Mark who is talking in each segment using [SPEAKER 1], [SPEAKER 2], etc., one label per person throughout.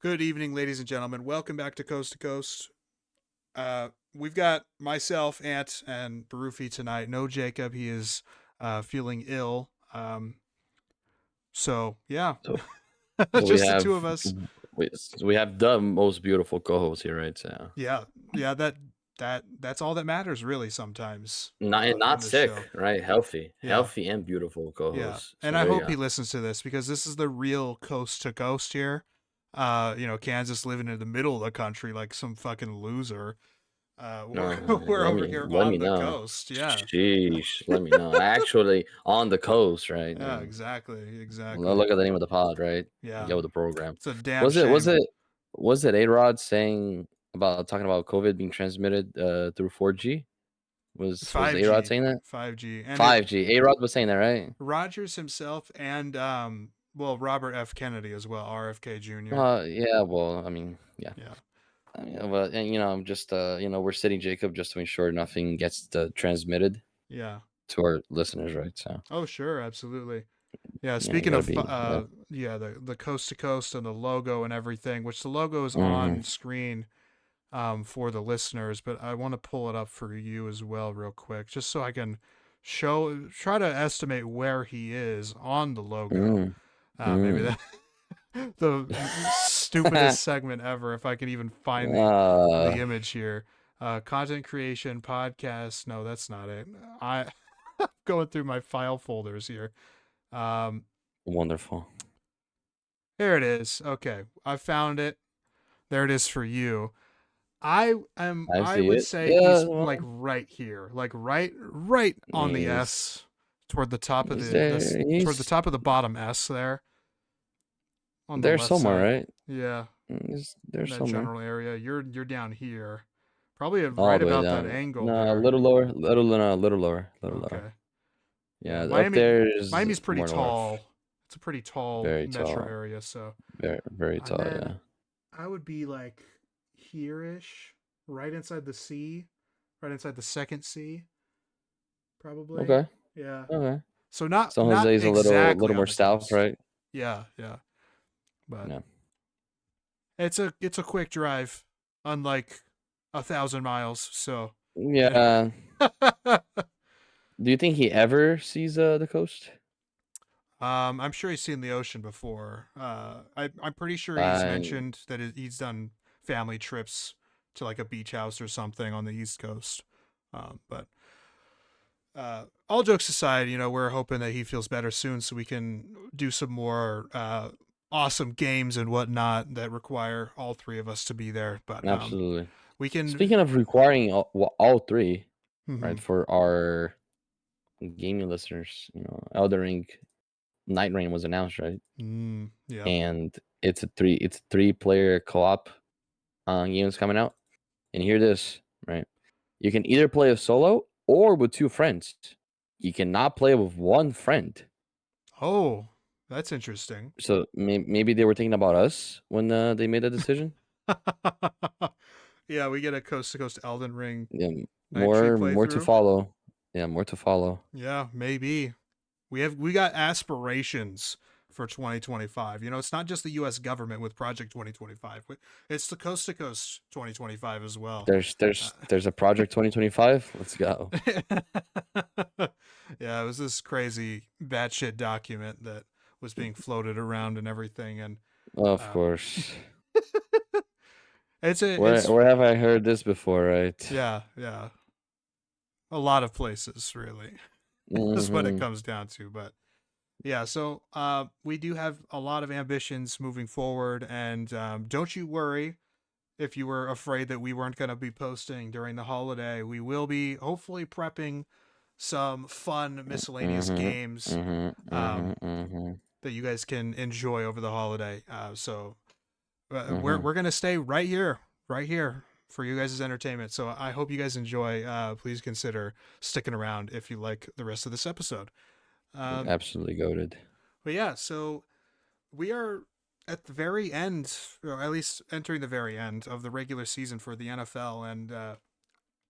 [SPEAKER 1] Good evening, ladies and gentlemen. Welcome back to Coast to Coast. We've got myself, Ant, and Baruffi tonight. No Jacob. He is feeling ill. So, yeah,
[SPEAKER 2] So, so we
[SPEAKER 1] just the two
[SPEAKER 2] have
[SPEAKER 1] of us.
[SPEAKER 2] we, we have the most beautiful co-host here, right? So
[SPEAKER 1] Yeah, yeah. That's all that matters, really. Sometimes
[SPEAKER 2] not
[SPEAKER 1] on this show.
[SPEAKER 2] sick, right? Healthy,
[SPEAKER 1] Yeah,
[SPEAKER 2] healthy and beautiful
[SPEAKER 1] yeah.
[SPEAKER 2] co-host.
[SPEAKER 1] And
[SPEAKER 2] So
[SPEAKER 1] I
[SPEAKER 2] there you
[SPEAKER 1] hope
[SPEAKER 2] go.
[SPEAKER 1] he listens to this because this is the real Coast to Coast here. Kansas living in the middle of the country like some fucking loser.
[SPEAKER 2] No,
[SPEAKER 1] We're
[SPEAKER 2] let
[SPEAKER 1] over
[SPEAKER 2] me
[SPEAKER 1] here
[SPEAKER 2] let
[SPEAKER 1] on
[SPEAKER 2] me
[SPEAKER 1] the
[SPEAKER 2] know.
[SPEAKER 1] coast. Yeah.
[SPEAKER 2] Sheesh, let me know. Actually, on the coast, right?
[SPEAKER 1] Yeah,
[SPEAKER 2] And
[SPEAKER 1] exactly. Exactly.
[SPEAKER 2] look at the name of the pod, right?
[SPEAKER 1] Yeah.
[SPEAKER 2] Yo, the program.
[SPEAKER 1] It's a damn
[SPEAKER 2] Was it was
[SPEAKER 1] shame.
[SPEAKER 2] it was it A-Rod saying about talking about COVID being transmitted through 4G? Was A-Rod
[SPEAKER 1] 5G.
[SPEAKER 2] saying that?
[SPEAKER 1] 5G. And it
[SPEAKER 2] 5G. A-Rod was saying that, right?
[SPEAKER 1] Rogers himself and Robert F. Kennedy as well, RFK Jr.
[SPEAKER 2] Yeah, well, I mean, yeah.
[SPEAKER 1] Yeah.
[SPEAKER 2] I mean, well, and I'm just, we're sitting Jacob just to ensure nothing gets transmitted
[SPEAKER 1] Yeah.
[SPEAKER 2] to our listeners, right? So,
[SPEAKER 1] Oh, sure, absolutely. Yeah,
[SPEAKER 2] you
[SPEAKER 1] speaking
[SPEAKER 2] gotta
[SPEAKER 1] of
[SPEAKER 2] be, yeah.
[SPEAKER 1] the coast to coast and the logo and everything, which the logo is
[SPEAKER 2] Mm-hmm.
[SPEAKER 1] on screen for the listeners, but I want to pull it up for you as well real quick just so I can try to estimate where he is on the logo. Maybe
[SPEAKER 2] Mm-hmm.
[SPEAKER 1] that the stupidest segment ever if I can even find the
[SPEAKER 2] uh,
[SPEAKER 1] image here. Content creation podcast. No, that's not it. I going through my file folders here. Um,
[SPEAKER 2] Wonderful.
[SPEAKER 1] Here it is. Okay, I found it. There it is for you.
[SPEAKER 2] I
[SPEAKER 1] I
[SPEAKER 2] see
[SPEAKER 1] would
[SPEAKER 2] it.
[SPEAKER 1] say
[SPEAKER 2] Yeah,
[SPEAKER 1] he's like
[SPEAKER 2] well,
[SPEAKER 1] right here, like right on the
[SPEAKER 2] he's,
[SPEAKER 1] S, toward the top of
[SPEAKER 2] he's
[SPEAKER 1] the
[SPEAKER 2] there.
[SPEAKER 1] this toward the top of the bottom S there on the
[SPEAKER 2] There
[SPEAKER 1] left
[SPEAKER 2] somewhere,
[SPEAKER 1] side.
[SPEAKER 2] right?
[SPEAKER 1] Yeah,
[SPEAKER 2] He's there
[SPEAKER 1] in that
[SPEAKER 2] somewhere.
[SPEAKER 1] general area. You're down here, probably
[SPEAKER 2] All
[SPEAKER 1] right
[SPEAKER 2] the way
[SPEAKER 1] about that
[SPEAKER 2] down.
[SPEAKER 1] angle
[SPEAKER 2] No, a
[SPEAKER 1] there.
[SPEAKER 2] little lower, no, a little lower, a little lower.
[SPEAKER 1] Okay. Yeah,
[SPEAKER 2] Yeah, up there is
[SPEAKER 1] Miami's pretty
[SPEAKER 2] more north.
[SPEAKER 1] tall. It's a pretty tall
[SPEAKER 2] Very
[SPEAKER 1] metro
[SPEAKER 2] tall.
[SPEAKER 1] area, so
[SPEAKER 2] Very
[SPEAKER 1] and
[SPEAKER 2] tall,
[SPEAKER 1] then
[SPEAKER 2] yeah.
[SPEAKER 1] I would be like here-ish, right inside the C, right inside the second C, probably.
[SPEAKER 2] Okay.
[SPEAKER 1] Yeah.
[SPEAKER 2] Okay.
[SPEAKER 1] So
[SPEAKER 2] San
[SPEAKER 1] not
[SPEAKER 2] Jose's a
[SPEAKER 1] exactly
[SPEAKER 2] little
[SPEAKER 1] on
[SPEAKER 2] more
[SPEAKER 1] the
[SPEAKER 2] south,
[SPEAKER 1] coast.
[SPEAKER 2] right?
[SPEAKER 1] Yeah, yeah. But
[SPEAKER 2] Yeah.
[SPEAKER 1] it's a quick drive, unlike 1,000 miles. So yeah.
[SPEAKER 2] Yeah. Do you think he ever sees the coast?
[SPEAKER 1] I'm sure he's seen the ocean before. I'm pretty sure he's
[SPEAKER 2] Uh,
[SPEAKER 1] mentioned that he's done family trips to like a beach house or something on the East Coast. But all jokes aside, we're hoping that he feels better soon so we can do some more awesome games and whatnot that require all three of us to be there. But
[SPEAKER 2] Absolutely.
[SPEAKER 1] we can.
[SPEAKER 2] Speaking of requiring all three,
[SPEAKER 1] Mhm.
[SPEAKER 2] right, for our gaming listeners, Elden Ring Night Rain was announced, right?
[SPEAKER 1] Yeah.
[SPEAKER 2] And it's a three-player co-op game that's coming out. And hear this, right? You can either play a solo or with two friends. You cannot play with one friend.
[SPEAKER 1] Oh, that's interesting.
[SPEAKER 2] So maybe they were thinking about us when they made that decision.
[SPEAKER 1] Yeah, we get a coast to coast Elden Ring
[SPEAKER 2] Yeah,
[SPEAKER 1] night tree
[SPEAKER 2] more to
[SPEAKER 1] playthrough.
[SPEAKER 2] follow. Yeah, more to follow.
[SPEAKER 1] Yeah, maybe. We got aspirations for 2025. It's not just the US government with Project 2025. It's the Coast to Coast 2025 as well.
[SPEAKER 2] There's a project 2025. Let's go.
[SPEAKER 1] Yeah, it was this crazy batshit document that was being floated around and everything and
[SPEAKER 2] Of
[SPEAKER 1] uh,
[SPEAKER 2] course.
[SPEAKER 1] it's
[SPEAKER 2] Where have I heard this before, right?
[SPEAKER 1] yeah, yeah. A lot of places really. Is what it
[SPEAKER 2] Mm-hmm.
[SPEAKER 1] comes down to, but yeah, so we do have a lot of ambitions moving forward, and don't you worry if you were afraid that we weren't going to be posting during the holiday. We will be hopefully prepping some fun miscellaneous
[SPEAKER 2] Mm-hmm.
[SPEAKER 1] games
[SPEAKER 2] Mm-hmm.
[SPEAKER 1] um,
[SPEAKER 2] Mm-hmm. Mm-hmm.
[SPEAKER 1] that you guys can enjoy over the holiday. So
[SPEAKER 2] Mm-hmm.
[SPEAKER 1] we're gonna stay right here for you guys' entertainment. So I hope you guys enjoy. Please consider sticking around if you like the rest of this episode. Um,
[SPEAKER 2] Absolutely goaded.
[SPEAKER 1] but yeah, so we are at the very end, or at least entering the very end of the regular season for the NFL. And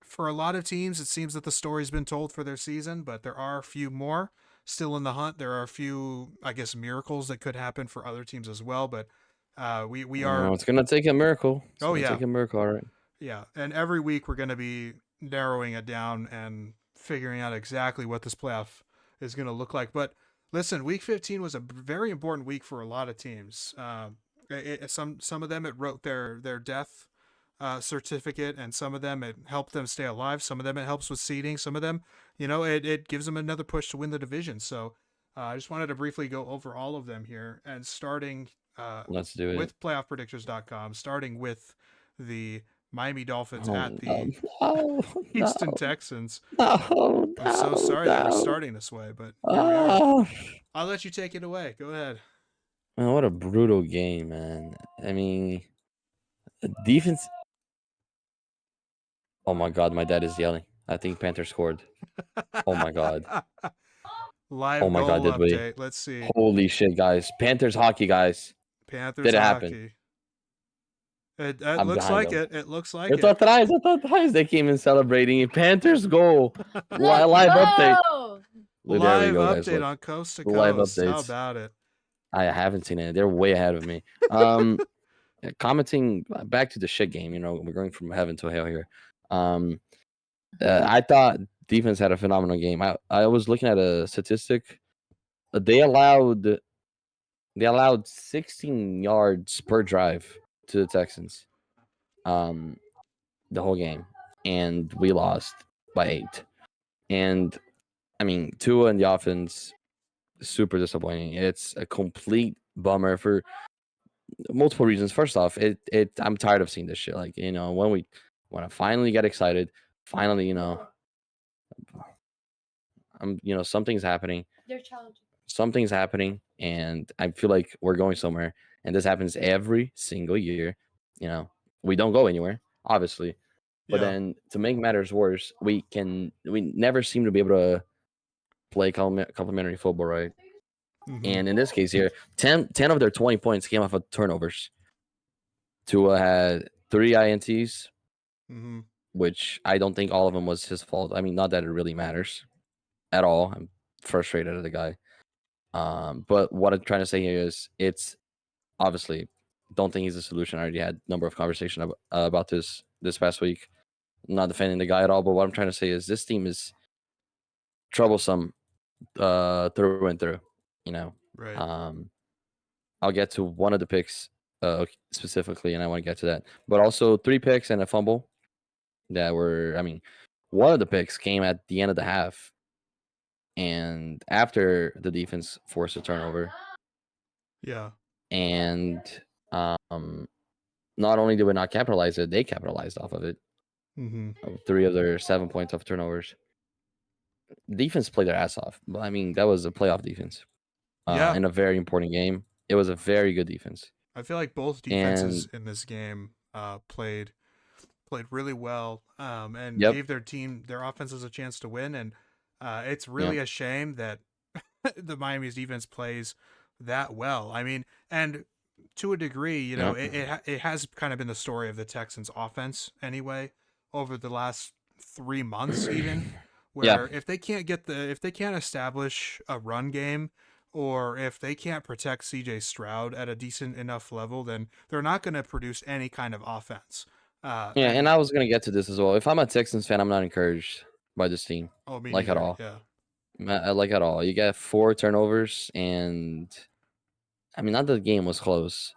[SPEAKER 1] for a lot of teams, it seems that the story's been told for their season, but there are a few more still in the hunt. There are a few, I guess, miracles that could happen for other teams as well. But We are.
[SPEAKER 2] It's gonna take a miracle. It's
[SPEAKER 1] Oh
[SPEAKER 2] gonna
[SPEAKER 1] yeah,
[SPEAKER 2] take a miracle, all right.
[SPEAKER 1] yeah. And every week we're going to be narrowing it down and figuring out exactly what this playoff is going to look like. But listen, week 15 was a very important week for a lot of teams. Some of them it wrote their death certificate, and some of them it helped them stay alive. Some of them it helps with seeding. Some of them, it gives them another push to win the division. So I just wanted to briefly go over all of them here, and starting
[SPEAKER 2] Let's do it.
[SPEAKER 1] with playoffpredictors.com, starting with the Miami Dolphins
[SPEAKER 2] Oh
[SPEAKER 1] at
[SPEAKER 2] no,
[SPEAKER 1] the
[SPEAKER 2] no,
[SPEAKER 1] Houston
[SPEAKER 2] no,
[SPEAKER 1] Texans.
[SPEAKER 2] no,
[SPEAKER 1] I'm so
[SPEAKER 2] no,
[SPEAKER 1] sorry that we're
[SPEAKER 2] no.
[SPEAKER 1] starting this way, but here we are.
[SPEAKER 2] Oh,
[SPEAKER 1] I'll let you take it away. Go ahead.
[SPEAKER 2] man, what a brutal game, man. I mean, defense. Oh my God, my dad is yelling. I think Panthers scored. Oh my God. Oh
[SPEAKER 1] Live
[SPEAKER 2] my God,
[SPEAKER 1] goal
[SPEAKER 2] did we?
[SPEAKER 1] update. Let's see.
[SPEAKER 2] Holy shit, guys. Panthers hockey, guys.
[SPEAKER 1] Panthers
[SPEAKER 2] Did it happen?
[SPEAKER 1] hockey. It
[SPEAKER 2] I'm
[SPEAKER 1] looks
[SPEAKER 2] behind
[SPEAKER 1] like
[SPEAKER 2] them.
[SPEAKER 1] it. It looks like
[SPEAKER 2] It's
[SPEAKER 1] it.
[SPEAKER 2] atrás, it's atrás. They came in celebrating. Panthers goal. Live update. Look, there we
[SPEAKER 1] Live
[SPEAKER 2] go, guys.
[SPEAKER 1] update
[SPEAKER 2] Look,
[SPEAKER 1] on Coast to
[SPEAKER 2] live
[SPEAKER 1] Coast. How
[SPEAKER 2] updates.
[SPEAKER 1] about it?
[SPEAKER 2] I haven't seen it. They're way ahead of me. Commenting back to the shit game. We're going from heaven to hell here. I thought defense had a phenomenal game. I was looking at a statistic. They allowed 16 yards per drive to the Texans. The whole game, and we lost by 8. And I mean, Tua and the offense, super disappointing. It's a complete bummer for multiple reasons. First off, I'm tired of seeing this shit. Like, when I finally get excited, finally, something's happening.
[SPEAKER 3] They're challenging.
[SPEAKER 2] Something's happening, and I feel like we're going somewhere. And this happens every single year. We don't go anywhere, obviously. But
[SPEAKER 1] Yeah.
[SPEAKER 2] then to make matters worse, we never seem to be able to play complementary football, right?
[SPEAKER 1] Mhm.
[SPEAKER 2] And in this case here, 10 of their 20 points came off of turnovers. Tua had 3 INTs,
[SPEAKER 1] Mhm.
[SPEAKER 2] which I don't think all of them was his fault. I mean, not that it really matters at all. I'm frustrated at the guy. But what I'm trying to say here is, it's obviously don't think he's a solution. I already had a number of conversations about this past week. I'm not defending the guy at all, but what I'm trying to say is this team is troublesome through and through.
[SPEAKER 1] Right.
[SPEAKER 2] I'll get to one of the picks specifically, and I want to get to that. But also 3 picks and a fumble that were, I mean, one of the picks came at the end of the half, and after the defense forced a turnover.
[SPEAKER 1] Yeah.
[SPEAKER 2] And not only did we not capitalize it, they capitalized off of it.
[SPEAKER 1] Mhm.
[SPEAKER 2] 3 of their 7 points off turnovers. Defense played their ass off, but I mean, that was a playoff defense.
[SPEAKER 1] Yeah.
[SPEAKER 2] In a very important game. It was a very good defense.
[SPEAKER 1] I feel like both defenses in this game played really well, and
[SPEAKER 2] Yep.
[SPEAKER 1] gave their offenses a chance to win. And it's really a shame that the Miami's defense plays that well. I mean, and to a degree, it has kind of been the story of the Texans offense anyway over the last 3 months, even where if they can't establish a run game, or if they can't protect CJ Stroud at a decent enough level, then they're not going to produce any kind of offense.
[SPEAKER 2] And I was gonna get to this as well. If I'm a Texans fan, I'm not encouraged by this team.
[SPEAKER 1] Oh, me
[SPEAKER 2] like
[SPEAKER 1] neither.
[SPEAKER 2] at all.
[SPEAKER 1] Yeah.
[SPEAKER 2] Like at all. You get 4 turnovers, and I mean, not that the game was close,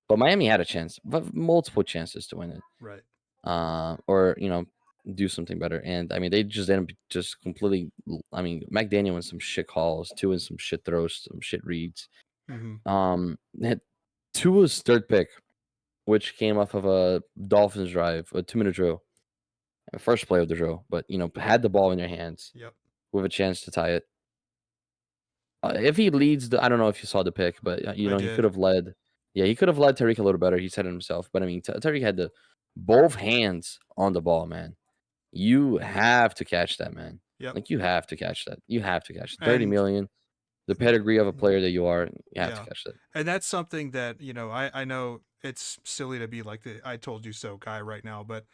[SPEAKER 2] but Miami had a chance, but multiple chances to win it.
[SPEAKER 1] Right.
[SPEAKER 2] Or do something better. And I mean, they just ended up just completely. I mean, McDaniel in some shit calls, Tua in some shit throws, some shit reads. Had Tua's 3rd pick, which came off of a Dolphins drive, a 2-minute drill, first play of the drill, but had the ball in your hands.
[SPEAKER 1] Yep.
[SPEAKER 2] With a chance to tie it. If he leads, I don't know if you saw the pick, but he could have led. Yeah, he could have led Tariq a little better. He said it himself, but I mean, Tariq had both hands on the ball, man. You have to catch that, man.
[SPEAKER 1] Yep.
[SPEAKER 2] Like, you have to catch that. You have to catch it. 30 million. the pedigree of a player that you are, you have to
[SPEAKER 1] Yeah.
[SPEAKER 2] catch that.
[SPEAKER 1] And that's something that, I know it's silly to be like the I told you so guy right now, but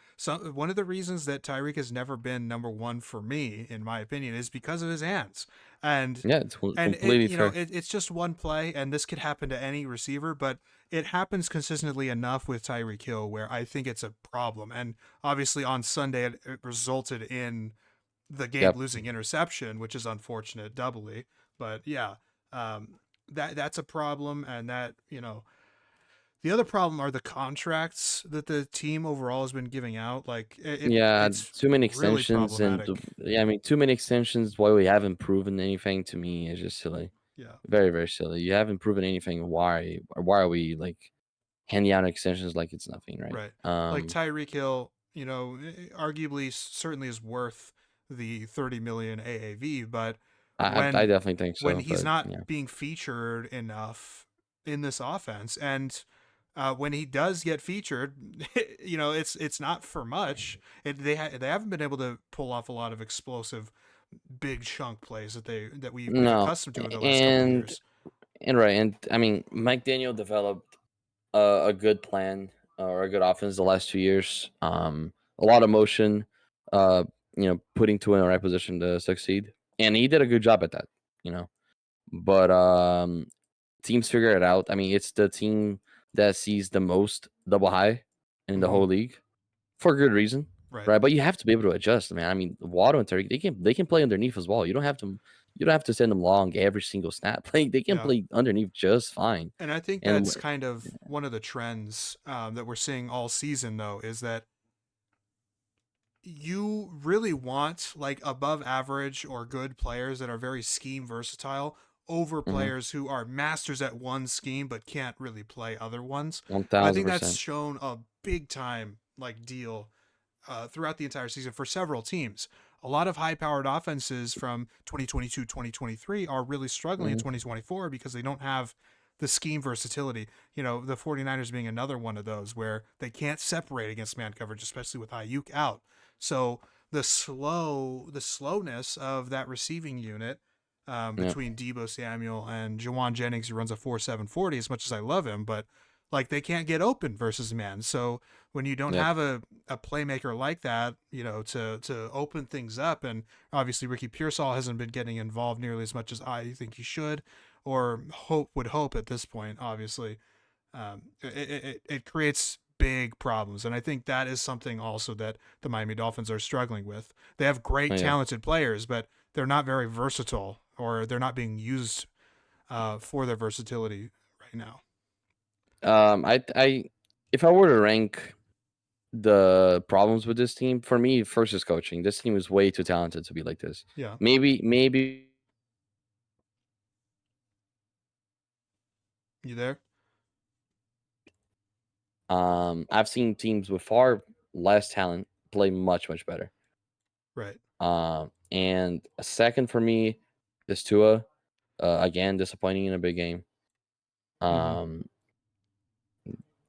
[SPEAKER 1] one of the reasons that Tyreek has never been number one for me, in my opinion, is because of his hands. And
[SPEAKER 2] Yeah, it's
[SPEAKER 1] it,
[SPEAKER 2] completely fair.
[SPEAKER 1] it's just one play, and this could happen to any receiver, but it happens consistently enough with Tyreek Hill where I think it's a problem. And obviously on Sunday it resulted in the game
[SPEAKER 2] Yep.
[SPEAKER 1] losing interception, which is unfortunate doubly. But yeah, that's a problem, and that the other problem are the contracts that the team overall has been giving out. Like
[SPEAKER 2] Yeah,
[SPEAKER 1] it's
[SPEAKER 2] too many
[SPEAKER 1] really
[SPEAKER 2] extensions
[SPEAKER 1] problematic.
[SPEAKER 2] yeah, I mean, too many extensions while we haven't proven anything to me is just silly.
[SPEAKER 1] Yeah,
[SPEAKER 2] Very, very silly. You haven't proven anything. Why are we like handing out extensions like it's nothing, right?
[SPEAKER 1] right. Like Tyreek Hill, arguably certainly is worth the 30 million AAV, but
[SPEAKER 2] I
[SPEAKER 1] when
[SPEAKER 2] definitely think
[SPEAKER 1] when
[SPEAKER 2] so,
[SPEAKER 1] he's
[SPEAKER 2] but
[SPEAKER 1] not
[SPEAKER 2] yeah.
[SPEAKER 1] being featured enough in this offense, and when he does get featured, it's not for much. They haven't been able to pull off a lot of explosive, big chunk plays that we've been
[SPEAKER 2] No,
[SPEAKER 1] accustomed to in the last couple of
[SPEAKER 2] and
[SPEAKER 1] years.
[SPEAKER 2] right, and I mean, Mike Daniel developed a good plan or a good offense the last 2 years. A lot of motion, uh, putting two in the right position to succeed, and he did a good job at that. You know, but teams figure it out. I mean, it's the team that sees the most double high in the
[SPEAKER 1] Hmm.
[SPEAKER 2] whole league for good reason,
[SPEAKER 1] Right.
[SPEAKER 2] right? But you have to be able to adjust, man. I mean, Waddle and Tariq, they can play underneath as well. You don't have to send them long every single snap. Like they can
[SPEAKER 1] Yeah.
[SPEAKER 2] play underneath just fine.
[SPEAKER 1] And I think
[SPEAKER 2] And
[SPEAKER 1] that's kind of one of the trends that we're seeing all season, though, is that you really want like above average or good players that are very scheme versatile over
[SPEAKER 2] mhm,
[SPEAKER 1] players who are masters at one scheme but can't really play other ones.
[SPEAKER 2] one
[SPEAKER 1] I
[SPEAKER 2] thousand
[SPEAKER 1] think that's
[SPEAKER 2] percent.
[SPEAKER 1] shown a big time like deal throughout the entire season for several teams. A lot of high powered offenses from 2022, 2023 are really struggling in
[SPEAKER 2] Mhm,
[SPEAKER 1] 2024 because they don't have the scheme versatility. The 49ers being another one of those where they can't separate against man coverage, especially with Ayuk out. So the slowness of that receiving unit
[SPEAKER 2] yeah,
[SPEAKER 1] between Debo Samuel and Jawan Jennings, who runs a 4.740, as much as I love him, but like they can't get open versus man. So when you don't
[SPEAKER 2] yep,
[SPEAKER 1] have a playmaker like that, to open things up, and obviously Ricky Pearsall hasn't been getting involved nearly as much as I think he should, or would hope at this point. Obviously, it creates big problems, and I think that is something also that the Miami Dolphins are struggling with. They have
[SPEAKER 2] oh,
[SPEAKER 1] great
[SPEAKER 2] yeah.
[SPEAKER 1] talented players, but they're not very versatile, or they're not being used for their versatility right now.
[SPEAKER 2] If I were to rank the problems with this team, for me, first is coaching. This team is way too talented to be like this.
[SPEAKER 1] Yeah.
[SPEAKER 2] Maybe
[SPEAKER 1] You there?
[SPEAKER 2] I've seen teams with far less talent play much, much better.
[SPEAKER 1] Right.
[SPEAKER 2] And a second for me is Tua. Again, disappointing in a big game.
[SPEAKER 1] Mm-hmm.
[SPEAKER 2] Um,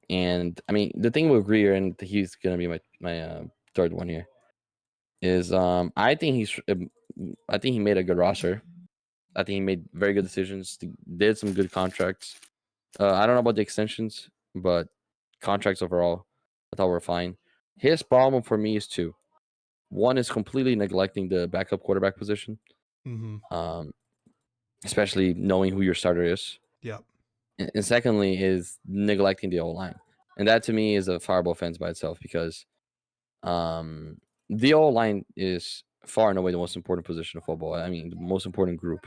[SPEAKER 2] and I mean, the thing with Greer, and he's gonna be my third one here, is I think he made a good roster. I think he made very good decisions. Did some good contracts. I don't know about the extensions, but contracts overall, I thought were fine. His problem for me is two. One is completely neglecting the backup quarterback position,
[SPEAKER 1] Mm-hmm.
[SPEAKER 2] um, especially knowing who your starter is.
[SPEAKER 1] Yep.
[SPEAKER 2] And secondly, is neglecting the O line, and that to me is a fireable offense by itself because um, the O line is far and away the most important position of football. I mean, the most important group,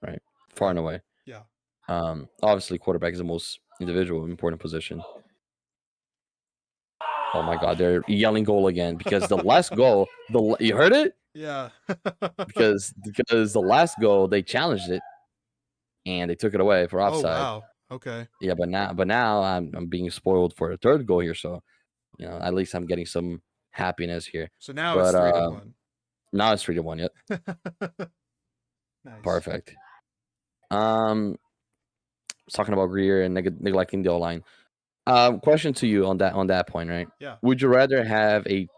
[SPEAKER 2] right? Far
[SPEAKER 1] Right.
[SPEAKER 2] and away.
[SPEAKER 1] Yeah.
[SPEAKER 2] Obviously, quarterback is the most individual important position. Oh my God, they're yelling goal again because the last goal, you heard it
[SPEAKER 1] Yeah.
[SPEAKER 2] because the last goal they challenged it and they took it away for
[SPEAKER 1] Oh
[SPEAKER 2] offside.
[SPEAKER 1] wow. Okay.
[SPEAKER 2] Yeah, but now I'm being spoiled for a third goal here, so at least I'm getting some happiness here.
[SPEAKER 1] So now it's
[SPEAKER 2] But
[SPEAKER 1] 3-1.
[SPEAKER 2] now it's 3-1. Yep,
[SPEAKER 1] Nice.
[SPEAKER 2] perfect. Um, talking about Greer and neglecting the O line. Question to you on that point, right?
[SPEAKER 1] Yeah.
[SPEAKER 2] Would you rather have a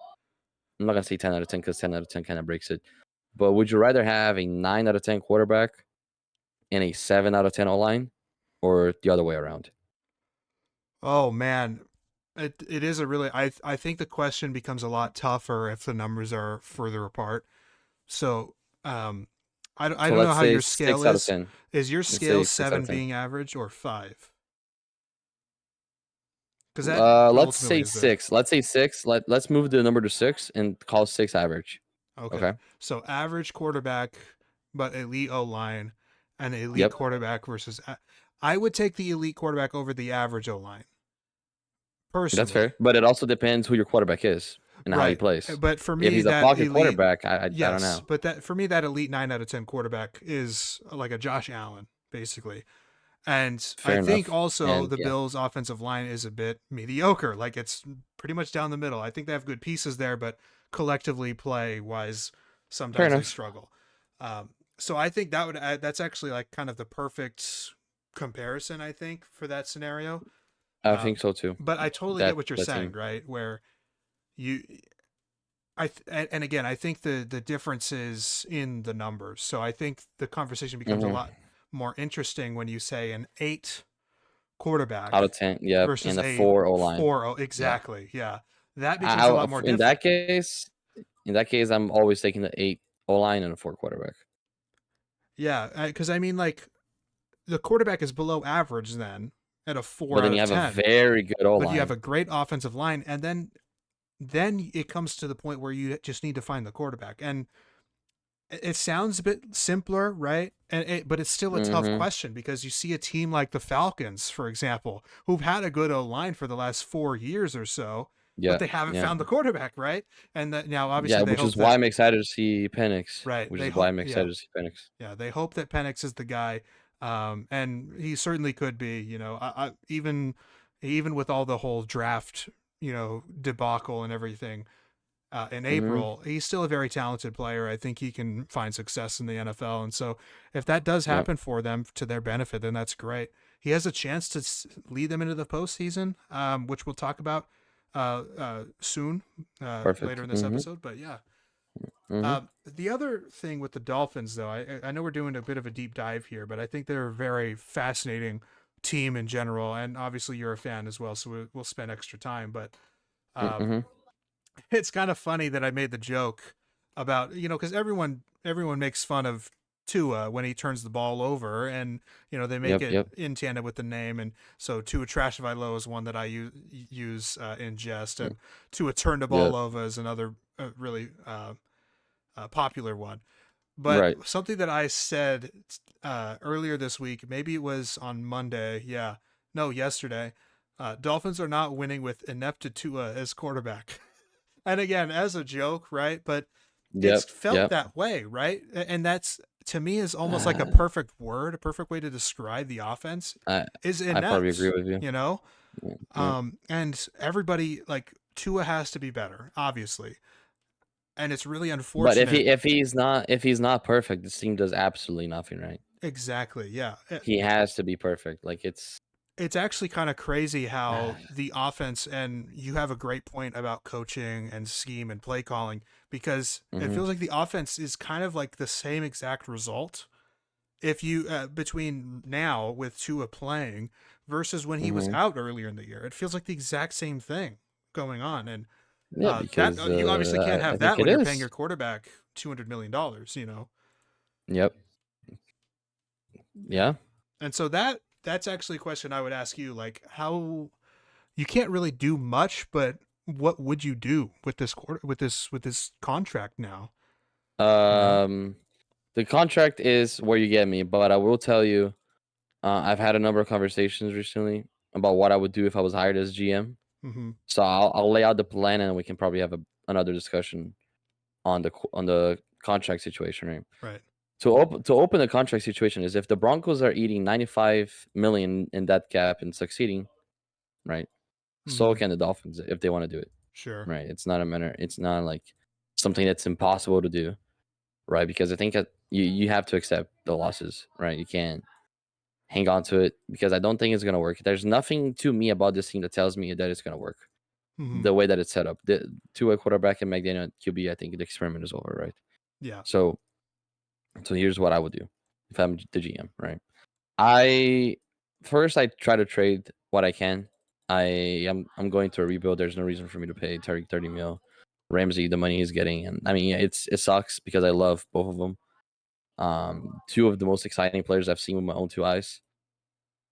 [SPEAKER 2] I'm not gonna say 10 out of 10 because 10 out of 10 kind of breaks it. But would you rather have a 9 out of 10 quarterback in a 7 out of 10 O-line or the other way around?
[SPEAKER 1] Oh man, it is a really I think the question becomes a lot tougher if the numbers are further apart. So I
[SPEAKER 2] So
[SPEAKER 1] don't know
[SPEAKER 2] let's
[SPEAKER 1] how
[SPEAKER 2] say
[SPEAKER 1] your scale
[SPEAKER 2] 6 out of
[SPEAKER 1] is.
[SPEAKER 2] 10.
[SPEAKER 1] Is your
[SPEAKER 2] Let's
[SPEAKER 1] scale
[SPEAKER 2] say 6 out of
[SPEAKER 1] 7
[SPEAKER 2] 10.
[SPEAKER 1] being average or 5? Because that
[SPEAKER 2] Let's
[SPEAKER 1] ultimately
[SPEAKER 2] say
[SPEAKER 1] is the
[SPEAKER 2] 6. Let's say 6. Let's move the number to 6 and call 6 average.
[SPEAKER 1] okay.
[SPEAKER 2] Okay?
[SPEAKER 1] So average quarterback, but elite O line, and elite
[SPEAKER 2] Yep.
[SPEAKER 1] quarterback versus. I would take the elite quarterback over the average O line
[SPEAKER 2] That's
[SPEAKER 1] personally.
[SPEAKER 2] fair. But it also depends who your quarterback is and how he
[SPEAKER 1] Right.
[SPEAKER 2] plays.
[SPEAKER 1] But for
[SPEAKER 2] If
[SPEAKER 1] me,
[SPEAKER 2] he's a
[SPEAKER 1] that
[SPEAKER 2] pocket
[SPEAKER 1] elite,
[SPEAKER 2] quarterback, I don't
[SPEAKER 1] yes.
[SPEAKER 2] know.
[SPEAKER 1] But that for me, that elite 9 out of 10 quarterback is like a Josh Allen, basically. And I
[SPEAKER 2] Fair
[SPEAKER 1] think
[SPEAKER 2] enough.
[SPEAKER 1] also
[SPEAKER 2] And
[SPEAKER 1] the
[SPEAKER 2] yeah,
[SPEAKER 1] Bills' offensive line is a bit mediocre. Like it's pretty much down the middle. I think they have good pieces there, but collectively play wise,
[SPEAKER 2] fair
[SPEAKER 1] sometimes they
[SPEAKER 2] enough.
[SPEAKER 1] struggle. So I think that would that's actually like kind of the perfect comparison. I think for that scenario.
[SPEAKER 2] I think
[SPEAKER 1] Um,
[SPEAKER 2] so too.
[SPEAKER 1] but I totally get
[SPEAKER 2] That
[SPEAKER 1] what you're
[SPEAKER 2] that
[SPEAKER 1] saying,
[SPEAKER 2] team.
[SPEAKER 1] right? Where you and again, I think the difference is in the numbers. So I think the conversation becomes a
[SPEAKER 2] Hmm.
[SPEAKER 1] lot more interesting when you say an 8
[SPEAKER 2] Out
[SPEAKER 1] quarterback
[SPEAKER 2] of 10, yep,
[SPEAKER 1] versus
[SPEAKER 2] and a
[SPEAKER 1] a
[SPEAKER 2] 4 O-line.
[SPEAKER 1] 4. Oh,
[SPEAKER 2] Yeah.
[SPEAKER 1] exactly. Yeah. That becomes a lot more
[SPEAKER 2] In
[SPEAKER 1] different.
[SPEAKER 2] that case, I'm always taking the 8 O-line and a 4 quarterback.
[SPEAKER 1] Yeah, cuz I mean like the quarterback is below average then at a 4
[SPEAKER 2] But
[SPEAKER 1] out
[SPEAKER 2] then you
[SPEAKER 1] of
[SPEAKER 2] have a
[SPEAKER 1] 10,
[SPEAKER 2] very good
[SPEAKER 1] but you have
[SPEAKER 2] O-line.
[SPEAKER 1] a great offensive line and then it comes to the point where you just need to find the quarterback. And it sounds a bit simpler, right? But it's still a tough
[SPEAKER 2] Mhm.
[SPEAKER 1] question because you see a team like the Falcons, for example, who've had a good O line for the last 4 years or so, but
[SPEAKER 2] Yeah,
[SPEAKER 1] they haven't
[SPEAKER 2] yeah.
[SPEAKER 1] found the quarterback, right? And that now
[SPEAKER 2] Yeah,
[SPEAKER 1] obviously they
[SPEAKER 2] which
[SPEAKER 1] hope
[SPEAKER 2] is why
[SPEAKER 1] that
[SPEAKER 2] I'm excited to see Penix.
[SPEAKER 1] right,
[SPEAKER 2] Which
[SPEAKER 1] they
[SPEAKER 2] is why
[SPEAKER 1] hope
[SPEAKER 2] I'm
[SPEAKER 1] yeah,
[SPEAKER 2] excited to see Penix.
[SPEAKER 1] yeah, they hope that Penix is the guy, and he certainly could be. Even with all the whole draft, debacle and everything, in
[SPEAKER 2] Mhm.
[SPEAKER 1] April, he's still a very talented player. I think he can find success in the NFL. And so, if that does
[SPEAKER 2] Yep.
[SPEAKER 1] happen for them to their benefit, then that's great. He has a chance to lead them into the postseason, which we'll talk about soon, later
[SPEAKER 2] Perfect.
[SPEAKER 1] in this
[SPEAKER 2] Mhm.
[SPEAKER 1] episode. But yeah.
[SPEAKER 2] Mhm.
[SPEAKER 1] The other thing with the Dolphins, though, I know we're doing a bit of a deep dive here, but I think they're a very fascinating team in general. And obviously, you're a fan as well. So we'll spend extra time. But um,
[SPEAKER 2] Mhm.
[SPEAKER 1] it's kind of funny that I made the joke about because everyone makes fun of Tua when he turns the ball over, and they make
[SPEAKER 2] Yep,
[SPEAKER 1] it
[SPEAKER 2] yep.
[SPEAKER 1] in tandem with the name, and so Tua Trashvilo is one that I use in jest,
[SPEAKER 2] Mm,
[SPEAKER 1] and Tua turn the ball
[SPEAKER 2] yep.
[SPEAKER 1] over is another really popular one. But
[SPEAKER 2] Right.
[SPEAKER 1] something that I said earlier this week, maybe it was on Monday, yeah, no, yesterday. Dolphins are not winning with inept Tua as quarterback. And again, as a joke, right? But it's
[SPEAKER 2] Yep,
[SPEAKER 1] felt
[SPEAKER 2] yep.
[SPEAKER 1] that way, right? And that's to me is almost like a perfect word, a perfect way to describe the offense
[SPEAKER 2] I
[SPEAKER 1] is
[SPEAKER 2] I probably agree
[SPEAKER 1] inept,
[SPEAKER 2] with you.
[SPEAKER 1] you know?
[SPEAKER 2] Yeah, yeah.
[SPEAKER 1] And everybody like Tua has to be better, obviously. And it's really
[SPEAKER 2] But
[SPEAKER 1] unfortunate.
[SPEAKER 2] if he's not perfect, this team does absolutely nothing right.
[SPEAKER 1] Exactly. Yeah.
[SPEAKER 2] He has to be perfect. Like
[SPEAKER 1] It's actually kind of crazy how the offense, and you have a great point about coaching and scheme and play calling, because it
[SPEAKER 2] Mhm.
[SPEAKER 1] feels like the offense is kind of like the same exact result if you between now with Tua playing versus when he was
[SPEAKER 2] Mhm.
[SPEAKER 1] out earlier in the year. It feels like the exact same thing going on, and
[SPEAKER 2] Yeah,
[SPEAKER 1] that
[SPEAKER 2] because
[SPEAKER 1] you obviously can't
[SPEAKER 2] I
[SPEAKER 1] have
[SPEAKER 2] think
[SPEAKER 1] that
[SPEAKER 2] it
[SPEAKER 1] when you're paying
[SPEAKER 2] is.
[SPEAKER 1] your quarterback $200 million.
[SPEAKER 2] Yep.
[SPEAKER 1] Yeah,
[SPEAKER 2] Yeah.
[SPEAKER 1] and so that's actually a question I would ask you, like how you can't really do much, but what would you do with this quarter with this contract now? You know?
[SPEAKER 2] Um, the contract is where you get me, but I will tell you, I've had a number of conversations recently about what I would do if I was hired as GM.
[SPEAKER 1] Mm-hmm.
[SPEAKER 2] So I'll lay out the plan, and we can probably have another discussion on the contract situation, right?
[SPEAKER 1] Right.
[SPEAKER 2] To open the contract situation is if the Broncos are eating 95 million in that cap and succeeding, right? So
[SPEAKER 1] Mm-hmm.
[SPEAKER 2] can the Dolphins if they want to do it,
[SPEAKER 1] Sure.
[SPEAKER 2] right? It's not a matter. It's not like something that's impossible to do, right? Because I think that you have to accept the losses, right? You can't hang on to it because I don't think it's gonna work. There's nothing to me about this team that tells me that it's gonna work
[SPEAKER 1] Mm-hmm.
[SPEAKER 2] the way that it's set up. The two-way quarterback and McDaniel at QB, I think the experiment is over, right?
[SPEAKER 1] Yeah.
[SPEAKER 2] So here's what I would do. if I'm the GM, right? I I try to trade what I can. I'm going to a rebuild. There's no reason for me to pay Tariq 30 mil. Ramsey the money he's getting, and I mean, yeah, it sucks because I love both of them. Two of the most exciting players I've seen with my own two eyes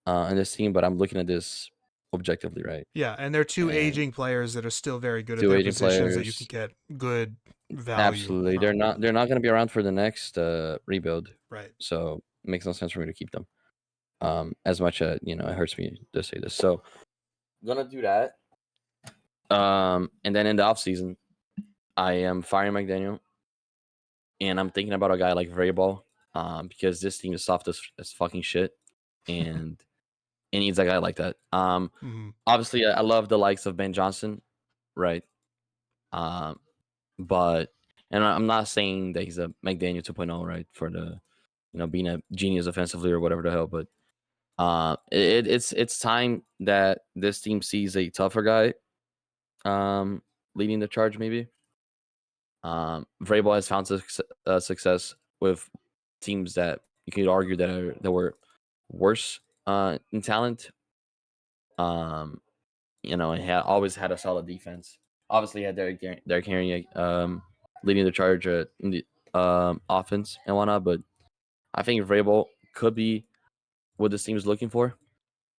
[SPEAKER 2] in this team. But I'm looking at this objectively, right?
[SPEAKER 1] Yeah, and they're two
[SPEAKER 2] And
[SPEAKER 1] aging players that are still very good at
[SPEAKER 2] two
[SPEAKER 1] their
[SPEAKER 2] aging
[SPEAKER 1] positions that you can
[SPEAKER 2] players,
[SPEAKER 1] get good value
[SPEAKER 2] absolutely.
[SPEAKER 1] from.
[SPEAKER 2] They're not going to be around for the next rebuild,
[SPEAKER 1] Right.
[SPEAKER 2] so it makes no sense for me to keep them. As much you know, it hurts me to say this. So I'm gonna do that. And then in the offseason, I am firing McDaniel, and I'm thinking about a guy like Vrabel, because this team is soft as fucking shit, and it needs a guy like that.
[SPEAKER 1] Mm-hmm.
[SPEAKER 2] Obviously, I love the likes of Ben Johnson, right? Um, but and I'm not saying that he's a McDaniel 2.0, right? For the being a genius offensively or whatever the hell, but it's time that this team sees a tougher guy leading the charge, maybe. Vrabel has found success with teams that you could argue that were worse in talent. Um, and always had a solid defense. Obviously, had Derrick Henry leading the charge in the offense and whatnot, but I think Vrabel could be what this team is looking for.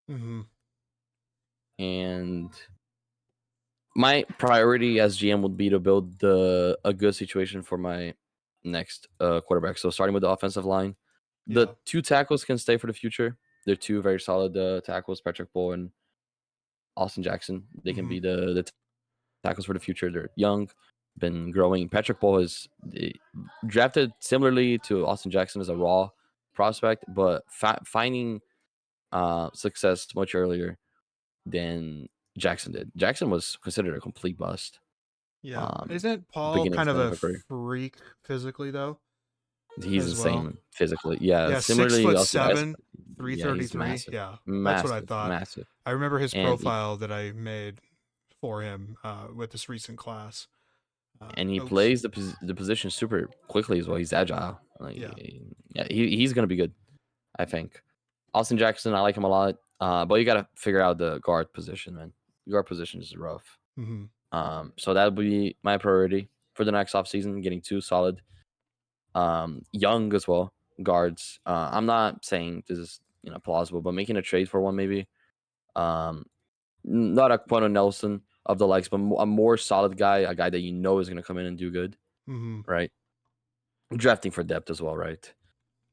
[SPEAKER 1] Mm-hmm.
[SPEAKER 2] And my priority as GM would be to build a good situation for my next quarterback. So starting with the offensive line, the
[SPEAKER 1] Yeah.
[SPEAKER 2] two tackles can stay for the future. They're two very solid tackles, Patrick Bowl and Austin Jackson. They can
[SPEAKER 1] Mm-hmm.
[SPEAKER 2] be the tackles for the future. They're young, been growing. Patrick Bowl is drafted similarly to Austin Jackson as a raw prospect, but finding success much earlier than Jackson did. Jackson was considered a complete bust.
[SPEAKER 1] Yeah. Isn't Paul
[SPEAKER 2] Beginning
[SPEAKER 1] kind of
[SPEAKER 2] end
[SPEAKER 1] a
[SPEAKER 2] of a career.
[SPEAKER 1] freak physically though,
[SPEAKER 2] He's
[SPEAKER 1] as well?
[SPEAKER 2] insane physically. Yeah,
[SPEAKER 1] Yeah, six
[SPEAKER 2] similarly
[SPEAKER 1] foot
[SPEAKER 2] also
[SPEAKER 1] seven, three
[SPEAKER 2] yeah,
[SPEAKER 1] thirty
[SPEAKER 2] he's
[SPEAKER 1] three.
[SPEAKER 2] massive.
[SPEAKER 1] Yeah, that's what I
[SPEAKER 2] Massive,
[SPEAKER 1] thought.
[SPEAKER 2] massive.
[SPEAKER 1] I remember his
[SPEAKER 2] And he
[SPEAKER 1] profile that I made for him with this recent class.
[SPEAKER 2] and he
[SPEAKER 1] Oops.
[SPEAKER 2] plays the position super quickly as well. He's agile. Like,
[SPEAKER 1] Yeah.
[SPEAKER 2] yeah, he's gonna be good, I think. Austin Jackson, I like him a lot. But you gotta figure out the guard position, man. Guard position is rough.
[SPEAKER 1] Mm-hmm.
[SPEAKER 2] So that would be my priority for the next offseason, getting two solid, young as well guards. I'm not saying this is plausible, but making a trade for one maybe. Not a Quentin Nelson of the likes, but a more solid guy, a guy that is going to come in and do good,
[SPEAKER 1] Mm-hmm.
[SPEAKER 2] right? Drafting for depth as well, right?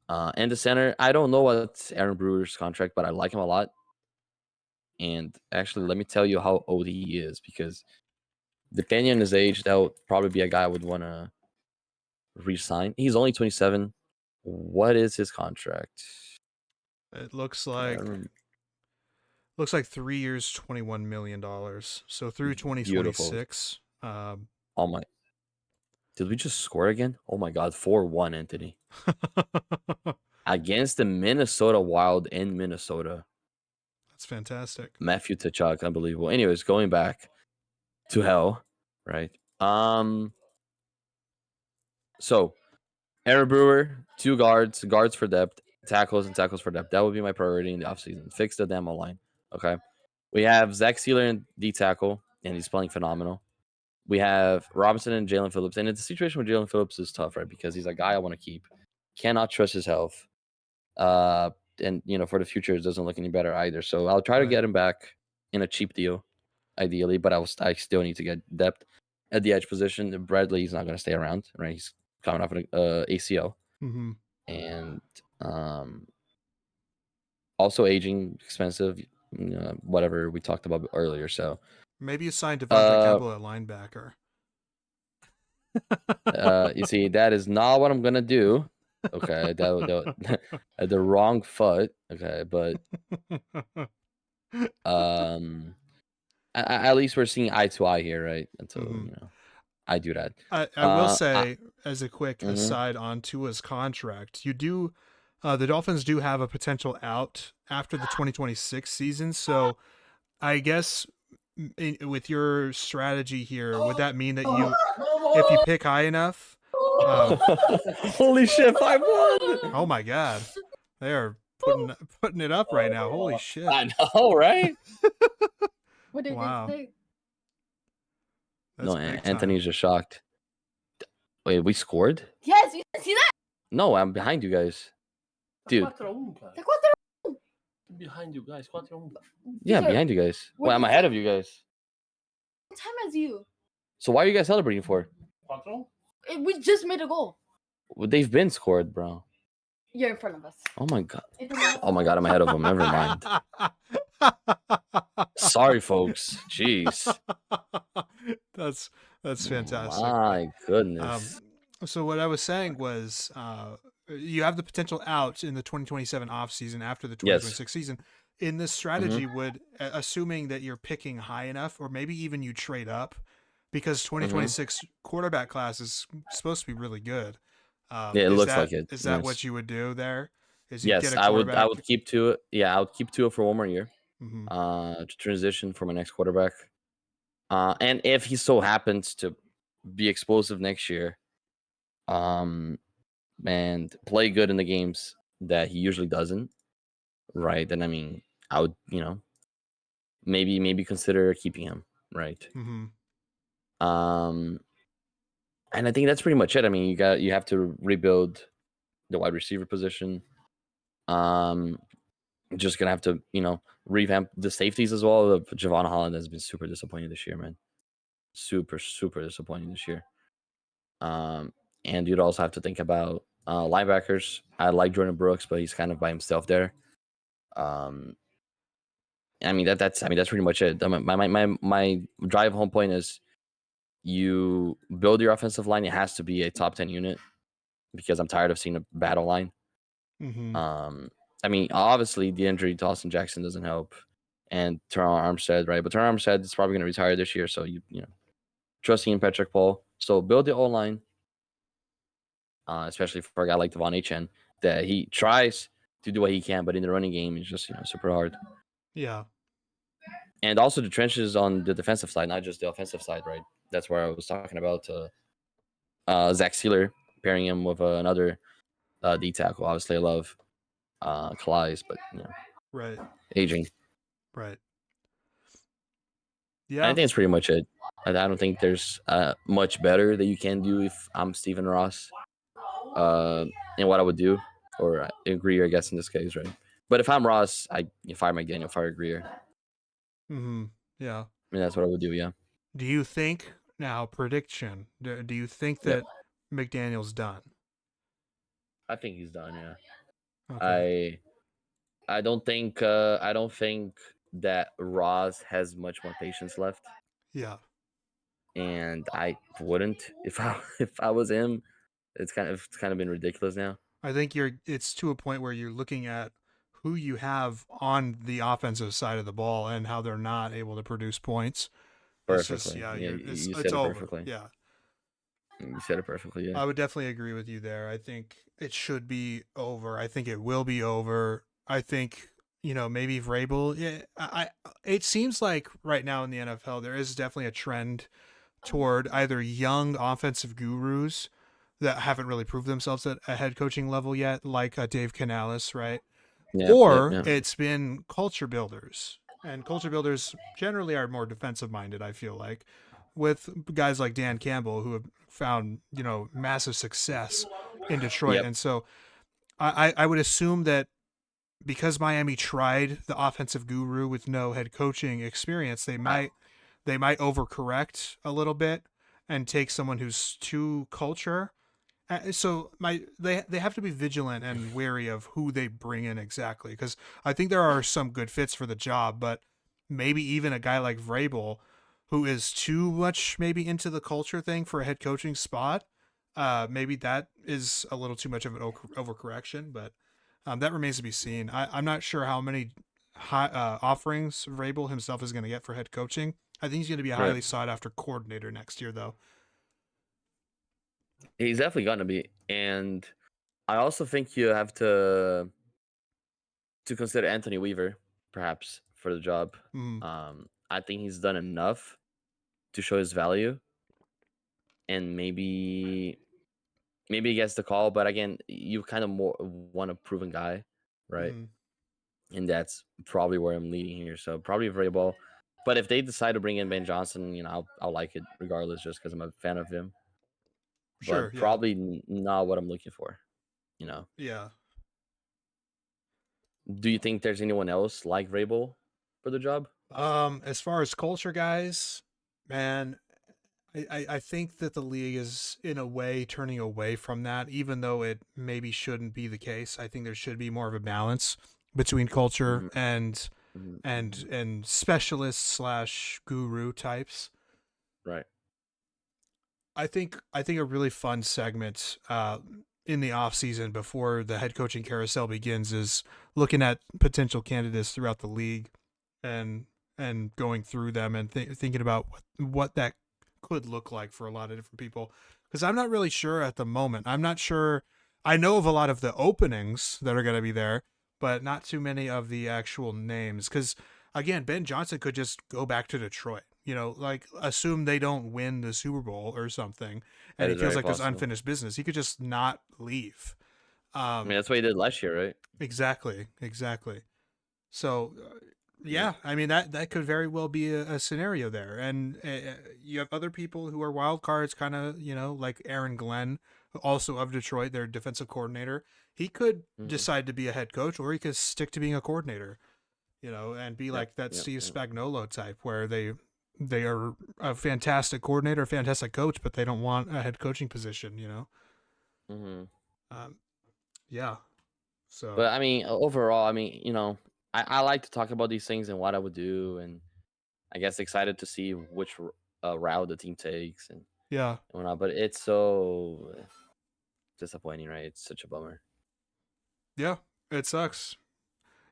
[SPEAKER 2] And the center, I don't know what's Aaron Brewer's contract, but I like him a lot. And actually, let me tell you how old he is, because depending on his age, that would probably be a guy I would want to re-sign. He's only 27. What is his contract?
[SPEAKER 1] It looks
[SPEAKER 2] I
[SPEAKER 1] like
[SPEAKER 2] remember.
[SPEAKER 1] 3 years, $21 million. So through
[SPEAKER 2] Beautiful.
[SPEAKER 1] 2026.
[SPEAKER 2] Oh my! Did we just score again? Oh my God! 4-1, Anthony, against the Minnesota Wild in Minnesota.
[SPEAKER 1] That's fantastic.
[SPEAKER 2] Matthew Tkachuk, unbelievable. Anyways, going back to hell, right? So Aaron Brewer, two guards for depth, tackles and tackles for depth. That would be my priority in the offseason. Fix the damn line. Okay. We have Zach Sealer in D tackle, and he's playing phenomenal. We have Robinson and Jalen Phillips. And the situation with Jalen Phillips is tough, right? Because he's a guy I want to keep. Cannot trust his health. And for the future, it doesn't look any better either. So I'll try to
[SPEAKER 1] Right.
[SPEAKER 2] get him back in a cheap deal, ideally, but I still need to get depth at the edge position. Bradley's not going to stay around, right? He's coming off an ACL,
[SPEAKER 1] Mm-hmm.
[SPEAKER 2] and also aging, expensive, whatever we talked about earlier. So,
[SPEAKER 1] Maybe you signed Devontae
[SPEAKER 2] uh,
[SPEAKER 1] Campbell at linebacker.
[SPEAKER 2] you see, that is not what I'm gonna do. Okay, that at the wrong foot. Okay, but at least we're seeing eye to eye here, right? Until
[SPEAKER 1] Mm-hmm.
[SPEAKER 2] I do that.
[SPEAKER 1] I will
[SPEAKER 2] I,
[SPEAKER 1] say, as a quick
[SPEAKER 2] mhm.
[SPEAKER 1] aside on Tua's contract, the Dolphins do have a potential out after the 2026 season. So I guess with your strategy here, would that mean that if you pick high enough,
[SPEAKER 2] Holy shit, 5-1.
[SPEAKER 1] Oh my god, they are putting it up right now. Holy shit!
[SPEAKER 2] I know, right?
[SPEAKER 3] What did
[SPEAKER 1] Wow.
[SPEAKER 3] they say?
[SPEAKER 1] That's
[SPEAKER 2] No,
[SPEAKER 1] big
[SPEAKER 2] Anthony's
[SPEAKER 1] time.
[SPEAKER 2] just shocked. Wait, we scored?
[SPEAKER 3] Yes, you didn't see that?
[SPEAKER 2] No, I'm behind you guys. Dude.
[SPEAKER 4] 4-1, cara.
[SPEAKER 3] Tá 4-1.
[SPEAKER 4] Behind you guys, 4-1.
[SPEAKER 2] Yeah,
[SPEAKER 3] Teacher,
[SPEAKER 2] behind you guys.
[SPEAKER 3] what
[SPEAKER 2] Well, I'm
[SPEAKER 3] did
[SPEAKER 2] ahead
[SPEAKER 3] you-
[SPEAKER 2] of you guys.
[SPEAKER 3] What time as you?
[SPEAKER 2] So why are you guys celebrating for?
[SPEAKER 4] 4-1?
[SPEAKER 3] We just made a goal.
[SPEAKER 2] Well, they've been scored, bro.
[SPEAKER 3] You're in front of us.
[SPEAKER 2] Oh my god. Oh my god, I'm ahead of them. Never mind. Sorry, folks. Jeez.
[SPEAKER 1] That's fantastic.
[SPEAKER 2] My goodness.
[SPEAKER 1] So what I was saying was, you have the potential out in the 2027 off season after the 2026 season. In this strategy, would assuming that you're picking high enough, or maybe even you trade up, because 2026 quarterback class is supposed to be really good.
[SPEAKER 2] Yeah, it looks like it.
[SPEAKER 1] Is that
[SPEAKER 2] Yes.
[SPEAKER 1] what you would do there? Is you
[SPEAKER 2] Yes,
[SPEAKER 1] get a
[SPEAKER 2] I would
[SPEAKER 1] quarterback?
[SPEAKER 2] keep Tua. Yeah, I would keep Tua for one more year.
[SPEAKER 1] Mhm.
[SPEAKER 2] To transition for my next quarterback. And if he so happens to be explosive next year, and play good in the games that he usually doesn't, right? Then I mean, I would, maybe consider keeping him, right?
[SPEAKER 1] Mhm.
[SPEAKER 2] And I think that's pretty much it. I mean, you have to rebuild the wide receiver position. Just gonna have to, revamp the safeties as well. Javon Holland has been super disappointing this year, man. Super, super disappointing this year. And you'd also have to think about linebackers. I like Jordan Brooks, but he's kind of by himself there. I mean that's pretty much it. My drive home point is you build your offensive line. It has to be a top 10 unit because I'm tired of seeing a battle line.
[SPEAKER 1] Mhm.
[SPEAKER 2] I mean, obviously the injury to Austin Jackson doesn't help, and Teron Armstead, right? But Teron Armstead is probably going to retire this year, so you trusting in Patrick Paul. So build the O line, especially for a guy like Devon Achane, that he tries to do what he can, but in the running game, it's just super hard.
[SPEAKER 1] Yeah.
[SPEAKER 2] And also the trenches on the defensive side, not just the offensive side, right? That's where I was talking about Zach Sealer, pairing him with another D tackle. Obviously, I love Calais, but
[SPEAKER 1] Right.
[SPEAKER 2] aging.
[SPEAKER 1] Right.
[SPEAKER 2] I
[SPEAKER 1] Yeah.
[SPEAKER 2] think that's pretty much it. I don't think there's much better that you can do if I'm Stephen Ross, in what I would do, or Greer, I guess, in this case, right? But if I'm Ross, I fire McDaniel, fire Greer.
[SPEAKER 1] Mhm. Yeah.
[SPEAKER 2] I mean, that's what I would do, yeah.
[SPEAKER 1] Do you think now prediction? Do you think that McDaniel's done?
[SPEAKER 2] I think he's done, yeah.
[SPEAKER 1] Okay.
[SPEAKER 2] I don't think that Ross has much more patience left,
[SPEAKER 1] Yeah.
[SPEAKER 2] and I wouldn't if I was him. It's kind of been ridiculous now.
[SPEAKER 1] I think it's to a point where you're looking at who you have on the offensive side of the ball and how they're not able to produce points.
[SPEAKER 2] Perfectly.
[SPEAKER 1] It's just, yeah,
[SPEAKER 2] you
[SPEAKER 1] it's
[SPEAKER 2] said it
[SPEAKER 1] over.
[SPEAKER 2] perfectly.
[SPEAKER 1] Yeah.
[SPEAKER 2] You said it perfectly, yeah.
[SPEAKER 1] I would definitely agree with you there. I think it should be over. I think it will be over. I think, maybe Vrabel. Yeah, it seems like right now in the NFL there is definitely a trend toward either young offensive gurus that haven't really proved themselves at a head coaching level yet, like Dave Canales, right? Or it's been culture builders. And culture builders generally are more defensive minded, I feel like, with guys like Dan Campbell who have found, massive success in Detroit.
[SPEAKER 2] Yep.
[SPEAKER 1] And so I would assume that because Miami tried the offensive guru with no head coaching experience, they might overcorrect a little bit and take someone who's too culture. So they have to be vigilant and wary of who they bring in exactly, because I think there are some good fits for the job, but maybe even a guy like Vrabel, who is too much maybe into the culture thing for a head coaching spot. Maybe that is a little too much of an overcorrection, but that remains to be seen. I'm not sure how many offerings Vrabel himself is going to get for head coaching. I think he's going to be a highly sought after coordinator next year, though.
[SPEAKER 2] He's definitely going to be, and I also think you have to consider Anthony Weaver perhaps for the job. I think he's done enough to show his value, and maybe maybe he gets the call, but again, you kind of more want a proven guy, right?
[SPEAKER 1] Mhm.
[SPEAKER 2] And that's probably where I'm leading here. So probably Vrabel. But if they decide to bring in Ben Johnson, I'll like it regardless, just because I'm a fan of him.
[SPEAKER 1] Sure.
[SPEAKER 2] But
[SPEAKER 1] Yeah.
[SPEAKER 2] probably not what I'm looking for. You know.
[SPEAKER 1] Yeah.
[SPEAKER 2] Do you think there's anyone else like Vrabel for the job?
[SPEAKER 1] As far as culture guys, man, I think that the league is in a way turning away from that, even though it maybe shouldn't be the case. I think there should be more of a balance between culture
[SPEAKER 2] Mm-hmm,
[SPEAKER 1] and
[SPEAKER 2] mm-hmm,
[SPEAKER 1] and and specialist slash guru types.
[SPEAKER 2] right.
[SPEAKER 1] I think a really fun segment in the off season before the head coaching carousel begins is looking at potential candidates throughout the league and going through them and thinking about what that could look like for a lot of different people, because I'm not really sure at the moment. I'm not sure. I know of a lot of the openings that are going to be there, but not too many of the actual names, because again, Ben Johnson could just go back to Detroit. Like assume they don't win the Super Bowl or something, and
[SPEAKER 2] That
[SPEAKER 1] he
[SPEAKER 2] is
[SPEAKER 1] feels
[SPEAKER 2] very
[SPEAKER 1] like there's
[SPEAKER 2] possible.
[SPEAKER 1] unfinished business. He could just not leave.
[SPEAKER 2] I mean,
[SPEAKER 1] Um,
[SPEAKER 2] that's what he did last year, right?
[SPEAKER 1] exactly. So,
[SPEAKER 2] Yeah.
[SPEAKER 1] yeah, I mean that could very well be a scenario there, and you have other people who are wild cards, kind of like Aaron Glenn, also of Detroit, their defensive coordinator. He could
[SPEAKER 2] Mm-hmm.
[SPEAKER 1] decide to be a head coach, or he could stick to being a coordinator, and be
[SPEAKER 2] Yep.
[SPEAKER 1] like that
[SPEAKER 2] Yep.
[SPEAKER 1] Steve
[SPEAKER 2] Yep.
[SPEAKER 1] Spagnuolo type, where they are a fantastic coordinator, a fantastic coach, but they don't want a head coaching position.
[SPEAKER 2] Mm-hmm.
[SPEAKER 1] Um, yeah. So
[SPEAKER 2] But I mean, overall, I mean, I like to talk about these things and what I would do, and I guess excited to see which route the team takes and
[SPEAKER 1] yeah,
[SPEAKER 2] whatnot. But it's so disappointing, right? It's such a bummer.
[SPEAKER 1] yeah, it sucks.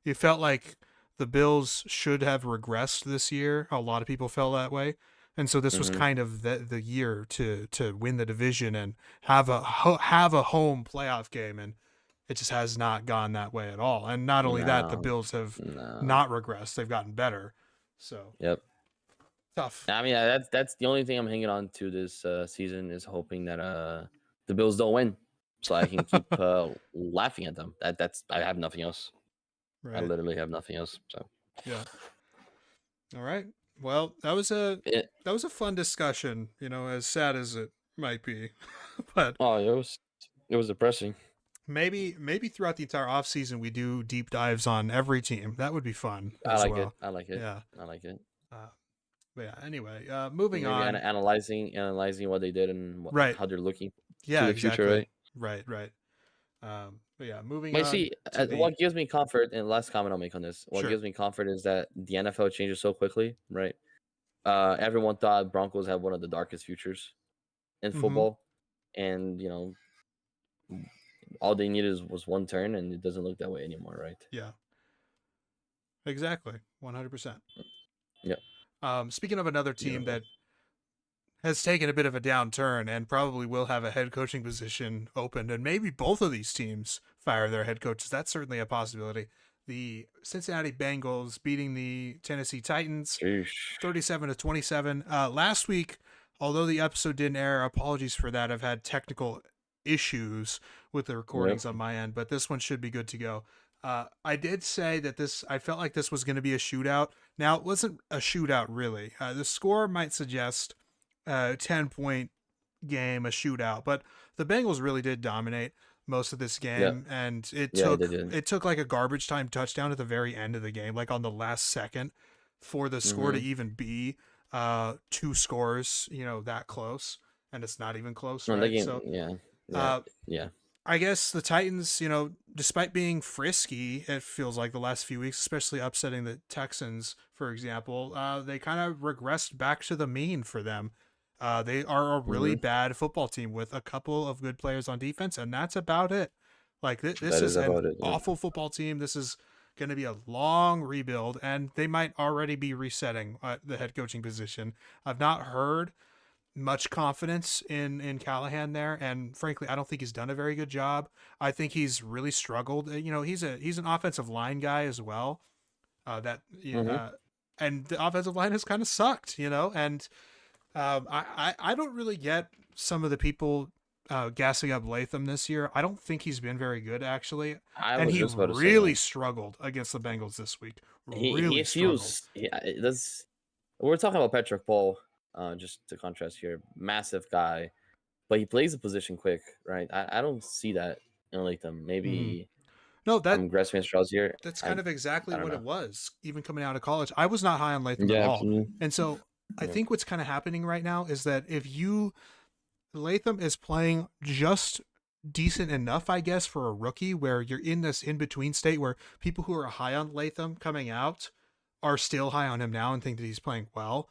[SPEAKER 1] You felt like the Bills should have regressed this year. A lot of people felt that way. And so this was
[SPEAKER 2] Mm-hmm.
[SPEAKER 1] kind of the year to win the division and have a home playoff game, and it just has not gone that way at all. And not only that, the
[SPEAKER 2] No,
[SPEAKER 1] Bills have
[SPEAKER 2] no.
[SPEAKER 1] not regressed; they've gotten better. So
[SPEAKER 2] Yep.
[SPEAKER 1] tough.
[SPEAKER 2] I mean, that's the only thing I'm hanging on to this season is hoping that the Bills don't win, so I can keep laughing at them. That's I have nothing else. I
[SPEAKER 1] Right.
[SPEAKER 2] literally have nothing else. So
[SPEAKER 1] Yeah. All right. Well, that was a fun discussion. As sad as it might be, but
[SPEAKER 2] oh, it was depressing.
[SPEAKER 1] maybe throughout the entire off season we do deep dives on every team. That would be fun
[SPEAKER 2] I
[SPEAKER 1] as
[SPEAKER 2] like it.
[SPEAKER 1] well.
[SPEAKER 2] I like it.
[SPEAKER 1] Yeah.
[SPEAKER 2] I like it.
[SPEAKER 1] Uh, but yeah. Anyway, moving
[SPEAKER 2] Maybe
[SPEAKER 1] on.
[SPEAKER 2] analyzing what they did and
[SPEAKER 1] Right.
[SPEAKER 2] how they're looking to
[SPEAKER 1] Yeah.
[SPEAKER 2] the future,
[SPEAKER 1] Exactly.
[SPEAKER 2] right?
[SPEAKER 1] Right. Right. But yeah, moving
[SPEAKER 2] But
[SPEAKER 1] on
[SPEAKER 2] see,
[SPEAKER 1] to the
[SPEAKER 2] what gives me comfort, and last comment I'll make on this, what
[SPEAKER 1] sure.
[SPEAKER 2] gives me comfort is that the NFL changes so quickly, right? Everyone thought Broncos had one of the darkest futures in
[SPEAKER 1] Mm-hmm.
[SPEAKER 2] football, and all they needed was one turn, and it doesn't look that way anymore, right?
[SPEAKER 1] Yeah. Exactly. 100%.
[SPEAKER 2] Yep.
[SPEAKER 1] Speaking of another team
[SPEAKER 2] Beautiful.
[SPEAKER 1] that has taken a bit of a downturn and probably will have a head coaching position opened, and maybe both of these teams fire their head coaches. That's certainly a possibility. The Cincinnati Bengals beating the Tennessee Titans
[SPEAKER 2] Sheesh.
[SPEAKER 1] 37-27. Last week, although the episode didn't air, apologies for that. I've had technical issues with the
[SPEAKER 2] Yep.
[SPEAKER 1] recordings on my end, but this one should be good to go. I did say that I felt like this was going to be a shootout. Now, it wasn't a shootout, really. The score might suggest a 10-point game, a shootout, but the Bengals really did dominate most of this
[SPEAKER 2] Yeah.
[SPEAKER 1] game, and it
[SPEAKER 2] Yeah, they
[SPEAKER 1] took
[SPEAKER 2] did.
[SPEAKER 1] it took like a garbage time touchdown at the very end of the game, like on the last second, for the score to
[SPEAKER 2] Mm-hmm.
[SPEAKER 1] even be two scores, that close, and it's not even close,
[SPEAKER 2] No, the
[SPEAKER 1] right?
[SPEAKER 2] game.
[SPEAKER 1] So
[SPEAKER 2] Yeah. Yeah.
[SPEAKER 1] uh,
[SPEAKER 2] Yeah.
[SPEAKER 1] I guess the Titans, despite being frisky, it feels like the last few weeks, especially upsetting the Texans, for example, they kind of regressed back to the mean for them. They are a really
[SPEAKER 2] Mm-hmm.
[SPEAKER 1] bad football team with a couple of good players on defense, and that's about it. Like this
[SPEAKER 2] That
[SPEAKER 1] is
[SPEAKER 2] is
[SPEAKER 1] an
[SPEAKER 2] about it. Yep.
[SPEAKER 1] awful football team. This is going to be a long rebuild, and they might already be resetting the head coaching position. I've not heard much confidence in Callahan there, and frankly, I don't think he's done a very good job. I think he's really struggled. He's an offensive line guy as well.
[SPEAKER 2] Mm-hmm.
[SPEAKER 1] And the offensive line has kind of sucked. And I don't really get some of the people gassing up Latham this year. I don't think he's been very good actually,
[SPEAKER 2] I
[SPEAKER 1] and
[SPEAKER 2] was
[SPEAKER 1] he
[SPEAKER 2] just about to say
[SPEAKER 1] really
[SPEAKER 2] that.
[SPEAKER 1] struggled against the Bengals this week.
[SPEAKER 2] He
[SPEAKER 1] Really struggled.
[SPEAKER 2] feels that's we're talking about Patrick Paul, just to contrast here. Massive guy, but he plays the position quick, right? I don't see that in Latham.
[SPEAKER 1] Mhm.
[SPEAKER 2] Maybe
[SPEAKER 1] No,
[SPEAKER 2] I'm grasping at straws here.
[SPEAKER 1] that's
[SPEAKER 2] I
[SPEAKER 1] kind of exactly
[SPEAKER 2] I don't
[SPEAKER 1] what it
[SPEAKER 2] know.
[SPEAKER 1] was, even coming out of college. I was not high on Latham at
[SPEAKER 2] Yeah,
[SPEAKER 1] all.
[SPEAKER 2] absolutely.
[SPEAKER 1] And so I
[SPEAKER 2] Yeah.
[SPEAKER 1] think what's kind of happening right now is that Latham is playing just decent enough, I guess, for a rookie, where you're in this in between state where people who are high on Latham coming out are still high on him now and think that he's playing well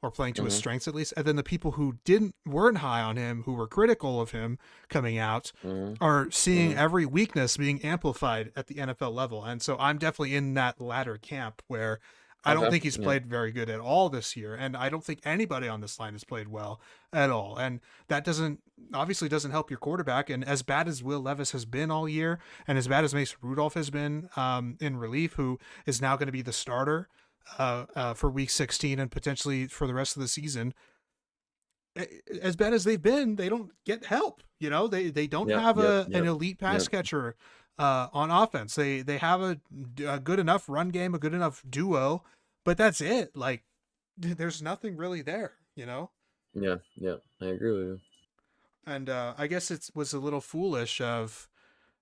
[SPEAKER 1] or playing to his
[SPEAKER 2] Mhm.
[SPEAKER 1] strengths at least. And then the people who weren't high on him, who were critical of him coming out,
[SPEAKER 2] Mhm.
[SPEAKER 1] are seeing
[SPEAKER 2] Mhm.
[SPEAKER 1] every weakness being amplified at the NFL level. And so I'm definitely in that latter camp where I don't
[SPEAKER 2] Okay.
[SPEAKER 1] think he's
[SPEAKER 2] Yeah.
[SPEAKER 1] played very good at all this year. And I don't think anybody on this line has played well at all. And that doesn't help your quarterback. And as bad as Will Levis has been all year, and as bad as Mason Rudolph has been in relief, who is now going to be the starter for Week 16 and potentially for the rest of the season, as bad as they've been, they don't get help. You know, they don't
[SPEAKER 2] Yep.
[SPEAKER 1] have
[SPEAKER 2] Yep.
[SPEAKER 1] an
[SPEAKER 2] Yep.
[SPEAKER 1] elite pass
[SPEAKER 2] Yep.
[SPEAKER 1] catcher on offense. They have a good enough run game, a good enough duo, but that's it. Like, there's nothing really there. You know.
[SPEAKER 2] Yeah. Yeah. I agree with you.
[SPEAKER 1] And I guess it was a little foolish of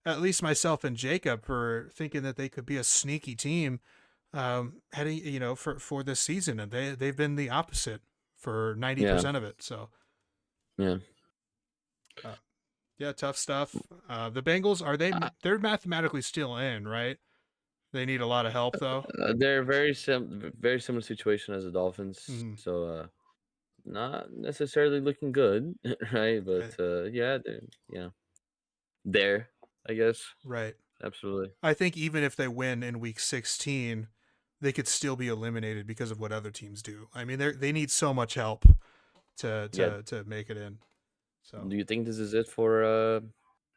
[SPEAKER 1] at least myself and Jacob for thinking that they could be a sneaky team heading, for this season, and they've been the opposite for
[SPEAKER 2] Yeah.
[SPEAKER 1] 90% of it. So
[SPEAKER 2] Yeah.
[SPEAKER 1] uh, yeah, tough stuff. The Bengals they're mathematically still in, right? They need a lot of help though.
[SPEAKER 2] They're very similar situation as the Dolphins.
[SPEAKER 1] Mhm.
[SPEAKER 2] So not necessarily looking good, right? But
[SPEAKER 1] Right.
[SPEAKER 2] yeah, there, I guess.
[SPEAKER 1] Right.
[SPEAKER 2] Absolutely.
[SPEAKER 1] I think even if they win in week 16, they could still be eliminated because of what other teams do. I mean, they need so much help to
[SPEAKER 2] Yeah.
[SPEAKER 1] to make it in. So
[SPEAKER 2] Do you think this is it for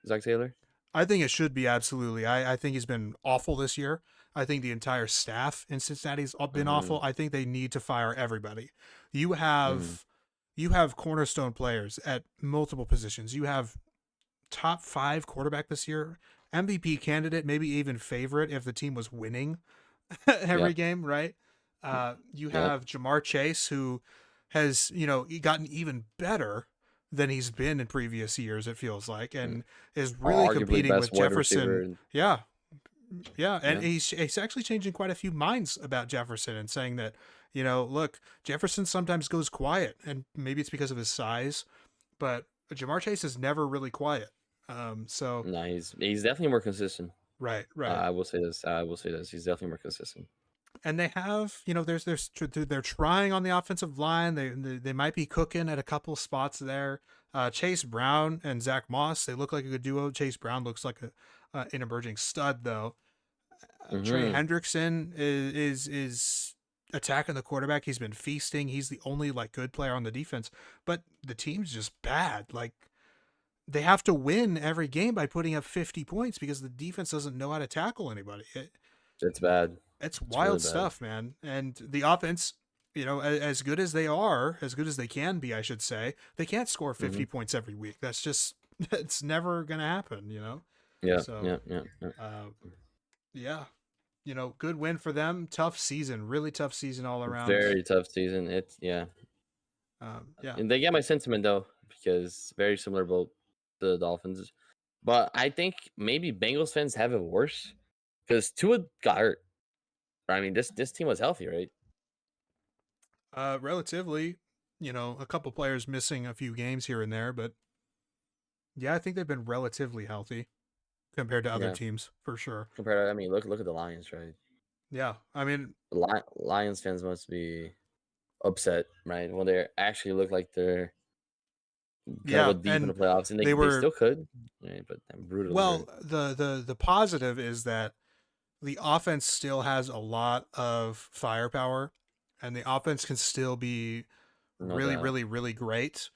[SPEAKER 2] Zach Taylor?
[SPEAKER 1] I think it should be absolutely. I think he's been awful this year. I think the entire staff in Cincinnati's been
[SPEAKER 2] Mm-hmm.
[SPEAKER 1] awful. I think they need to fire everybody. You
[SPEAKER 2] Mm-hmm.
[SPEAKER 1] have cornerstone players at multiple positions. You have top 5 quarterback this year, MVP candidate, maybe even favorite if the team was winning every
[SPEAKER 2] Yep.
[SPEAKER 1] game, right? You
[SPEAKER 2] Yep.
[SPEAKER 1] have Jamar Chase, who has gotten even better than he's been in previous years. It feels like, and is really
[SPEAKER 2] Arguably
[SPEAKER 1] competing
[SPEAKER 2] best
[SPEAKER 1] with
[SPEAKER 2] wide
[SPEAKER 1] Jefferson.
[SPEAKER 2] receiver.
[SPEAKER 1] Yeah, yeah, and
[SPEAKER 2] Yeah.
[SPEAKER 1] he's actually changing quite a few minds about Jefferson and saying that look, Jefferson sometimes goes quiet, and maybe it's because of his size, but Jamar Chase is never really quiet. So
[SPEAKER 2] No, he's definitely more consistent.
[SPEAKER 1] right, right.
[SPEAKER 2] I will say this. I will say this. He's definitely more consistent.
[SPEAKER 1] And they have, they're trying on the offensive line. They might be cooking at a couple spots there. Chase Brown and Zach Moss, they look like a good duo. Chase Brown looks like an emerging stud though. Trey
[SPEAKER 2] Mm-hmm.
[SPEAKER 1] Hendrickson is attacking the quarterback. He's been feasting. He's the only like good player on the defense, but the team's just bad. Like, they have to win every game by putting up 50 points because the defense doesn't know how to tackle anybody.
[SPEAKER 2] It's bad.
[SPEAKER 1] It's
[SPEAKER 2] It's really
[SPEAKER 1] wild
[SPEAKER 2] bad.
[SPEAKER 1] stuff, man. And the offense, as good as they are, as good as they can be, I should say, they can't score 50
[SPEAKER 2] Mm-hmm.
[SPEAKER 1] points every week. That's just, it's never going to happen,
[SPEAKER 2] Yeah.
[SPEAKER 1] So,
[SPEAKER 2] Yeah. Yeah. Yeah.
[SPEAKER 1] yeah, good win for them. Tough season, really tough season all around.
[SPEAKER 2] Very tough season. It's yeah.
[SPEAKER 1] Yeah.
[SPEAKER 2] And they get my sentiment though, because very similar both the Dolphins. But I think maybe Bengals fans have it worse because Tua got hurt. I mean, this team was healthy, right?
[SPEAKER 1] Relatively, a couple players missing a few games here and there, but yeah, I think they've been relatively healthy compared to other
[SPEAKER 2] Yeah.
[SPEAKER 1] teams for sure.
[SPEAKER 2] Compared, I mean, look at the Lions, right?
[SPEAKER 1] Yeah. I mean,
[SPEAKER 2] Lions fans must be upset, right? When they actually look like they're gonna go
[SPEAKER 1] yeah.
[SPEAKER 2] deep in the
[SPEAKER 1] And
[SPEAKER 2] playoffs, and
[SPEAKER 1] they
[SPEAKER 2] they
[SPEAKER 1] were,
[SPEAKER 2] still could, right? But they're brutally
[SPEAKER 1] well,
[SPEAKER 2] hurt.
[SPEAKER 1] the positive is that the offense still has a lot of firepower and the offense can still be
[SPEAKER 2] No
[SPEAKER 1] really,
[SPEAKER 2] doubt.
[SPEAKER 1] really, really great.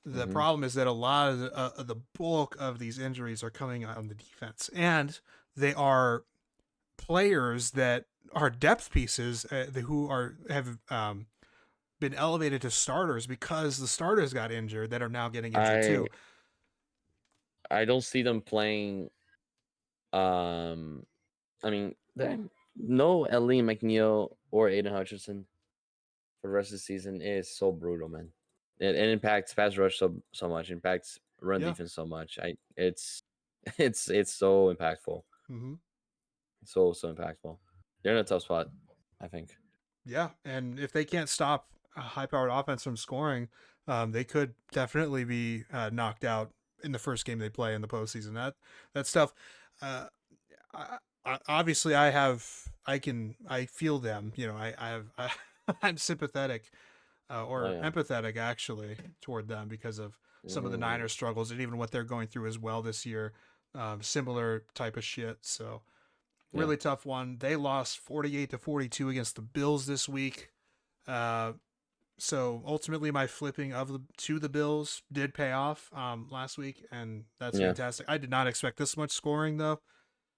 [SPEAKER 1] The
[SPEAKER 2] Mm-hmm.
[SPEAKER 1] problem is that a lot of the bulk of these injuries are coming on the defense, and they are players that are depth pieces who have been elevated to starters because the starters got injured that are now getting injured
[SPEAKER 2] I
[SPEAKER 1] too.
[SPEAKER 2] I don't see them playing. I mean, no Ellie McNeil or Aiden Hutchinson for the rest of the season is so brutal, man. It impacts pass rush so much, impacts run
[SPEAKER 1] Yeah.
[SPEAKER 2] defense so much. It's so impactful,
[SPEAKER 1] Mm-hmm.
[SPEAKER 2] so impactful. They're in a tough spot, I think.
[SPEAKER 1] Yeah, and if they can't stop a high-powered offense from scoring, they could definitely be knocked out in the first game they play in the postseason. That stuff. Uh, Obviously, I feel them. You know, I'm sympathetic or
[SPEAKER 2] yeah.
[SPEAKER 1] empathetic actually toward them because of some of the Niners struggles and even what they're going through as well this year. Similar type of shit. So really tough one. They lost 48-42 against the Bills this week. So ultimately, my flipping to the Bills did pay off last week, and that's fantastic. I did not expect this much scoring though,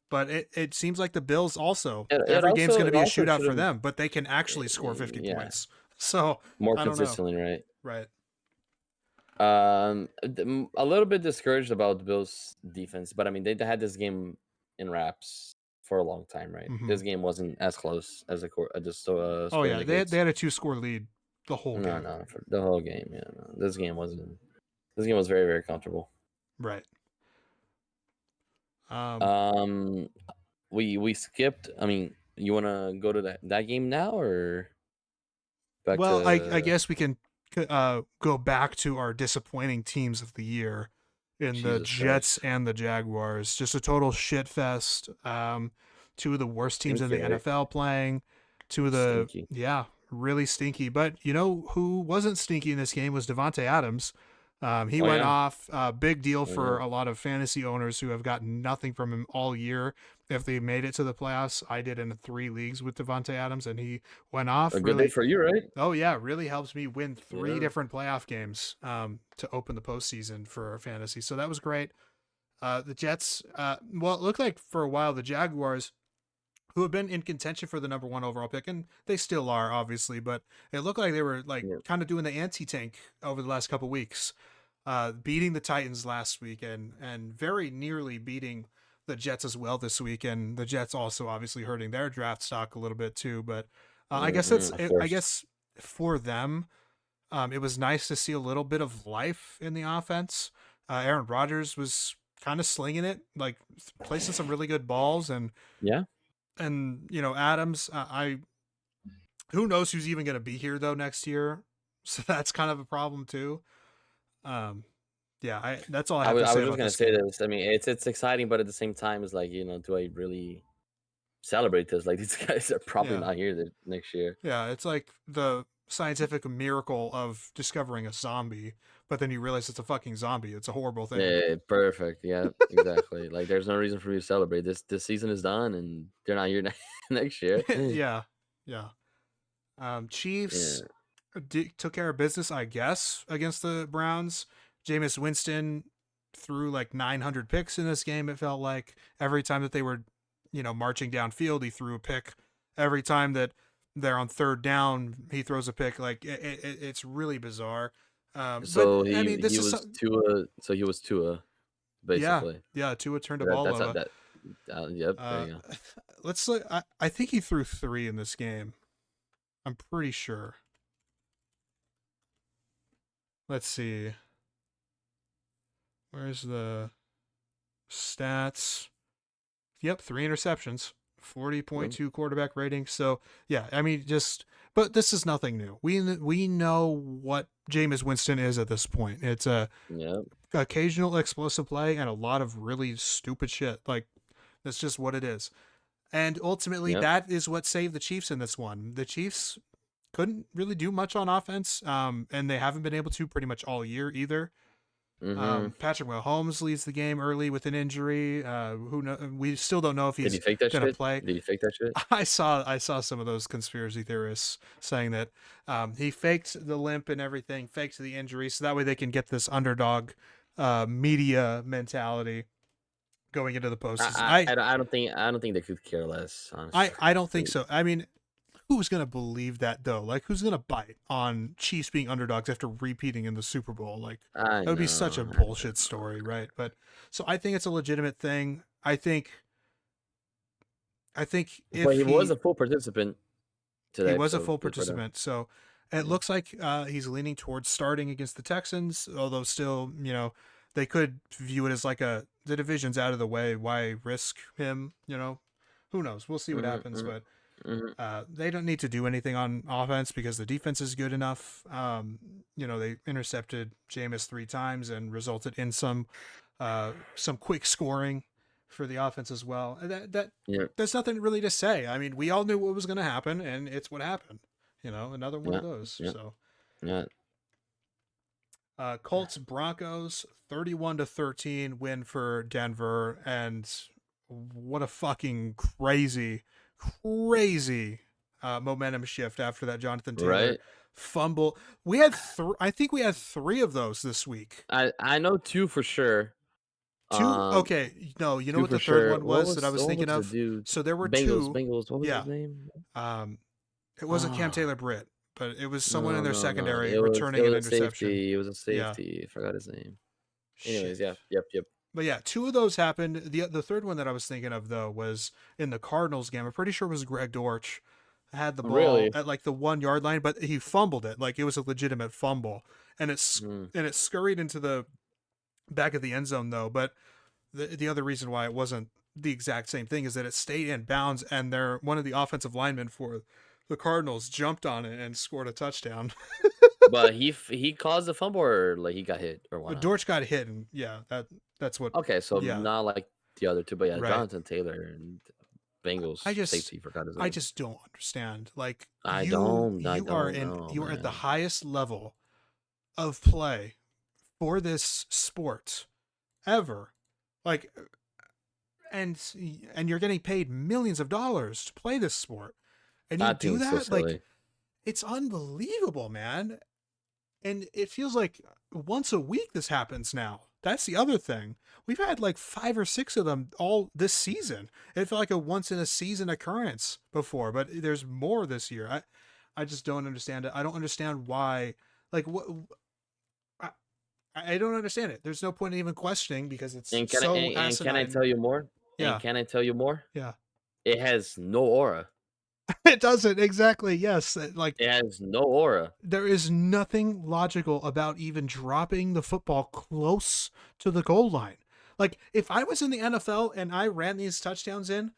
[SPEAKER 1] but it seems like the Bills also every game's going to be a shootout for them, but they can actually score 50 points. So
[SPEAKER 2] more
[SPEAKER 1] I don't know.
[SPEAKER 2] consistently, right?
[SPEAKER 1] Right.
[SPEAKER 2] A little bit discouraged about the Bills' defense, but I mean they had this game in wraps for a long time, right?
[SPEAKER 1] Mhm.
[SPEAKER 2] This game wasn't as close as
[SPEAKER 1] Oh
[SPEAKER 2] score
[SPEAKER 1] yeah, they
[SPEAKER 2] indicates.
[SPEAKER 1] had a 2-score lead the whole game.
[SPEAKER 2] No, for the whole game. Yeah, no. This game wasn't. This game was very, very comfortable.
[SPEAKER 1] Right.
[SPEAKER 2] We skipped. I mean, you want to go to that game now or back
[SPEAKER 1] Well,
[SPEAKER 2] to?
[SPEAKER 1] I guess we can go back to our disappointing teams of the year in the
[SPEAKER 2] Jesus
[SPEAKER 1] Jets
[SPEAKER 2] Christ.
[SPEAKER 1] and the Jaguars. Just a total shit fest. Two of the worst teams in the
[SPEAKER 2] Stinky, right?
[SPEAKER 1] NFL playing. Two of the
[SPEAKER 2] Stinky.
[SPEAKER 1] really stinky. But you know who wasn't stinky in this game was Devontae Adams. He went off. Big deal for a lot of fantasy owners who have gotten nothing from him all year. If they made it to the playoffs, I did in 3 leagues with Devontae Adams, and he went off.
[SPEAKER 2] A good day for you, right?
[SPEAKER 1] Oh yeah, really helps me win 3
[SPEAKER 2] Yeah.
[SPEAKER 1] different playoff games to open the postseason for fantasy. So that was great. The Jets, well, it looked like for a while the Jaguars, who have been in contention for the number 1 overall pick, and they still are obviously, but it looked like they were like kind of doing the anti-tank over the last couple weeks, beating the Titans last week and very nearly beating the Jets as well this week, and the Jets also obviously hurting their draft stock a little bit too. But I guess I guess for them, it was nice to see a little bit of life in the offense. Aaron Rodgers was kind of slinging it, like placing some really good balls, and you know Adams. Who knows who's even going to be here though next year, so that's kind of a problem too. Yeah, that's all I have to say.
[SPEAKER 2] I was just
[SPEAKER 1] about
[SPEAKER 2] gonna
[SPEAKER 1] this
[SPEAKER 2] say
[SPEAKER 1] game.
[SPEAKER 2] this. I mean, it's exciting, but at the same time, it's like, you know, do I really celebrate this? Like, these guys are probably not here next year.
[SPEAKER 1] Yeah, it's like the scientific miracle of discovering a zombie, but then you realize it's a fucking zombie. It's a horrible thing.
[SPEAKER 2] Yeah, perfect. Yeah, exactly. Like, there's no reason for you to celebrate. This season is done, and they're not here next year.
[SPEAKER 1] Yeah. Chiefs took care of business, I guess, against the Browns. Jameis Winston threw like 900 picks in this game. It felt like every time that they were, you know, marching downfield, he threw a pick. Every time that they're on 3rd down, he throws a pick. Like it's really bizarre.
[SPEAKER 2] So
[SPEAKER 1] but I mean, this
[SPEAKER 2] he
[SPEAKER 1] is
[SPEAKER 2] was Tua. So he was Tua, basically.
[SPEAKER 1] Yeah. Tua turned the ball over.
[SPEAKER 2] Yep. There you go.
[SPEAKER 1] Let's look. I think he threw 3 in this game. I'm pretty sure. Let's see. Where's the stats? Yep, 3 interceptions, 40.2 quarterback rating. So yeah, I mean, but this is nothing new. We know what Jameis Winston is at this point. It's a occasional explosive play and a lot of really stupid shit. Like that's just what it is. And ultimately, that is what saved the Chiefs in this one. The Chiefs couldn't really do much on offense, and they haven't been able to pretty much all year either. Patrick Mahomes leads the game early with an injury. We still don't know if he's going to play.
[SPEAKER 2] Did he fake that shit?
[SPEAKER 1] I saw some of those conspiracy theorists saying that he faked the limp and everything, faked the injury, so that way they can get this underdog media mentality going into the postseason.
[SPEAKER 2] I don't think they could care less. Honestly.
[SPEAKER 1] I don't think so. I mean, who's gonna believe that though? Like, who's gonna bite on Chiefs being underdogs after repeating in the Super Bowl? Like,
[SPEAKER 2] I
[SPEAKER 1] that would be such a
[SPEAKER 2] know.
[SPEAKER 1] bullshit story, right? But so I think it's a legitimate thing. I think if
[SPEAKER 2] But he was a full participant today.
[SPEAKER 1] he was a
[SPEAKER 2] So
[SPEAKER 1] full
[SPEAKER 2] good for them.
[SPEAKER 1] participant, so it
[SPEAKER 2] Yeah.
[SPEAKER 1] looks like he's leaning towards starting against the Texans. Although still, they could view it as like the division's out of the way. Why risk him? Who knows? We'll see what happens, but. They don't need to do anything on offense because the defense is good enough. They intercepted Jameis 3 times and resulted in some quick scoring for the offense as well.
[SPEAKER 2] Yeah.
[SPEAKER 1] There's nothing really to say. I mean, we all knew what was going to happen, and it's what happened. Another one of those.
[SPEAKER 2] Yeah.
[SPEAKER 1] So,
[SPEAKER 2] Yeah.
[SPEAKER 1] Colts Broncos 31-13 win for Denver, and what a fucking crazy momentum shift after that Jonathan Taylor
[SPEAKER 2] Right.
[SPEAKER 1] fumble. We had I think we had 3 of those this week.
[SPEAKER 2] I know 2 for sure.
[SPEAKER 1] 2. Okay, no, you know
[SPEAKER 2] 2
[SPEAKER 1] what the
[SPEAKER 2] for
[SPEAKER 1] third
[SPEAKER 2] sure.
[SPEAKER 1] one was that I was
[SPEAKER 2] what
[SPEAKER 1] thinking
[SPEAKER 2] the
[SPEAKER 1] of?
[SPEAKER 2] dude?
[SPEAKER 1] So there were
[SPEAKER 2] Bengals.
[SPEAKER 1] 2.
[SPEAKER 2] What was
[SPEAKER 1] Yeah.
[SPEAKER 2] his name?
[SPEAKER 1] It wasn't Cam
[SPEAKER 2] Ah.
[SPEAKER 1] Taylor Britt, but it was someone in their
[SPEAKER 2] No.
[SPEAKER 1] secondary
[SPEAKER 2] It was
[SPEAKER 1] returning an
[SPEAKER 2] a
[SPEAKER 1] interception.
[SPEAKER 2] safety. It was a
[SPEAKER 1] Yeah.
[SPEAKER 2] safety. I forgot his name. Anyways,
[SPEAKER 1] Shit.
[SPEAKER 2] yeah. Yep.
[SPEAKER 1] But yeah, 2 of those happened. The third one that I was thinking of though was in the Cardinals game. I'm pretty sure it was Greg Dortch had the ball
[SPEAKER 2] Really?
[SPEAKER 1] at like the 1 yard line, but he fumbled it. Like it was a legitimate fumble, and it scurried into the back of the end zone though. But the other reason why it wasn't the exact same thing is that it stayed in bounds, and one of the offensive linemen for the Cardinals jumped on it and scored a touchdown.
[SPEAKER 2] But he caused the fumble, or like he got hit, or what?
[SPEAKER 1] Dortch got hit, and yeah, that's what.
[SPEAKER 2] Okay, so
[SPEAKER 1] yeah.
[SPEAKER 2] not like the other 2, but yeah,
[SPEAKER 1] Right.
[SPEAKER 2] Jonathan Taylor and Bengals safety. Forgot his name.
[SPEAKER 1] I just don't understand. Like
[SPEAKER 2] I
[SPEAKER 1] you
[SPEAKER 2] don't
[SPEAKER 1] are
[SPEAKER 2] know,
[SPEAKER 1] you are at the
[SPEAKER 2] man.
[SPEAKER 1] highest level of play for this sport ever. Like, and you're getting paid millions of dollars to play this sport, and you
[SPEAKER 2] I
[SPEAKER 1] do
[SPEAKER 2] think so
[SPEAKER 1] that.
[SPEAKER 2] silly.
[SPEAKER 1] Like, it's unbelievable, man. And it feels like once a week this happens now. That's the other thing. We've had like 5 or 6 of them all this season. It felt like a once in a season occurrence before, but there's more this year. I just don't understand it. I don't understand why. Like what? I don't understand it. There's no point in even questioning because it's
[SPEAKER 2] And
[SPEAKER 1] so
[SPEAKER 2] and can I
[SPEAKER 1] asinine.
[SPEAKER 2] tell you more?
[SPEAKER 1] Yeah.
[SPEAKER 2] And can I tell you more?
[SPEAKER 1] Yeah.
[SPEAKER 2] It has no aura.
[SPEAKER 1] It doesn't exactly. Yes. Like
[SPEAKER 2] It has no aura.
[SPEAKER 1] there is nothing logical about even dropping the football close to the goal line. Like if I was in the NFL and I ran these touchdowns in,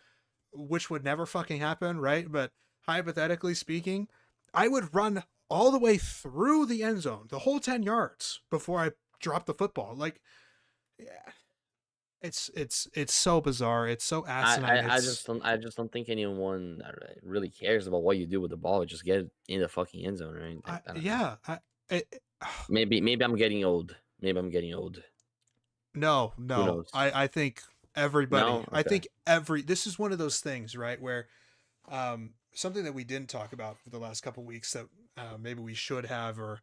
[SPEAKER 1] which would never fucking happen, right? But hypothetically speaking, I would run all the way through the end zone, the whole 10 yards before I drop the football. Like, yeah, it's so bizarre. It's so asinine.
[SPEAKER 2] I just don't think anyone really cares about what you do with the ball. Just get it in the fucking end zone, right? I don't know.
[SPEAKER 1] Yeah.
[SPEAKER 2] Maybe I'm getting old. Maybe I'm getting old.
[SPEAKER 1] No.
[SPEAKER 2] knows?
[SPEAKER 1] I think everybody.
[SPEAKER 2] No?
[SPEAKER 1] I
[SPEAKER 2] Okay.
[SPEAKER 1] think this is one of those things, right? Where something that we didn't talk about for the last couple weeks that maybe we should have or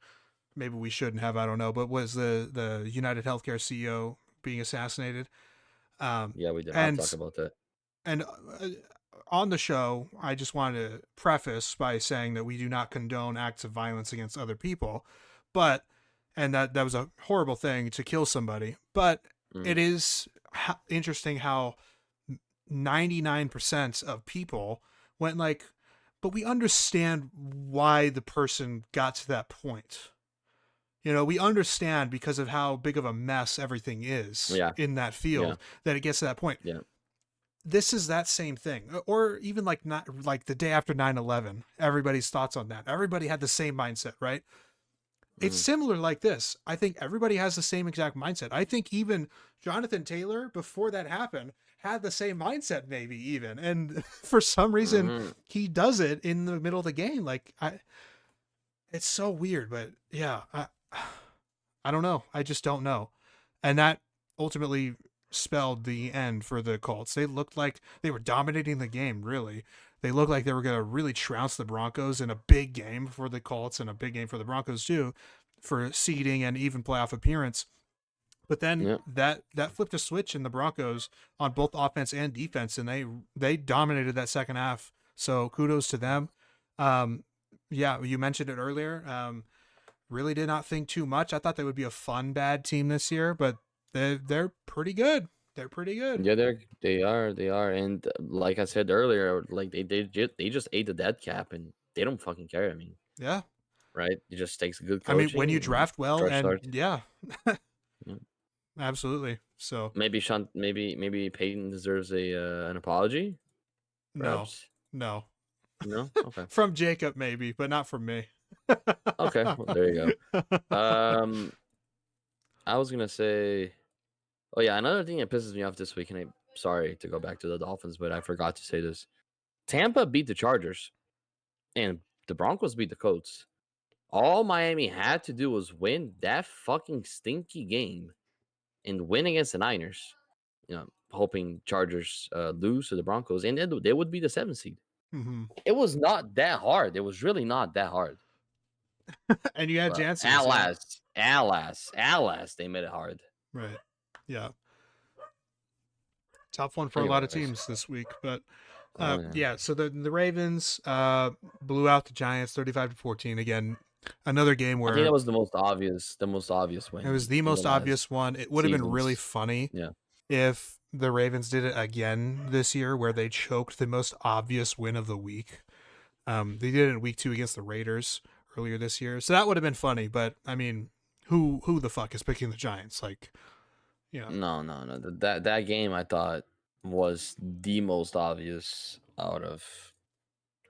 [SPEAKER 1] maybe we shouldn't have. I don't know. But was the United Healthcare CEO being assassinated?
[SPEAKER 2] Yeah, we did
[SPEAKER 1] and-
[SPEAKER 2] not talk about that.
[SPEAKER 1] And on the show, I just wanted to preface by saying that we do not condone acts of violence against other people, and that was a horrible thing to kill somebody. But it is interesting how 99% of people went like, but we understand why the person got to that point. We understand because of how big of a mess everything is in that field that it gets to that point.
[SPEAKER 2] Yeah.
[SPEAKER 1] This is that same thing. Or even like not like the day after 9/11, everybody's thoughts on that. Everybody had the same mindset, right? It's similar like this. I think everybody has the same exact mindset. I think even Jonathan Taylor, before that happened, had the same mindset maybe even. And for some reason, he does it in the middle of the game. Like, it's so weird, but yeah, I don't know. I just don't know. And that ultimately spelled the end for the Colts. They looked like they were dominating the game, really. They looked like they were going to really trounce the Broncos in a big game for the Colts and a big game for the Broncos too, for seeding and even playoff appearance. But then that flipped a switch in the Broncos on both offense and defense, and they dominated that second half. So kudos to them. Yeah, you mentioned it earlier. Really did not think too much. I thought they would be a fun bad team this year, but they're pretty good. They're pretty good.
[SPEAKER 2] Yeah, they are, and like I said earlier, like they just ate the dead cap, and they don't fucking care. I mean,
[SPEAKER 1] Yeah.
[SPEAKER 2] right? It just takes good
[SPEAKER 1] I mean, when
[SPEAKER 2] coaching
[SPEAKER 1] you
[SPEAKER 2] and
[SPEAKER 1] draft well,
[SPEAKER 2] fresh
[SPEAKER 1] and
[SPEAKER 2] start.
[SPEAKER 1] yeah,
[SPEAKER 2] Yeah.
[SPEAKER 1] absolutely. So
[SPEAKER 2] Maybe Peyton deserves an apology,
[SPEAKER 1] no,
[SPEAKER 2] perhaps.
[SPEAKER 1] no,
[SPEAKER 2] No, okay,
[SPEAKER 1] from Jacob maybe, but not from me.
[SPEAKER 2] okay. Well, there you go. I was gonna say, oh yeah, another thing that pisses me off this week, and I'm sorry to go back to the Dolphins, but I forgot to say this. Tampa beat the Chargers, and the Broncos beat the Colts. All Miami had to do was win that fucking stinky game and win against the Niners. Hoping Chargers lose to the Broncos, and then they would be the 7th seed.
[SPEAKER 1] hmm
[SPEAKER 2] It was not that hard. It was really not that hard.
[SPEAKER 1] And you had
[SPEAKER 2] But
[SPEAKER 1] chances.
[SPEAKER 2] at
[SPEAKER 1] Yeah.
[SPEAKER 2] last, they made it hard.
[SPEAKER 1] Right. Yeah. Tough one for a lot of
[SPEAKER 2] Anyways.
[SPEAKER 1] teams this week, but
[SPEAKER 2] Oh, yeah.
[SPEAKER 1] yeah. So the Ravens blew out the Giants 35-14. Again, another game
[SPEAKER 2] I
[SPEAKER 1] where
[SPEAKER 2] think that was the most obvious win.
[SPEAKER 1] it was the
[SPEAKER 2] in
[SPEAKER 1] most
[SPEAKER 2] last
[SPEAKER 1] obvious one. It would have been really
[SPEAKER 2] seasons.
[SPEAKER 1] funny
[SPEAKER 2] Yeah.
[SPEAKER 1] if the Ravens did it again this year, where they choked the most obvious win of the week. They did it in week 2 against the Raiders earlier this year, so that would have been funny. But I mean, who the fuck is picking the Giants? Like, you know,
[SPEAKER 2] No. That game I thought was the most obvious out of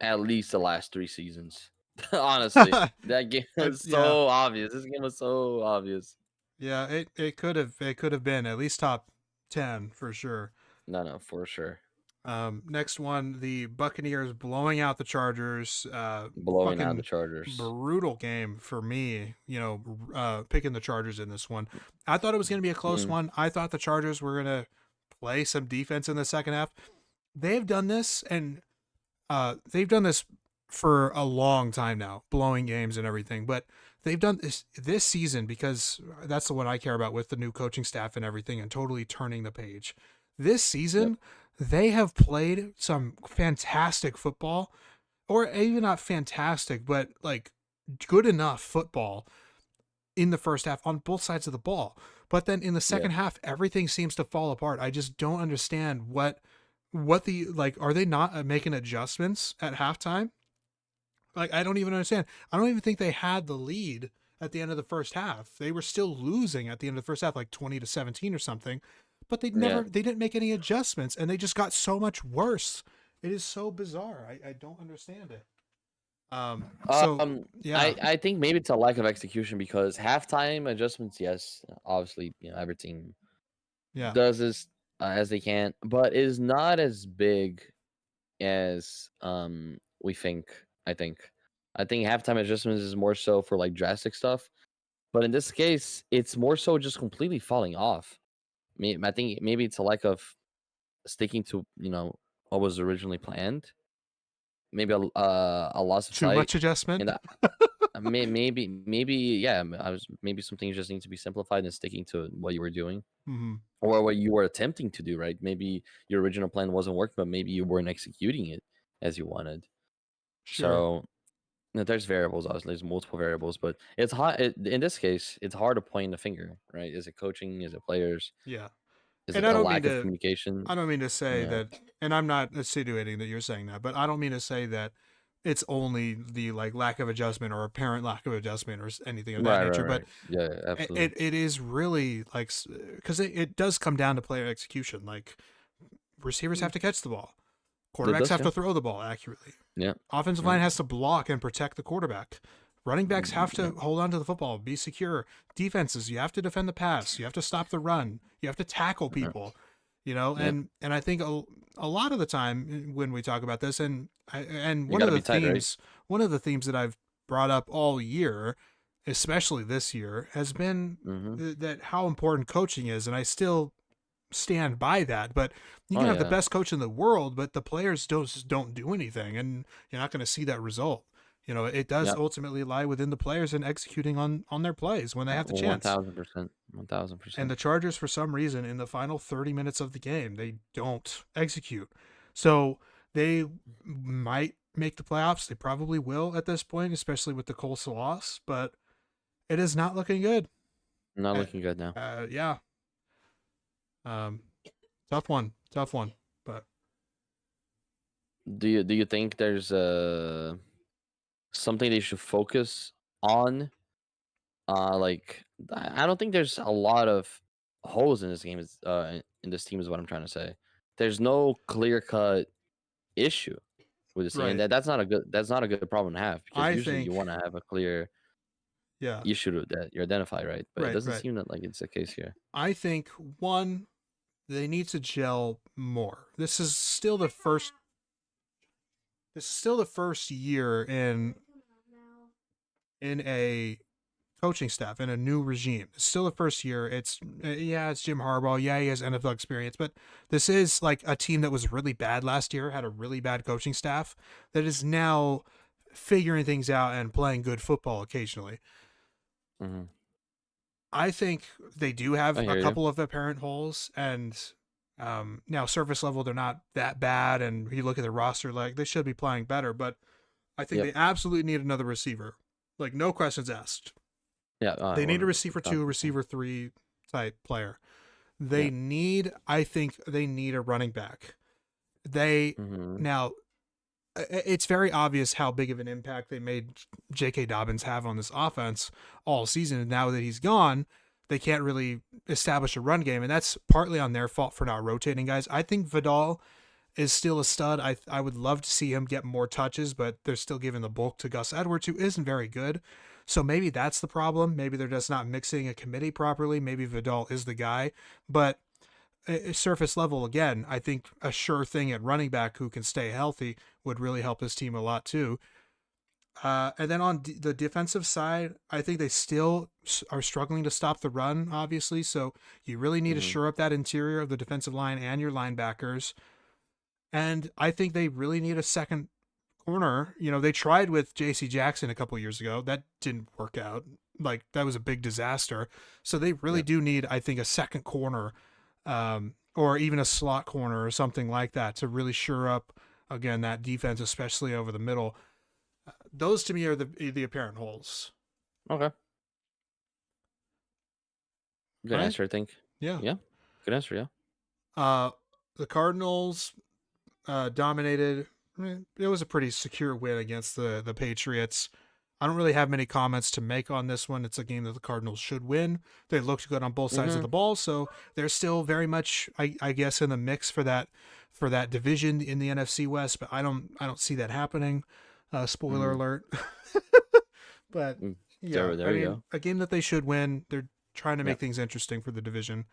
[SPEAKER 2] at least the last 3 seasons. Honestly, that game was
[SPEAKER 1] yeah,
[SPEAKER 2] so obvious. This game was so obvious.
[SPEAKER 1] yeah. It could have been at least top 10 for sure.
[SPEAKER 2] No, for sure.
[SPEAKER 1] Next one, the Buccaneers blowing out the Chargers.
[SPEAKER 2] Blowing out
[SPEAKER 1] Fucking
[SPEAKER 2] the Chargers.
[SPEAKER 1] brutal game for me. Picking the Chargers in this one. I thought it was going to be a close one. I thought the Chargers were going to play some defense in the second half. They've done this, and they've done this for a long time now, blowing games and everything. But they've done this season, because that's the one I care about, with the new coaching staff and everything, and totally turning the page. This season, they have played some fantastic football, or even not fantastic, but like good enough football in the first half on both sides of the ball. But then in the second half, everything seems to fall apart. I just don't understand what the, like, are they not making adjustments at halftime? Like, I don't even understand. I don't even think they had the lead at the end of the first half. They were still losing at the end of the first half, like 20-17 or something. But they didn't make any adjustments, and they just got so much worse. It is so bizarre. I don't understand it. Yeah.
[SPEAKER 2] I think maybe it's a lack of execution, because halftime adjustments, yes, obviously, every team does this as they can, but it is not as big as we think. I think halftime adjustments is more so for like drastic stuff, but in this case, it's more so just completely falling off. I think maybe it's a lack of sticking to what was originally planned. Maybe a loss of
[SPEAKER 1] Too
[SPEAKER 2] sight,
[SPEAKER 1] much adjustment.
[SPEAKER 2] and maybe yeah. Maybe some things just need to be simplified and sticking to what you were doing.
[SPEAKER 1] Mm-hmm.
[SPEAKER 2] Or what you were attempting to do, right? Maybe your original plan wasn't working, but maybe you weren't executing it as you wanted.
[SPEAKER 1] Sure.
[SPEAKER 2] So there's variables, obviously. There's multiple variables, but it's hard. In this case, it's hard to point the finger, right? Is it coaching? Is it players?
[SPEAKER 1] Yeah.
[SPEAKER 2] Is
[SPEAKER 1] And
[SPEAKER 2] it a lack of communication?
[SPEAKER 1] I don't mean to say
[SPEAKER 2] Yeah.
[SPEAKER 1] that, and I'm not insinuating that you're saying that, but I don't mean to say that it's only the like lack of adjustment or apparent lack of adjustment or anything of that nature.
[SPEAKER 2] Right.
[SPEAKER 1] But
[SPEAKER 2] Yeah, absolutely.
[SPEAKER 1] it is really like, because it does come down to player execution. Like, receivers have to catch the ball, quarterbacks have to throw the ball accurately.
[SPEAKER 2] Yeah.
[SPEAKER 1] Offensive line has to block and protect the quarterback. Running backs have to hold on to the football, be secure. Defenses, you have to defend the pass. You have to stop the run. You have to tackle people. And I think a lot of the time when we talk about this, and one of the themes, one of the themes that I've brought up all year, especially this year, has been that how important coaching is, and I still stand by that. But you can have the best coach in the world, but the players don't do anything, and you're not going to see that result. It does ultimately lie within the players and executing on their plays when they have the chance.
[SPEAKER 2] 1,000%. 1,000%.
[SPEAKER 1] And the Chargers, for some reason, in the final 30 minutes of the game, they don't execute. So they might make the playoffs. They probably will at this point, especially with the Colts loss, but it is not looking good.
[SPEAKER 2] Not looking good now.
[SPEAKER 1] Yeah. Tough one. But
[SPEAKER 2] Do you think there's something they should focus on? Like I don't think there's a lot of holes in this game. In this team is what I'm trying to say. There's no clear cut issue with this team, and
[SPEAKER 1] Right.
[SPEAKER 2] that's not a good problem to have because
[SPEAKER 1] I
[SPEAKER 2] usually you
[SPEAKER 1] think,
[SPEAKER 2] want to have a clear
[SPEAKER 1] yeah,
[SPEAKER 2] issue that you identify, right? But it doesn't
[SPEAKER 1] right.
[SPEAKER 2] seem that like it's the case here.
[SPEAKER 1] I think one, they need to gel more. This is still the first year in a coaching staff, in a new regime. It's still the first year. It's Jim Harbaugh. Yeah, he has NFL experience, but this is like a team that was really bad last year, had a really bad coaching staff that is now figuring things out and playing good football occasionally.
[SPEAKER 2] Mm-hmm.
[SPEAKER 1] I think they do have
[SPEAKER 2] I hear
[SPEAKER 1] a
[SPEAKER 2] you.
[SPEAKER 1] couple of apparent holes, and now surface level they're not that bad, and you look at the roster, like they should be playing better, but I think they absolutely need another receiver, like no questions asked.
[SPEAKER 2] Yeah,
[SPEAKER 1] They need a
[SPEAKER 2] 100%.
[SPEAKER 1] receiver 2, receiver 3 type player.
[SPEAKER 2] Yeah.
[SPEAKER 1] I think they need a running back.
[SPEAKER 2] Mm-hmm.
[SPEAKER 1] Now, it's very obvious how big of an impact they made J.K. Dobbins have on this offense all season. And now that he's gone, they can't really establish a run game. And that's partly on their fault for not rotating guys. I think Vidal is still a stud. I would love to see him get more touches, but they're still giving the bulk to Gus Edwards, who isn't very good. So maybe that's the problem. Maybe they're just not mixing a committee properly. Maybe Vidal is the guy. But surface level, again, I think a sure thing at running back who can stay healthy would really help this team a lot too. And then on the defensive side, I think they still are struggling to stop the run, obviously. So you really need to shore up that interior of the defensive line and your linebackers. And I think they really need a second corner. You know, they tried with J.C. Jackson a couple years ago. That didn't work out. Like, that was a big disaster. So they really do need, I think, a second corner, or even a slot corner or something like that to really shore up, again, that defense, especially over the middle. Those to me are the apparent holes.
[SPEAKER 2] Okay. Good
[SPEAKER 1] Right?
[SPEAKER 2] answer, I think.
[SPEAKER 1] Yeah.
[SPEAKER 2] Yeah. Good answer, yeah.
[SPEAKER 1] The Cardinals dominated. It was a pretty secure win against the Patriots. I don't really have many comments to make on this one. It's a game that the Cardinals should win. They looked good on both sides of the ball, so they're still very much, I guess, in the mix for that division in the NFC West. But I don't see that happening. Spoiler alert. But yeah,
[SPEAKER 2] There you go.
[SPEAKER 1] a game that they should win. They're trying to make things interesting for the division.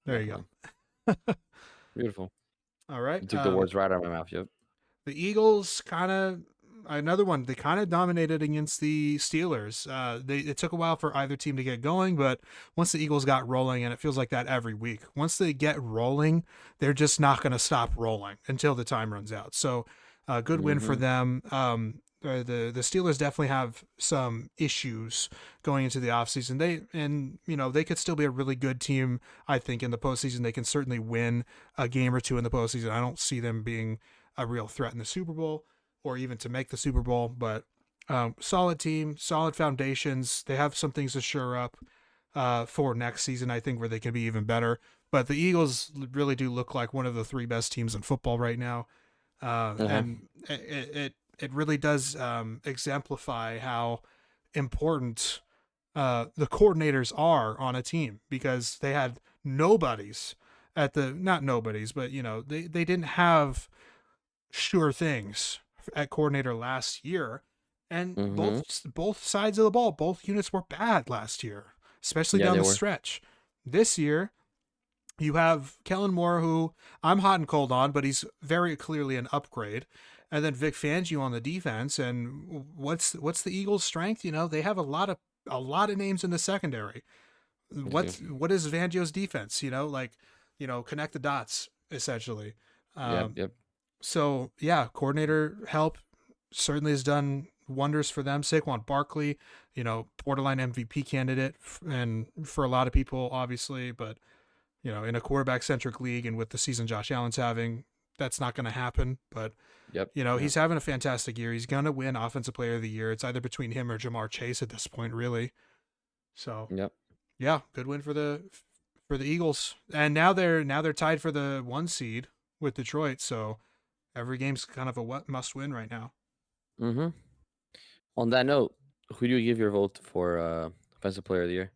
[SPEAKER 1] There you go.
[SPEAKER 2] Beautiful.
[SPEAKER 1] All right.
[SPEAKER 2] You took the words right out of my mouth. Yep.
[SPEAKER 1] The Eagles another one. They kind of dominated against the Steelers. It took a while for either team to get going, but once the Eagles got rolling, and it feels like that every week, once they get rolling, they're just not going to stop rolling until the time runs out. So, good win for them. The Steelers definitely have some issues going into the offseason. They could still be a really good team, I think, in the postseason. They can certainly win a game or two in the postseason. I don't see them being a real threat in the Super Bowl or even to make the Super Bowl, but solid team, solid foundations. They have some things to shore up for next season, I think, where they can be even better. But the Eagles really do look like one of the 3 best teams in football right now. And it really does exemplify how important the coordinators are on a team, because they had nobodies not nobodies, but they didn't have sure things at coordinator last year, and both sides of the ball, both units were bad last year, especially down the stretch. This year, you have Kellen Moore, who I'm hot and cold on, but he's very clearly an upgrade. And then Vic Fangio on the defense. And what's the Eagles' strength? They have a lot of names in the secondary. What is Fangio's defense? Connect the dots essentially.
[SPEAKER 2] Yep.
[SPEAKER 1] So yeah, coordinator help certainly has done wonders for them. Saquon Barkley, borderline MVP candidate, and for a lot of people, obviously, but in a quarterback centric league and with the season Josh Allen's having, that's not going to happen. But
[SPEAKER 2] Yep.
[SPEAKER 1] he's having a fantastic year. He's going to win Offensive Player of the Year. It's either between him or Jamar Chase at this point, really. So
[SPEAKER 2] Yep.
[SPEAKER 1] yeah, good win for the Eagles. And now they're tied for the 1 seed with Detroit. So every game's kind of a must win right now.
[SPEAKER 2] Mm-hmm. On that note, who do you give your vote for Offensive Player of the Year?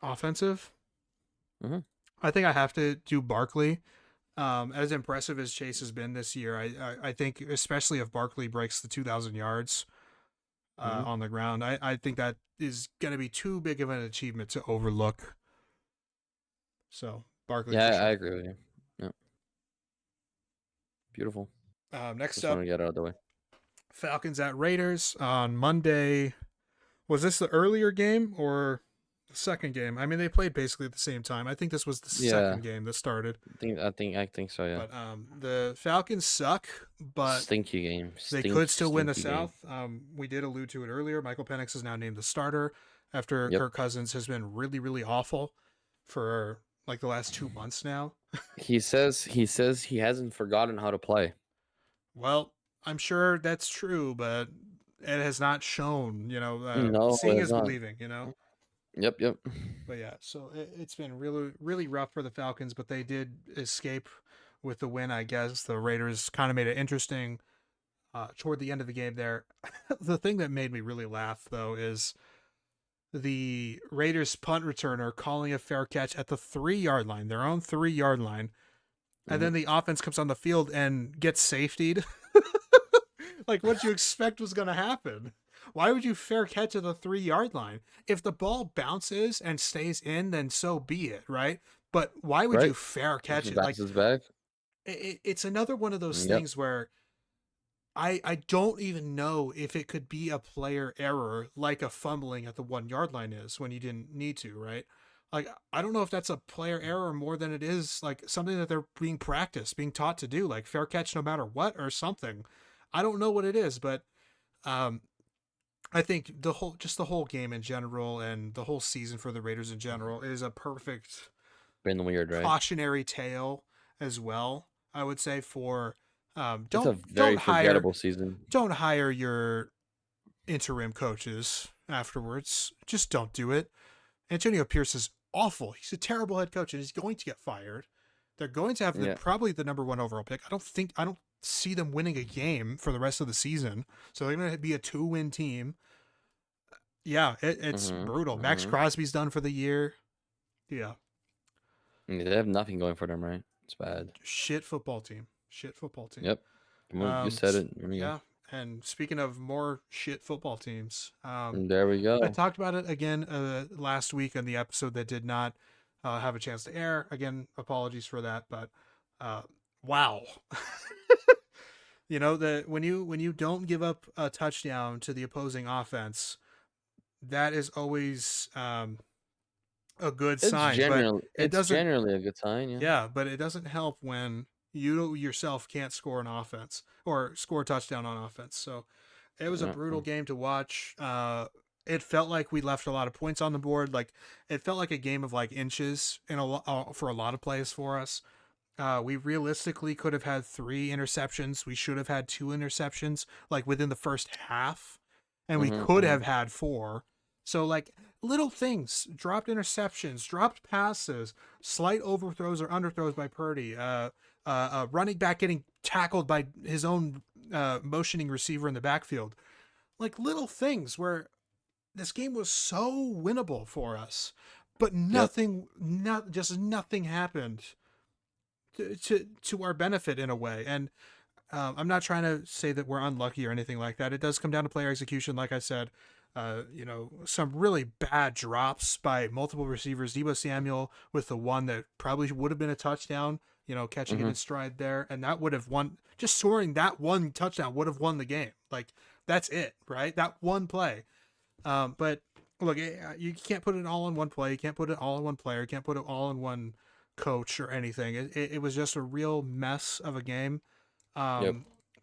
[SPEAKER 1] Offensive.
[SPEAKER 2] Mhm.
[SPEAKER 1] I think I have to do Barkley. As impressive as Chase has been this year, I think especially if Barkley breaks the 2,000 yards on the ground, I think that is going to be too big of an achievement to overlook. So Barkley.
[SPEAKER 2] Yeah,
[SPEAKER 1] for sure.
[SPEAKER 2] I agree with you. Yep. Beautiful.
[SPEAKER 1] Next
[SPEAKER 2] Just
[SPEAKER 1] up,
[SPEAKER 2] want to get out of the way.
[SPEAKER 1] Falcons at Raiders on Monday. Was this the earlier game or the second game? I mean, they played basically at the same time. I think this was the second game that started.
[SPEAKER 2] I think so. Yeah.
[SPEAKER 1] But the Falcons suck, but
[SPEAKER 2] Stinky game.
[SPEAKER 1] they could still win the
[SPEAKER 2] Stinky game.
[SPEAKER 1] South. We did allude to it earlier. Michael Penix is now named the starter after
[SPEAKER 2] Yep.
[SPEAKER 1] Kirk Cousins has been really, really awful for like the last 2 months now.
[SPEAKER 2] He says he hasn't forgotten how to play.
[SPEAKER 1] Well, I'm sure that's true, but it has not shown.
[SPEAKER 2] No,
[SPEAKER 1] Seeing
[SPEAKER 2] it's
[SPEAKER 1] is
[SPEAKER 2] not.
[SPEAKER 1] believing.
[SPEAKER 2] Yep.
[SPEAKER 1] But yeah, so it's been really, really rough for the Falcons, but they did escape with the win, I guess. The Raiders kind of made it interesting toward the end of the game there. The thing that made me really laugh, though, is the Raiders punt returner calling a fair catch at the 3-yard line, their own 3-yard line. And then the offense comes on the field and gets safetied. Like, what you expect was going to happen? Why would you fair catch at the 3-yard line? If the ball bounces and stays in, then so be it, right? But why would you fair catch it? Like,
[SPEAKER 2] back.
[SPEAKER 1] it's another one of those
[SPEAKER 2] Yep.
[SPEAKER 1] things where I don't even know if it could be a player error like a fumbling at the 1-yard line is when you didn't need to, right? Like, I don't know if that's a player error more than it is like something that they're being taught to do, like fair catch no matter what or something. I don't know what it is, but I think the whole game in general and the whole season for the Raiders in general is a perfect
[SPEAKER 2] Been weird, right?
[SPEAKER 1] cautionary tale as well. I would say for
[SPEAKER 2] It's a very forgettable season.
[SPEAKER 1] don't hire your interim coaches afterwards. Just don't do it. Antonio Pierce is awful. He's a terrible head coach, and he's going to get fired. They're going to have probably the number 1 overall pick. I don't see them winning a game for the rest of the season. So they're going to be a 2-win team. Yeah, it's brutal. Max Crosby's done for the year. Yeah.
[SPEAKER 2] They have nothing going for them, right? It's bad.
[SPEAKER 1] Shit football team.
[SPEAKER 2] Yep. You said it.
[SPEAKER 1] Yeah. And speaking of more shit football teams,
[SPEAKER 2] there we go.
[SPEAKER 1] I talked about it again last week on the episode that did not have a chance to air. Again, apologies for that, but wow. That when you don't give up a touchdown to the opposing offense, that is always a good sign.
[SPEAKER 2] It's generally a good sign.
[SPEAKER 1] Yeah, but it doesn't help when you yourself can't score an offense or score a touchdown on offense. So it was a brutal game to watch. It felt like we left a lot of points on the board. Like, it felt like a game of like inches for a lot of plays for us. We realistically could have had 3 interceptions. We should have had 2 interceptions like within the first half, and we could have had 4. So like little things, dropped interceptions, dropped passes, slight overthrows or underthrows by Purdy, running back getting tackled by his own motioning receiver in the backfield. Like little things where this game was so winnable for us, but nothing happened to our benefit in a way. And I'm not trying to say that we're unlucky or anything like that. It does come down to player execution, like I said. Some really bad drops by multiple receivers. Deebo Samuel with the one that probably would have been a touchdown, catching it in stride there. And that would have won. Just scoring that one touchdown would have won the game. Like, that's it, right? That one play. But look, you can't put it all in one play. You can't put it all in one player. You can't put it all in one coach or anything. It was just a real mess of a game.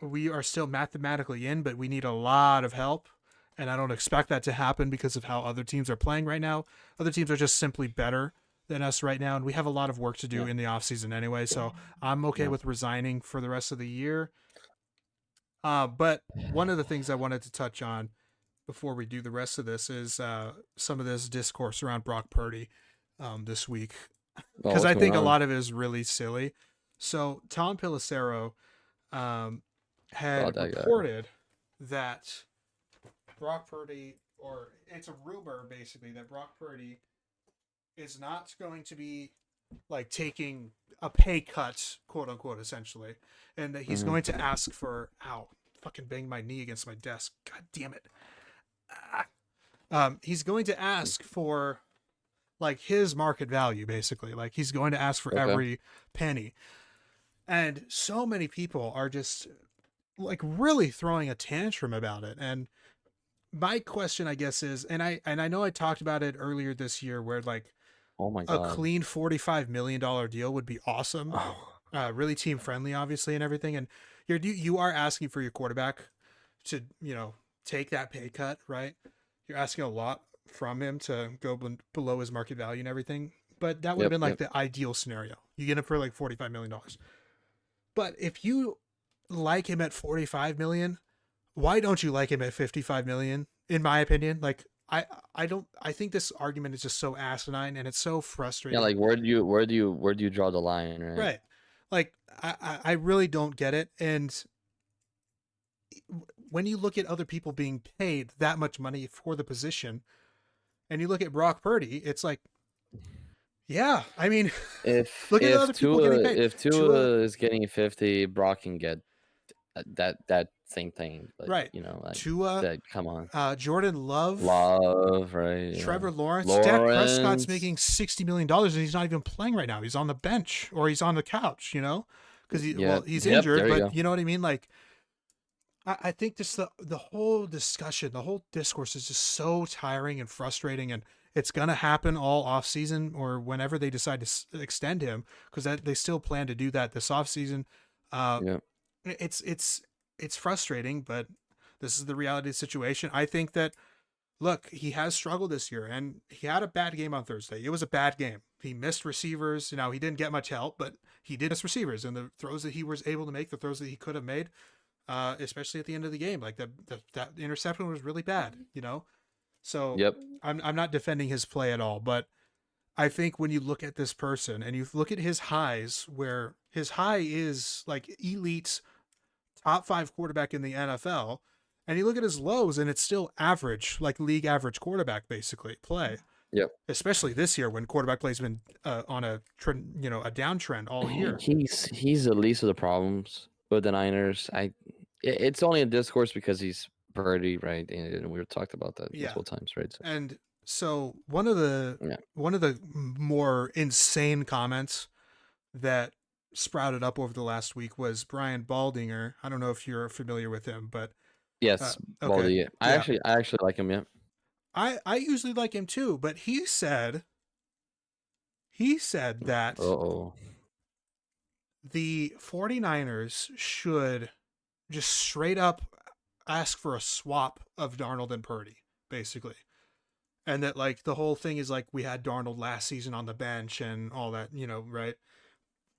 [SPEAKER 1] We are still mathematically in, but we need a lot of help. And I don't expect that to happen because of how other teams are playing right now. Other teams are just simply better than us right now, and we have a lot of work to do
[SPEAKER 2] Yeah.
[SPEAKER 1] in the off season anyway. So I'm okay
[SPEAKER 2] Yeah.
[SPEAKER 1] with resigning for the rest of the year. But one of the things I wanted to touch on before we do the rest of this is some of this discourse around Brock Purdy this week,
[SPEAKER 2] Well,
[SPEAKER 1] because
[SPEAKER 2] what's
[SPEAKER 1] I think
[SPEAKER 2] going
[SPEAKER 1] a
[SPEAKER 2] on?
[SPEAKER 1] lot of it is really silly. So Tom Pelissero had
[SPEAKER 2] that guy.
[SPEAKER 1] reported that Brock Purdy, or it's a rumor basically that Brock Purdy is not going to be like taking a pay cut, quote unquote, essentially, and that he's
[SPEAKER 2] Mhm.
[SPEAKER 1] going to ask for, ow, fucking banged my knee against my desk. God damn it. He's going to ask for like his market value, basically. Like he's going to ask for
[SPEAKER 2] Okay.
[SPEAKER 1] every penny. And so many people are just like really throwing a tantrum about it. And my question, I guess, is, and I know I talked about it earlier this year, where like
[SPEAKER 2] Oh my
[SPEAKER 1] a
[SPEAKER 2] god.
[SPEAKER 1] clean $45 million deal would be awesome.
[SPEAKER 2] Oh,
[SPEAKER 1] Really team friendly, obviously, and everything. And you are asking for your quarterback to, take that pay cut, right? You're asking a lot from him to go below his market value and everything. But that would have
[SPEAKER 2] Yep,
[SPEAKER 1] been like
[SPEAKER 2] yep.
[SPEAKER 1] the ideal scenario. You get him for like $45 million. But if you like him at 45 million, why don't you like him at 55 million? In my opinion, like I think this argument is just so asinine and it's so
[SPEAKER 2] Yeah,
[SPEAKER 1] frustrating.
[SPEAKER 2] like where do you draw the line, right?
[SPEAKER 1] Right. Like I really don't get it. And when you look at other people being paid that much money for the position, and you look at Brock Purdy, it's like, yeah, I mean,
[SPEAKER 2] If
[SPEAKER 1] look at the
[SPEAKER 2] if
[SPEAKER 1] other people getting paid.
[SPEAKER 2] Tua
[SPEAKER 1] Tua,
[SPEAKER 2] is getting 50, Brock can get that same thing. But
[SPEAKER 1] right?
[SPEAKER 2] like
[SPEAKER 1] Tua,
[SPEAKER 2] that. Come on,
[SPEAKER 1] Jordan Love,
[SPEAKER 2] right?
[SPEAKER 1] Trevor
[SPEAKER 2] Yeah.
[SPEAKER 1] Lawrence, Dak Prescott's
[SPEAKER 2] Lawrence.
[SPEAKER 1] making $60 million, and he's not even playing right now. He's on the bench or he's on the couch, because
[SPEAKER 2] Yeah.
[SPEAKER 1] he's
[SPEAKER 2] Yep.
[SPEAKER 1] injured,
[SPEAKER 2] There you
[SPEAKER 1] but
[SPEAKER 2] go.
[SPEAKER 1] you know what I mean. Like, I think just the whole discussion, the whole discourse is just so tiring and frustrating, and it's gonna happen all off season or whenever they decide to extend him, because they still plan to do that this off season.
[SPEAKER 2] Yeah.
[SPEAKER 1] It's frustrating, but this is the reality of the situation. I think that, look, he has struggled this year, and he had a bad game on Thursday. It was a bad game. He missed receivers. He didn't get much help, but he did miss receivers, and the throws that he was able to make, the throws that he could have made, especially at the end of the game, like that interception was really bad. So
[SPEAKER 2] Yep.
[SPEAKER 1] I'm not defending his play at all, but I think when you look at this person and you look at his highs, where his high is like elite top 5 quarterback in the NFL, and you look at his lows and it's still average, like league average quarterback basically play.
[SPEAKER 2] Yep.
[SPEAKER 1] Especially this year when quarterback play's been on a trend, a downtrend all year.
[SPEAKER 2] He's the least of the problems with the Niners. It's only a discourse because he's Purdy, right? And we've talked about that
[SPEAKER 1] Yeah.
[SPEAKER 2] multiple times, right? So,
[SPEAKER 1] And so one of the more insane comments that sprouted up over the last week was Brian Baldinger. I don't know if you're familiar with him, but
[SPEAKER 2] yes,
[SPEAKER 1] okay.
[SPEAKER 2] Baldy. I
[SPEAKER 1] Yeah.
[SPEAKER 2] actually like him. Yeah.
[SPEAKER 1] I usually like him too, but he said that
[SPEAKER 2] Uh-oh.
[SPEAKER 1] the 49ers should just straight up ask for a swap of Darnold and Purdy, basically. And that like the whole thing is like we had Darnold last season on the bench and all that, right?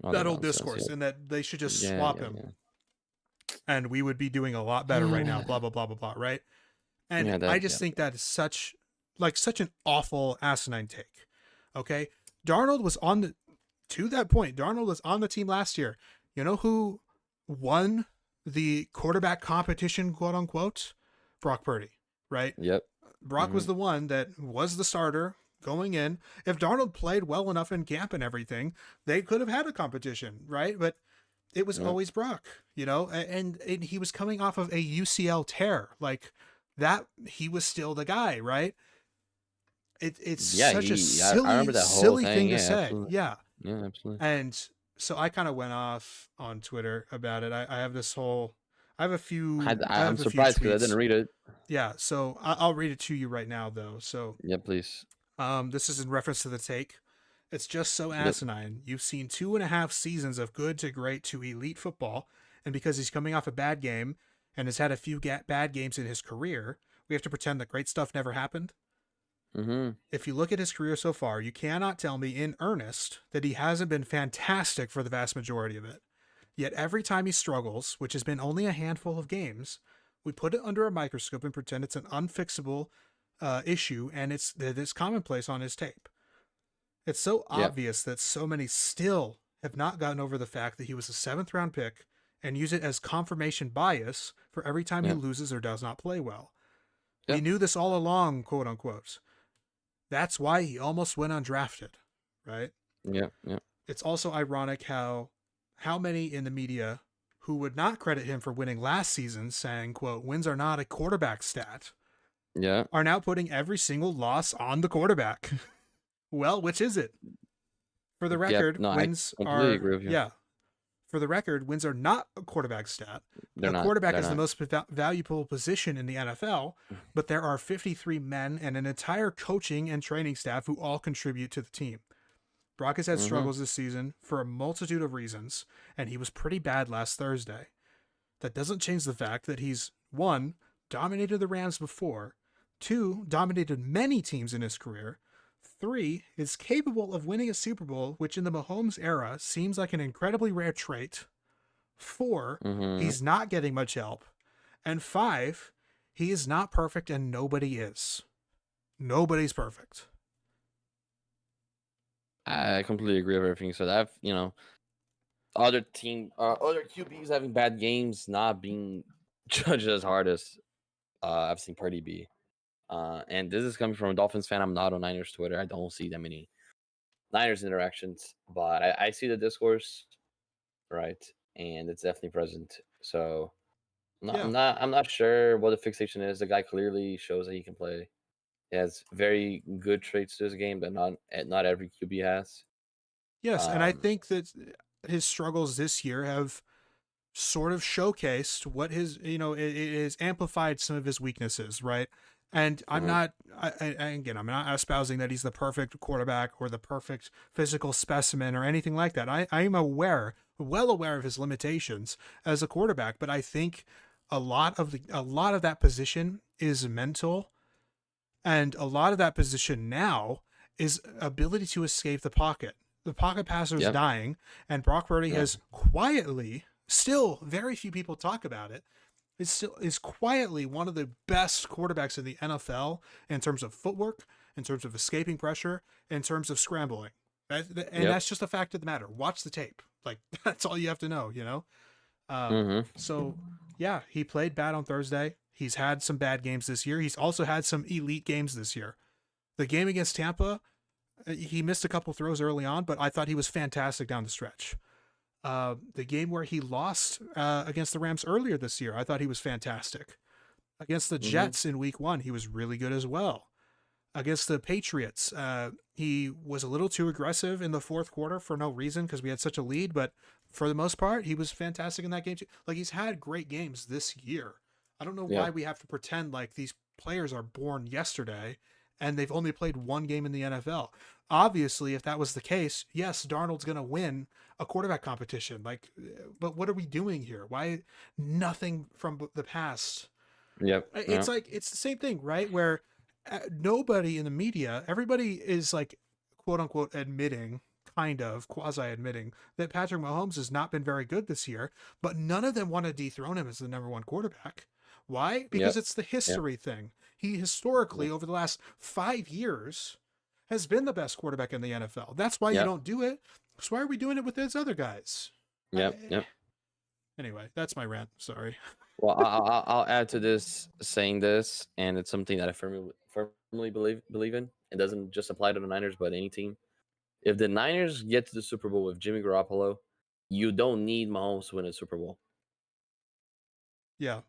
[SPEAKER 2] All
[SPEAKER 1] That
[SPEAKER 2] that
[SPEAKER 1] old
[SPEAKER 2] nonsense,
[SPEAKER 1] discourse,
[SPEAKER 2] yeah.
[SPEAKER 1] and that they should just
[SPEAKER 2] Yeah,
[SPEAKER 1] swap
[SPEAKER 2] yeah,
[SPEAKER 1] him.
[SPEAKER 2] yeah.
[SPEAKER 1] And we would be doing a lot better right now, blah, blah, blah, blah, blah, right? And
[SPEAKER 2] Yeah,
[SPEAKER 1] I just think that is such an awful asinine take. Okay? Darnold was to that point, Darnold was on the team last year. You know who won the quarterback competition, quote unquote? Brock Purdy, right?
[SPEAKER 2] Yep.
[SPEAKER 1] Brock was the one that was the starter going in. If Darnold played well enough in camp and everything, they could have had a competition, right? But it was always Brock, and he was coming off of a UCL tear. Like that, he was still the guy, right? It's such a
[SPEAKER 2] I remember that whole
[SPEAKER 1] silly
[SPEAKER 2] thing.
[SPEAKER 1] thing
[SPEAKER 2] Yeah,
[SPEAKER 1] to say.
[SPEAKER 2] absolutely.
[SPEAKER 1] Yeah.
[SPEAKER 2] Yeah, absolutely.
[SPEAKER 1] And so I kind of went off on Twitter about it. I have a few.
[SPEAKER 2] I'm surprised because I didn't read it.
[SPEAKER 1] Yeah, so I'll read it to you right now, though. So
[SPEAKER 2] Yeah, please.
[SPEAKER 1] this is in reference to the take. It's just so asinine. You've seen 2.5 seasons of good to great to elite football, and because he's coming off a bad game and has had a few bad games in his career, we have to pretend that great stuff never happened.
[SPEAKER 2] Mm-hmm.
[SPEAKER 1] If you look at his career so far, you cannot tell me in earnest that he hasn't been fantastic for the vast majority of it. Yet every time he struggles, which has been only a handful of games, we put it under a microscope and pretend it's an unfixable issue, and it's commonplace on his tape. It's so
[SPEAKER 2] Yeah.
[SPEAKER 1] obvious that so many still have not gotten over the fact that he was a 7th round pick and use it as confirmation bias for every time he
[SPEAKER 2] Yeah.
[SPEAKER 1] loses or does not play well.
[SPEAKER 2] Yeah.
[SPEAKER 1] We knew this all along, quote unquote. That's why he almost went undrafted, right?
[SPEAKER 2] Yeah. Yeah.
[SPEAKER 1] It's also ironic how many in the media who would not credit him for winning last season, saying, quote, wins are not a quarterback stat,
[SPEAKER 2] Yeah.
[SPEAKER 1] are now putting every single loss on the quarterback. Well, which is it? For the record,
[SPEAKER 2] No,
[SPEAKER 1] wins
[SPEAKER 2] I completely
[SPEAKER 1] are
[SPEAKER 2] agree with you.
[SPEAKER 1] yeah. For the record, wins are not a quarterback stat.
[SPEAKER 2] They're
[SPEAKER 1] A
[SPEAKER 2] not.
[SPEAKER 1] quarterback
[SPEAKER 2] They're
[SPEAKER 1] is the
[SPEAKER 2] not.
[SPEAKER 1] most valuable position in the NFL, but there are 53 men and an entire coaching and training staff who all contribute to the team. Brock has had
[SPEAKER 2] Mhm.
[SPEAKER 1] struggles this season for a multitude of reasons, and he was pretty bad last Thursday. That doesn't change the fact that he's, 1, dominated the Rams before, 2, dominated many teams in his career, 3, is capable of winning a Super Bowl, which in the Mahomes era seems like an incredibly rare trait, 4,
[SPEAKER 2] Mhm.
[SPEAKER 1] he's not getting much help, and 5, he is not perfect and nobody is. Nobody's perfect.
[SPEAKER 2] I completely agree with everything. So that other other QBs having bad games, not being judged as hard as I've seen Purdy be. And this is coming from a Dolphins fan. I'm not on Niners Twitter. I don't see that many Niners interactions, but I see the discourse, right? And it's definitely present. So
[SPEAKER 1] Yeah.
[SPEAKER 2] I'm not sure what the fixation is. The guy clearly shows that he can play. He has very good traits to his game that not every QB has.
[SPEAKER 1] Yes, and I
[SPEAKER 2] Um,
[SPEAKER 1] think that his struggles this year have sort of showcased what his, it has amplified some of his weaknesses, right? And I'm
[SPEAKER 2] Mhm.
[SPEAKER 1] not, again, I'm not espousing that he's the perfect quarterback or the perfect physical specimen or anything like that. I am well aware of his limitations as a quarterback, but I think a lot of that position is mental, and a lot of that position now is ability to escape the pocket. The pocket passer is
[SPEAKER 2] Yep.
[SPEAKER 1] dying, and Brock Purdy
[SPEAKER 2] Yeah.
[SPEAKER 1] has quietly, still very few people talk about it, is quietly one of the best quarterbacks in the NFL in terms of footwork, in terms of escaping pressure, in terms of scrambling. And
[SPEAKER 2] Yep.
[SPEAKER 1] that's just a fact of the matter. Watch the tape. Like, that's all you have to know,
[SPEAKER 2] Mhm.
[SPEAKER 1] So, yeah, he played bad on Thursday. He's had some bad games this year. He's also had some elite games this year. The game against Tampa, he missed a couple throws early on, but I thought he was fantastic down the stretch. The game where he lost against the Rams earlier this year, I thought he was fantastic. Against the
[SPEAKER 2] Mhm.
[SPEAKER 1] Jets in week 1, he was really good as well. Against the Patriots, he was a little too aggressive in the fourth quarter for no reason because we had such a lead, but for the most part, he was fantastic in that game too. Like, he's had great games this year. I don't know why
[SPEAKER 2] Yeah.
[SPEAKER 1] we have to pretend like these players are born yesterday and they've only played one game in the NFL. Obviously, if that was the case, yes, Darnold's going to win a quarterback competition. Like, but what are we doing here? Why nothing from the past?
[SPEAKER 2] Yep.
[SPEAKER 1] It's like, it's the same thing, right? Where nobody in the media, everybody is like, quote unquote, admitting, kind of quasi admitting that Patrick Mahomes has not been very good this year, but none of them want to dethrone him as the number 1 quarterback. Why? Because
[SPEAKER 2] Yep.
[SPEAKER 1] it's the history thing. He historically, over the last 5 years, has been the best quarterback in the NFL. That's why you
[SPEAKER 2] Yep.
[SPEAKER 1] don't do it. So why are we doing it with those other guys?
[SPEAKER 2] Yep. Yep.
[SPEAKER 1] Anyway, that's my rant. Sorry.
[SPEAKER 2] Well, I'll add to this saying this, and it's something that I firmly believe in. It doesn't just apply to the Niners, but any team. If the Niners get to the Super Bowl with Jimmy Garoppolo, you don't need Mahomes to win a Super Bowl,
[SPEAKER 1] Yeah.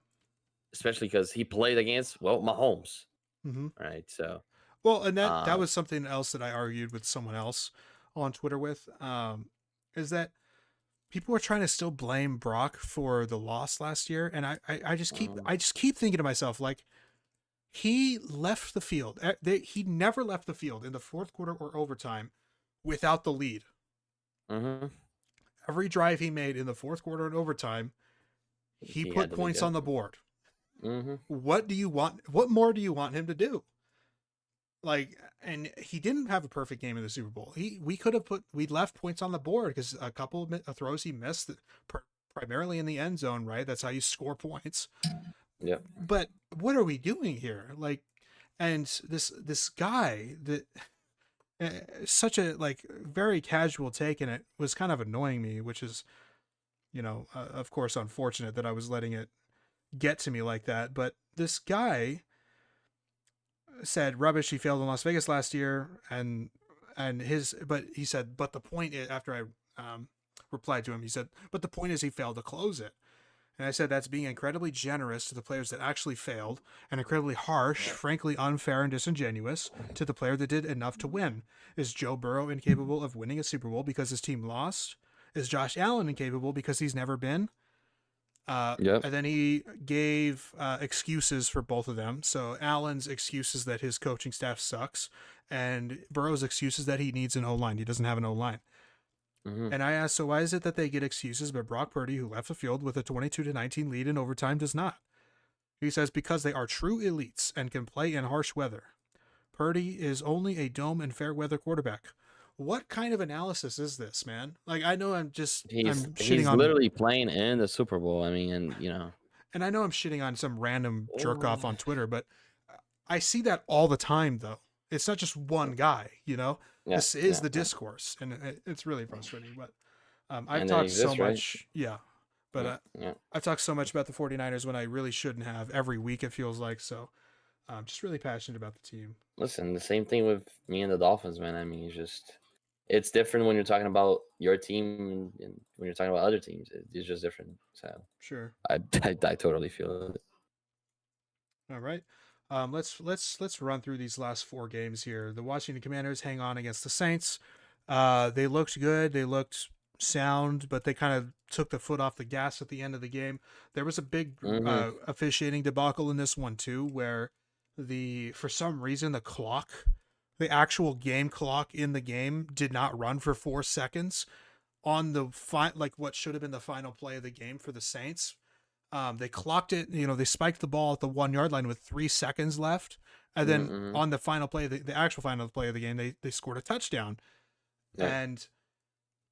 [SPEAKER 2] especially because he played against Mahomes,
[SPEAKER 1] Mm-hmm.
[SPEAKER 2] right? So,
[SPEAKER 1] Well, and that
[SPEAKER 2] um,
[SPEAKER 1] was something else that I argued with someone else on Twitter with, is that people were trying to still blame Brock for the loss last year, and I just keep thinking to myself, like, he left the field. He never left the field in the fourth quarter or overtime without the lead.
[SPEAKER 2] mhm.
[SPEAKER 1] Every drive he made in the fourth quarter and overtime, he
[SPEAKER 2] He
[SPEAKER 1] put
[SPEAKER 2] had to lead,
[SPEAKER 1] points
[SPEAKER 2] yep.
[SPEAKER 1] on the board.
[SPEAKER 2] Mhm.
[SPEAKER 1] What do you want? What more do you want him to do? like, and he didn't have a perfect game in the Super Bowl. We left points on the board because a couple of throws he missed primarily in the end zone, right? That's how you score points.
[SPEAKER 2] Yep.
[SPEAKER 1] But what are we doing here? Like, and this guy that such a like very casual take, and it was kind of annoying me, which is, of course, unfortunate that I was letting it get to me like that. But this guy said rubbish. He failed in Las Vegas last year, but he said, but the point is, after I replied to him, he said, but the point is he failed to close it. And I said that's being incredibly generous to the players that actually failed, and incredibly harsh, frankly unfair and disingenuous to the player that did enough to win. Is Joe Burrow incapable of winning a Super Bowl because his team lost? Is Josh Allen incapable because he's never been?
[SPEAKER 2] Yep.
[SPEAKER 1] And then he gave excuses for both of them. So Allen's excuse is that his coaching staff sucks, and Burrow's excuse is that he needs an O-line. He doesn't have an O-line.
[SPEAKER 2] Mm-hmm.
[SPEAKER 1] And I asked, so why is it that they get excuses, but Brock Purdy, who left the field with a 22-19 lead in overtime, does not? He says because they are true elites and can play in harsh weather. Purdy is only a dome and fair weather quarterback. What kind of analysis is this, man? Like, I know I'm shitting
[SPEAKER 2] He's
[SPEAKER 1] on
[SPEAKER 2] literally playing in the Super Bowl. I mean, and
[SPEAKER 1] and I know I'm shitting on some random jerk off on Twitter, but I see that all the time, though. It's not just one guy, this is the discourse, and it's really frustrating. But I've talked so much, but I've talked so much about the 49ers when I really shouldn't have every week, it feels like. So I'm just really passionate about the team.
[SPEAKER 2] Listen, the same thing with me and the Dolphins, man. I mean, it's different when you're talking about your team and when you're talking about other teams. It's just different. So
[SPEAKER 1] Sure.
[SPEAKER 2] I totally feel it.
[SPEAKER 1] All right. Let's run through these last 4 games here. The Washington Commanders hang on against the Saints. They looked good. They looked sound, but they kind of took the foot off the gas at the end of the game. There was a big officiating debacle in this one too, where for some reason the actual game clock in the game did not run for 4 seconds on the what should have been the final play of the game for the Saints. They clocked it, they spiked the ball at the 1 yard line with 3 seconds left. And then on the final play, the actual final play of the game, they scored a touchdown. Yeah. And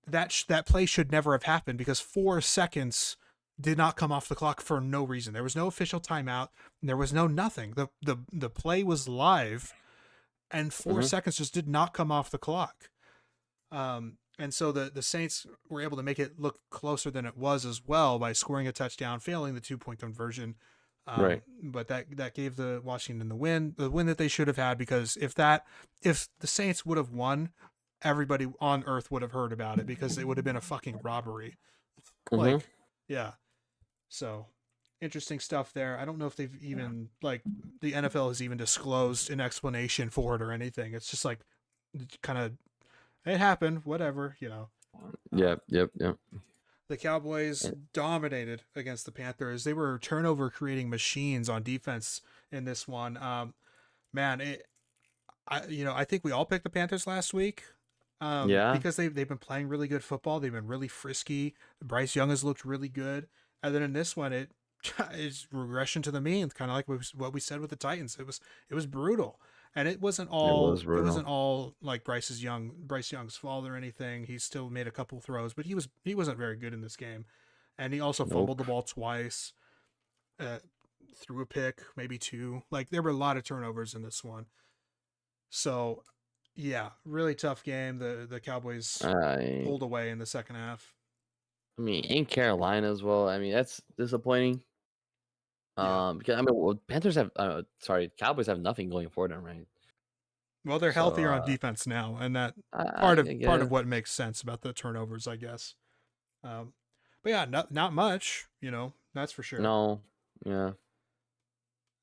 [SPEAKER 1] that play should never have happened because 4 seconds did not come off the clock for no reason. There was no official timeout. There was no nothing. The play was live and 4 seconds just did not come off the clock. And so the Saints were able to make it look closer than it was as well by scoring a touchdown, failing the 2-point conversion.
[SPEAKER 2] Right.
[SPEAKER 1] But that gave the Washington the win that they should have had, because if the Saints would have won, everybody on earth would have heard about it because it would have been a fucking robbery. So interesting stuff there. I don't know if they've even the NFL has even disclosed an explanation for it or anything. It's just like kind of, it happened, whatever,
[SPEAKER 2] Yep.
[SPEAKER 1] The Cowboys dominated against the Panthers. They were turnover creating machines on defense in this one. I think we all picked the Panthers last week. Because they've been playing really good football. They've been really frisky. Bryce Young has looked really good. And then in this one, it is regression to the mean, kind of like what we said with the Titans. It was brutal. And it wasn't all like Bryce Young's fault or anything. He still made a couple throws, but he wasn't very good in this game. And he also fumbled the ball twice, threw a pick, maybe 2. Like, there were a lot of turnovers in this one. So, yeah, really tough game. The Cowboys pulled away in the second half.
[SPEAKER 2] I mean, in Carolina as well. I mean, that's disappointing. Because Cowboys have nothing going for them, right?
[SPEAKER 1] Well, they're healthier on defense now, and that part of what makes sense about the turnovers, I guess. But yeah, not much, that's for sure.
[SPEAKER 2] No, yeah.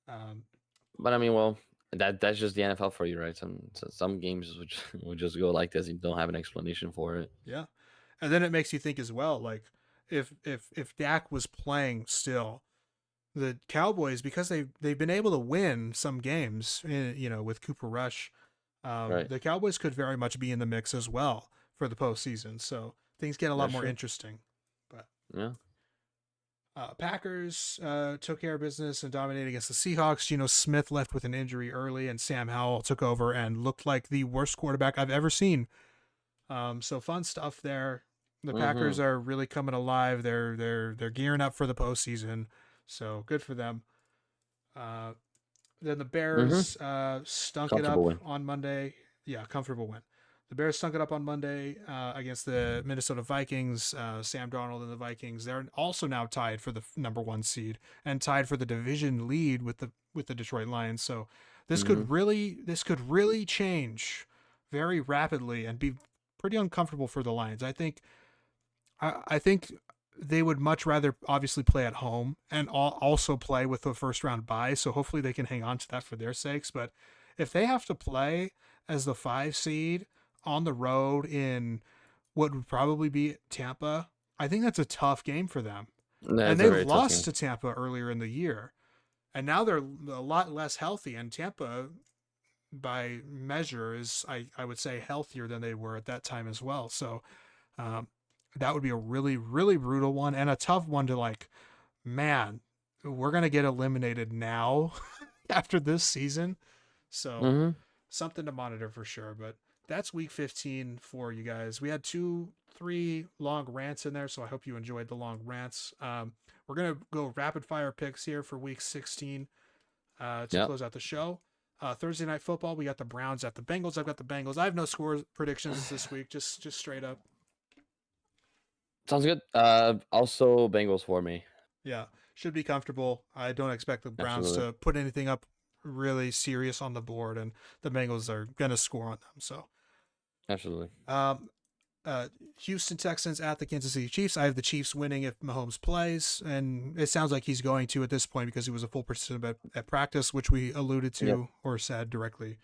[SPEAKER 2] But I mean, well, that's just the NFL for you, right? Some games will just go like this. You don't have an explanation for it.
[SPEAKER 1] Yeah, and then it makes you think as well, like if Dak was playing still, the Cowboys, because they've been able to win some games, with Cooper Rush, the Cowboys could very much be in the mix as well for the postseason. So things get a lot more interesting. But
[SPEAKER 2] yeah.
[SPEAKER 1] Packers took care of business and dominated against the Seahawks. Geno Smith left with an injury early, and Sam Howell took over and looked like the worst quarterback I've ever seen. So fun stuff there. The Packers are really coming alive. They're gearing up for the postseason. So good for them. Then the Bears stunk it up
[SPEAKER 2] Comfortable win.
[SPEAKER 1] on Monday. Yeah, comfortable win. The Bears stunk it up on Monday against the Minnesota Vikings. Sam Darnold and the Vikings. They're also now tied for the number 1 seed and tied for the division lead with the Detroit Lions. So this could really change very rapidly and be pretty uncomfortable for the Lions. I think they would much rather obviously play at home and also play with the first round bye. So hopefully they can hang on to that for their sakes. But if they have to play as the 5 seed on the road in what would probably be Tampa, I think that's a tough game for them. And they lost to Tampa earlier in the year. And now they're a lot less healthy. And Tampa, by measure, is, I would say, healthier than they were at that time as well. So that would be a really, really brutal one and a tough one to man, we're going to get eliminated now after this season. So something to monitor for sure. But that's week 15 for you guys. We had 2-3 long rants in there, so I hope you enjoyed the long rants. We're going to go rapid fire picks here for week 16 to close out the show. Thursday night football, we got the Browns at the Bengals. I've got the Bengals. I have no score predictions this week, just straight up.
[SPEAKER 2] Sounds good. Also Bengals for me.
[SPEAKER 1] Yeah, should be comfortable. I don't expect the Browns to put anything up really serious on the board, and the Bengals are going to score on them. So,
[SPEAKER 2] absolutely.
[SPEAKER 1] Houston Texans at the Kansas City Chiefs. I have the Chiefs winning if Mahomes plays, and it sounds like he's going to at this point because he was a full participant at practice, which we alluded to or said directly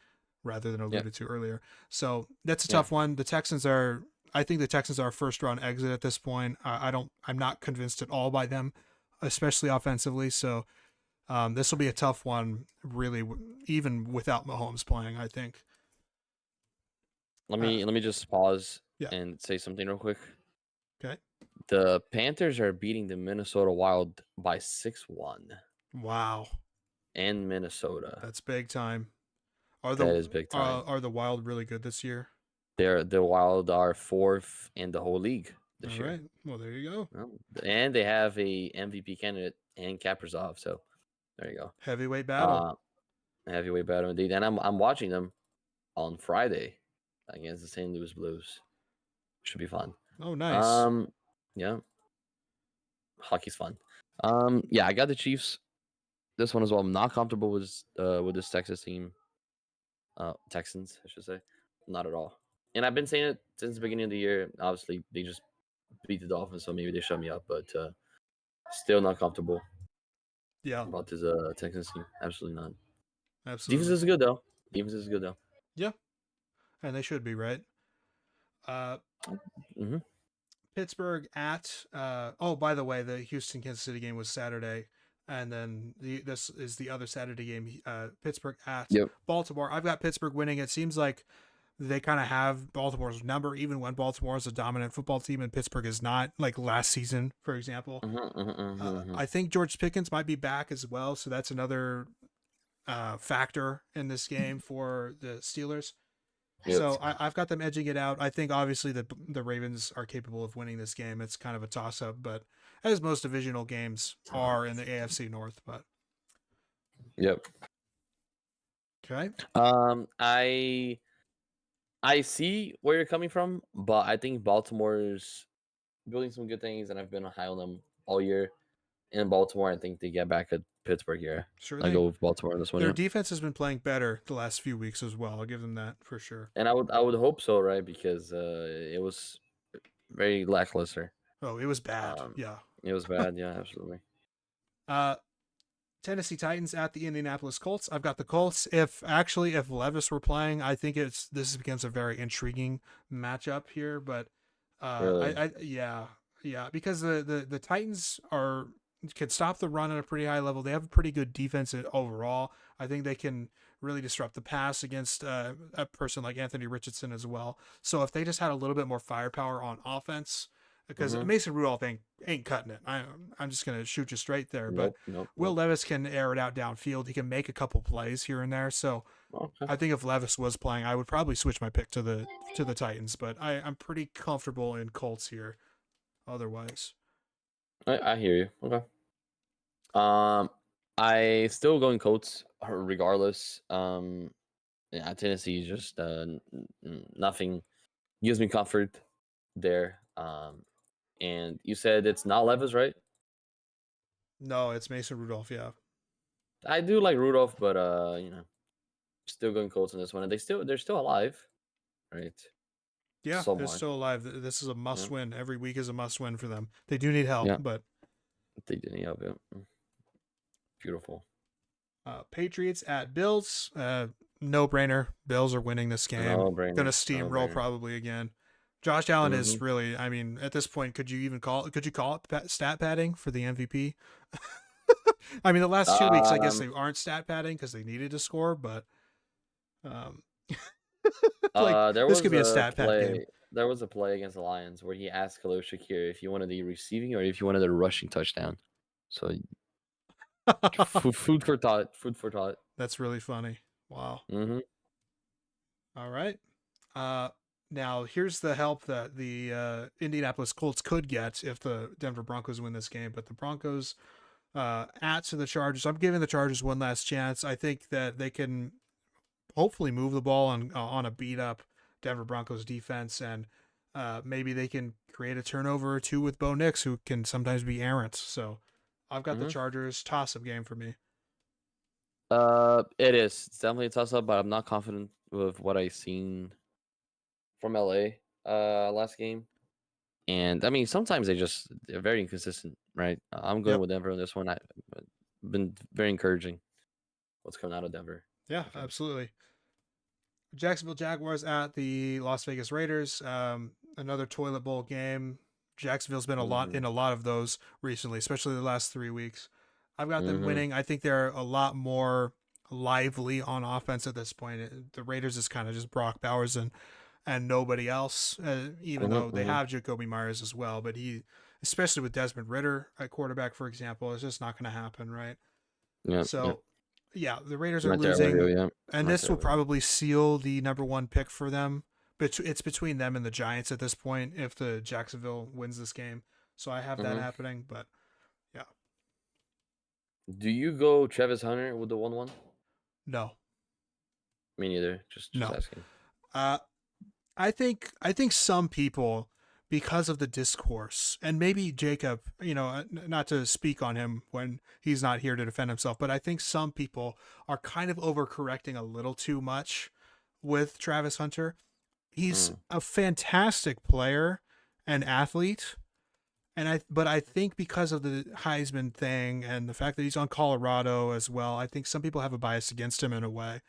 [SPEAKER 1] rather than alluded to earlier. So that's a tough one. I think the Texans are a first round exit at this point. I'm not convinced at all by them, especially offensively. So this will be a tough one, really, even without Mahomes playing, I think.
[SPEAKER 2] Let me just pause and say something real quick.
[SPEAKER 1] Okay.
[SPEAKER 2] The Panthers are beating the Minnesota Wild by 6-1.
[SPEAKER 1] Wow.
[SPEAKER 2] And Minnesota.
[SPEAKER 1] That's big time. That
[SPEAKER 2] is big time.
[SPEAKER 1] Are the Wild really good this year?
[SPEAKER 2] The Wild are 4th in the whole league this year.
[SPEAKER 1] All right. Well, there you go.
[SPEAKER 2] And they have a MVP candidate and Kaprizov. So there you go.
[SPEAKER 1] Heavyweight battle.
[SPEAKER 2] Heavyweight battle indeed. And I'm watching them on Friday against the St. Louis Blues. Should be fun.
[SPEAKER 1] Oh, nice.
[SPEAKER 2] Yeah. Hockey's fun. I got the Chiefs. This one as well. I'm not comfortable with this Texas team. Texans, I should say. Not at all. And I've been saying it since the beginning of the year. Obviously, they just beat the Dolphins, so maybe they shut me up. But still not comfortable.
[SPEAKER 1] Yeah.
[SPEAKER 2] About this Texans team. Absolutely not.
[SPEAKER 1] Absolutely.
[SPEAKER 2] Defense is good though.
[SPEAKER 1] Yeah. And they should be, right? Pittsburgh at by the way, the Houston Kansas City game was Saturday, and then this is the other Saturday game, Pittsburgh at Baltimore. I've got Pittsburgh winning. It seems like they kind of have Baltimore's number, even when Baltimore is a dominant football team and Pittsburgh is not, like last season, for example. I think George Pickens might be back as well, so that's another factor in this game for the Steelers. Yep. So I've got them edging it out. I think obviously the Ravens are capable of winning this game. It's kind of a toss-up, but as most divisional games are in the AFC North. But okay.
[SPEAKER 2] I see where you're coming from, but I think Baltimore's building some good things, and I've been high on them all year. In Baltimore, I think they get back at Pittsburgh here.
[SPEAKER 1] Sure,
[SPEAKER 2] I go with Baltimore in this one.
[SPEAKER 1] Their defense has been playing better the last few weeks as well. I'll give them that for sure.
[SPEAKER 2] And I would hope so, right? Because it was very lackluster.
[SPEAKER 1] Oh, it was bad. Yeah,
[SPEAKER 2] it was bad. Yeah, absolutely.
[SPEAKER 1] Tennessee Titans at the Indianapolis Colts. I've got the Colts. If Levis were playing, I think this becomes a very intriguing matchup here. But
[SPEAKER 2] really?
[SPEAKER 1] Because the Titans can stop the run at a pretty high level. They have a pretty good defense overall. I think they can really disrupt the pass against a person like Anthony Richardson as well. So if they just had a little bit more firepower on offense, because
[SPEAKER 2] Mhm.
[SPEAKER 1] Mason Rudolph ain't cutting it. I'm just gonna shoot you straight there. But
[SPEAKER 2] Nope.
[SPEAKER 1] Will Levis can air it out downfield. He can make a couple plays here and there. So
[SPEAKER 2] Okay.
[SPEAKER 1] I think if Levis was playing, I would probably switch my pick to the Titans. But I'm pretty comfortable in Colts here. Otherwise,
[SPEAKER 2] I hear you. Okay. I still going Colts regardless. Yeah, Tennessee is just nothing gives me comfort there. And you said it's not Levis, right?
[SPEAKER 1] no, it's Mason Rudolph. Yeah,
[SPEAKER 2] I do like Rudolph, but still going Colts on this one, and they're still alive, right?
[SPEAKER 1] yeah, they're
[SPEAKER 2] Somewhat.
[SPEAKER 1] still alive. This is a must
[SPEAKER 2] Yeah.
[SPEAKER 1] win. Every week is a must win for them. They do need help,
[SPEAKER 2] Yeah.
[SPEAKER 1] but
[SPEAKER 2] They didn't have it. Beautiful.
[SPEAKER 1] Patriots at Bills. No brainer. Bills are winning this game.
[SPEAKER 2] No brainer.
[SPEAKER 1] Gonna steamroll probably again. Josh Allen is
[SPEAKER 2] Mhm.
[SPEAKER 1] really. I mean, at this point, could you call it stat padding for the MVP? I mean, the last 2 weeks, I guess they aren't stat padding because they needed to score, but um, like
[SPEAKER 2] There
[SPEAKER 1] this
[SPEAKER 2] was
[SPEAKER 1] could be a
[SPEAKER 2] a
[SPEAKER 1] stat pad game.
[SPEAKER 2] play. There was a play against the Lions where he asked Khalil Shakir if he wanted the receiving or if he wanted a rushing touchdown. So food for thought. Food for thought.
[SPEAKER 1] That's really funny. Wow.
[SPEAKER 2] Mm-hmm.
[SPEAKER 1] All right. Now here's the help that the Indianapolis Colts could get if the Denver Broncos win this game. But the Broncos at to the Chargers. I'm giving the Chargers one last chance. I think that they can hopefully move the ball on a beat up Denver Broncos defense, and maybe they can create a turnover or two with Bo Nix, who can sometimes be errant. So I've got the Chargers toss up game for me.
[SPEAKER 2] It is. It's definitely a toss up, but I'm not confident with what I've seen from LA last game. And I mean, sometimes they're very inconsistent, right? I'm going
[SPEAKER 1] Yep.
[SPEAKER 2] with Denver on this one. I've been very encouraging what's coming out of Denver.
[SPEAKER 1] Yeah,
[SPEAKER 2] Definitely.
[SPEAKER 1] absolutely. Jacksonville Jaguars at the Las Vegas Raiders. Another toilet bowl game. Jacksonville's been in a lot of those recently, especially the last 3 weeks. I've got them winning. I think they're a lot more lively on offense at this point. The Raiders is kind of just Brock Bowers and nobody else, even though they have Jacoby Myers as well. But especially with Desmond Ritter at quarterback, for example, it's just not going to happen, right?
[SPEAKER 2] Yeah.
[SPEAKER 1] So, yeah, the Raiders are
[SPEAKER 2] Right there,
[SPEAKER 1] losing,
[SPEAKER 2] yeah.
[SPEAKER 1] and
[SPEAKER 2] Right
[SPEAKER 1] this
[SPEAKER 2] there,
[SPEAKER 1] will probably seal the number one pick for them. But it's between them and the Giants at this point if the Jacksonville wins this game. So I have that happening, but yeah.
[SPEAKER 2] Do you go Travis Hunter with the 1-1?
[SPEAKER 1] No.
[SPEAKER 2] Me neither. Just
[SPEAKER 1] No.
[SPEAKER 2] asking.
[SPEAKER 1] I think some people, because of the discourse, and maybe Jacob, not to speak on him when he's not here to defend himself, but I think some people are kind of overcorrecting a little too much with Travis Hunter. He's a fantastic player and athlete, but I think because of the Heisman thing and the fact that he's on Colorado as well, I think some people have a bias against him in a way.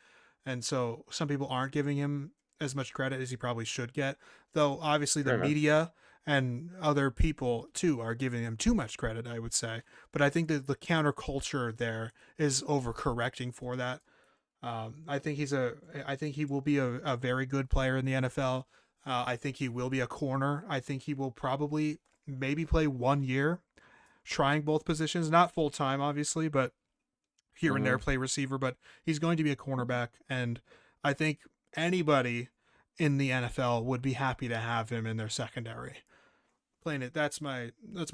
[SPEAKER 1] And so some people aren't giving him as much credit as he probably should get, though obviously the media and other people too are giving him too much credit, I would say. But I think that the counterculture there is overcorrecting for that. I think he will be a very good player in the NFL. I think he will be a corner. I think he will probably maybe play 1 year trying both positions, not full time, obviously, but here and there play receiver, but he's going to be a cornerback. And I think anybody in the NFL would be happy to have him in their secondary. Playing it, that's my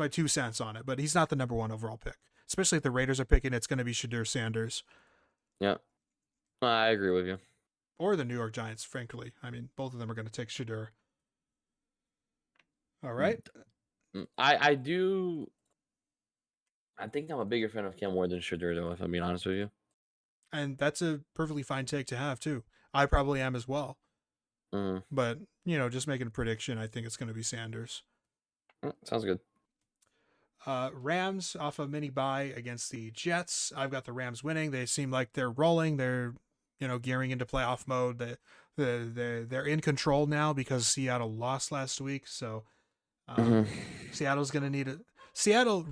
[SPEAKER 1] 2 cents on it. But he's not the number one overall pick, especially if the Raiders are picking. It's going to be Shadur Sanders.
[SPEAKER 2] Yeah, I agree with you.
[SPEAKER 1] Or the New York Giants, frankly. I mean, both of them are going to take Shadur. All right.
[SPEAKER 2] I do. I think I'm a bigger fan of Cam Ward than Shadur, though, if I'm being honest with you.
[SPEAKER 1] And that's a perfectly fine take to have, too. I probably am as well. But, just making a prediction, I think it's going to be Sanders.
[SPEAKER 2] Sounds good.
[SPEAKER 1] Rams off a mini bye against the Jets. I've got the Rams winning. They seem like they're rolling. They're, gearing into playoff mode. They're in control now because Seattle lost last week. So Seattle's going to need it. Seattle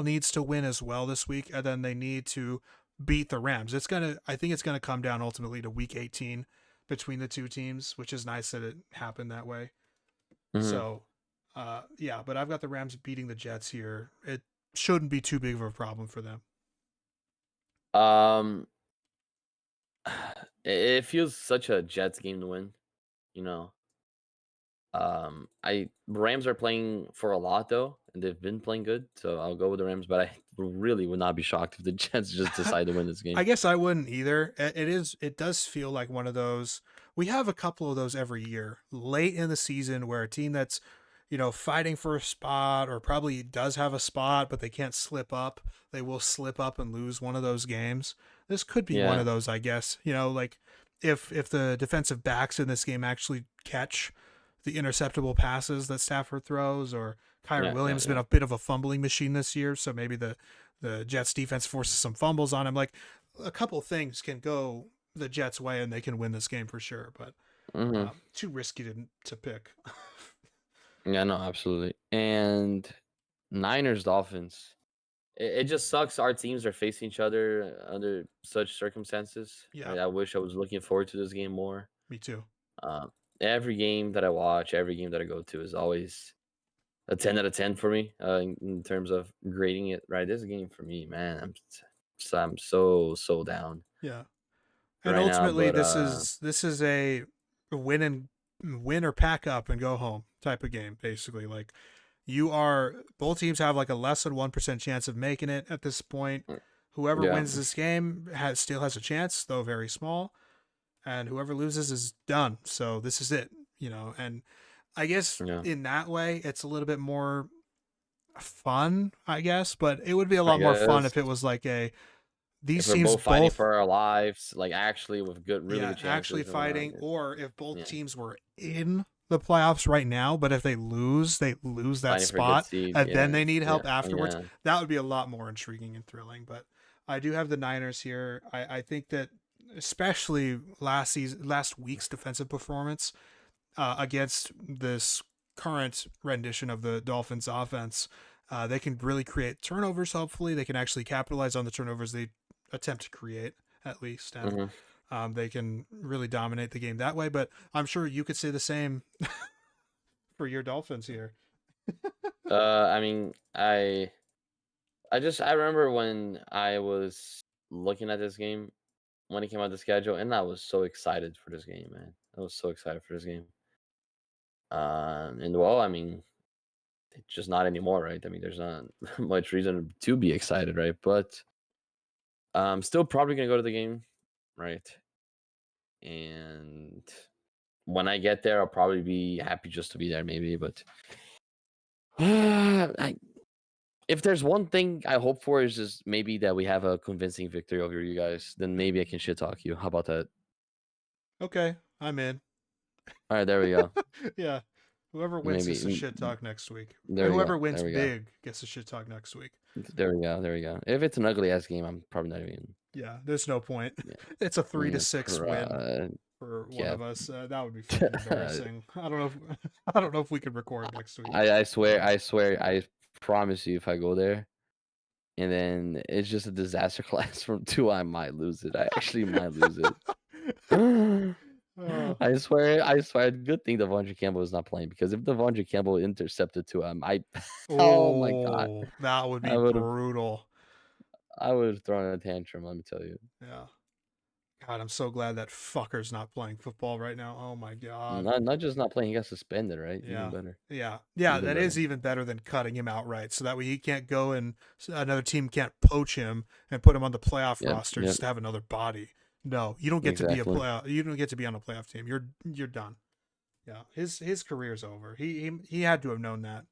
[SPEAKER 1] needs to win as well this week, and then they need to beat the Rams. I think it's going to come down ultimately to week 18 between the two teams, which is nice that it happened that way. So Yeah, but I've got the Rams beating the Jets here. It shouldn't be too big of a problem for them.
[SPEAKER 2] Um, it feels such a Jets game to win. You know, I Rams are playing for a lot though, and they've been playing good, so I'll go with the Rams. But I really would not be shocked if the Jets just decide to win this game.
[SPEAKER 1] I guess I wouldn't either. It does feel like one of those. We have a couple of those every year, late in the season, where a team that's, fighting for a spot or probably does have a spot, but they can't slip up. They will slip up and lose one of those games. This could be one
[SPEAKER 2] Yeah,
[SPEAKER 1] of those, I guess. Like if the defensive backs in this game actually catch the interceptable passes that Stafford throws, or Kyron
[SPEAKER 2] yeah, yeah,
[SPEAKER 1] Williams has been
[SPEAKER 2] yeah.
[SPEAKER 1] a bit of a fumbling machine this year, so maybe the Jets defense forces some fumbles on him. Like a couple things can go the Jets' way and they can win this game for sure. But
[SPEAKER 2] hmm
[SPEAKER 1] too risky to pick.
[SPEAKER 2] Yeah, no, absolutely. And Niners Dolphins. It just sucks. Our teams are facing each other under such circumstances.
[SPEAKER 1] Yeah,
[SPEAKER 2] Right? I wish I was looking forward to this game more.
[SPEAKER 1] me too.
[SPEAKER 2] Um, every game that I watch, every game that I go to is always a 10 out of 10 for me in terms of grading it. Right, this game for me, man, I'm so down
[SPEAKER 1] Yeah, and
[SPEAKER 2] right now.
[SPEAKER 1] ultimately
[SPEAKER 2] But
[SPEAKER 1] this is a win or pack up and go home type of game. Basically, like both teams have like a less than 1% chance of making it at this point. Whoever
[SPEAKER 2] yeah,
[SPEAKER 1] wins this game still has a chance, though very small, and whoever loses is done. So this is it, and I guess
[SPEAKER 2] yeah,
[SPEAKER 1] in that way it's a little bit more fun, I guess, but it would be a
[SPEAKER 2] I
[SPEAKER 1] lot more fun
[SPEAKER 2] guess
[SPEAKER 1] if it was like
[SPEAKER 2] if
[SPEAKER 1] these
[SPEAKER 2] we're
[SPEAKER 1] teams
[SPEAKER 2] both fighting
[SPEAKER 1] both,
[SPEAKER 2] for our lives, like actually with really
[SPEAKER 1] yeah,
[SPEAKER 2] good
[SPEAKER 1] actually
[SPEAKER 2] chances and whatnot.
[SPEAKER 1] fighting, or if both
[SPEAKER 2] Yeah,
[SPEAKER 1] teams were in the playoffs right now, but if they lose that
[SPEAKER 2] fighting for a good
[SPEAKER 1] spot
[SPEAKER 2] seed.
[SPEAKER 1] and then
[SPEAKER 2] Yeah,
[SPEAKER 1] they need
[SPEAKER 2] yeah,
[SPEAKER 1] help afterwards.
[SPEAKER 2] yeah.
[SPEAKER 1] That would be a lot more intriguing and thrilling. But I do have the Niners here. I think that especially last week's defensive performance against this current rendition of the Dolphins offense, they can really create turnovers. Hopefully, they can actually capitalize on the turnovers they attempt to create at least, and
[SPEAKER 2] hmm
[SPEAKER 1] they can really dominate the game that way. But I'm sure you could say the same for your Dolphins here.
[SPEAKER 2] I mean, I remember when I was looking at this game when it came out the schedule, and I was so excited for this game, man. I was so excited for this game. And well, I mean, it's just not anymore, right? I mean, there's not much reason to be excited, right? But I'm still probably gonna go to the game, right? And when I get there, I'll probably be happy just to be there, maybe. But I, if there's one thing I hope for is just maybe that we have a convincing victory over you guys, then maybe I can shit talk you. How about that?
[SPEAKER 1] Okay, I'm in.
[SPEAKER 2] All right, there we go.
[SPEAKER 1] Yeah. Whoever wins
[SPEAKER 2] Maybe
[SPEAKER 1] gets a shit talk next week.
[SPEAKER 2] there we go.
[SPEAKER 1] Whoever wins
[SPEAKER 2] There we go.
[SPEAKER 1] big gets a shit talk next week.
[SPEAKER 2] There we go. There we go. If it's an ugly ass game, I'm probably not even.
[SPEAKER 1] Yeah, there's no point.
[SPEAKER 2] Yeah,
[SPEAKER 1] It's a 3-6
[SPEAKER 2] yeah,
[SPEAKER 1] win for one
[SPEAKER 2] yeah.
[SPEAKER 1] of us. That would be fucking embarrassing. I don't know. I don't know if we could record next week.
[SPEAKER 2] I swear, I promise you, if I go there and then it's just a disaster class from two, I might lose it. I actually might lose it.
[SPEAKER 1] Oh,
[SPEAKER 2] I swear. Good thing Devondre Campbell is not playing because if Devondre Campbell intercepted to him, oh my god,
[SPEAKER 1] that would be
[SPEAKER 2] I would have,
[SPEAKER 1] brutal.
[SPEAKER 2] I would have thrown a tantrum. Let me tell you.
[SPEAKER 1] Yeah. God, I'm so glad that fucker's not playing football right now. Oh my god.
[SPEAKER 2] Not just not playing, he got suspended, right?
[SPEAKER 1] Yeah.
[SPEAKER 2] Even better.
[SPEAKER 1] Yeah.
[SPEAKER 2] Even
[SPEAKER 1] That is
[SPEAKER 2] better.
[SPEAKER 1] even better than cutting him outright. So that way he can't go and another team can't poach him and put him on the playoff
[SPEAKER 2] Yep,
[SPEAKER 1] roster
[SPEAKER 2] yep,
[SPEAKER 1] just to have another body. No, you don't get to be a
[SPEAKER 2] exactly.
[SPEAKER 1] playoff. You don't get to be on a playoff team. You're done. Yeah. His career's over. He had to have known that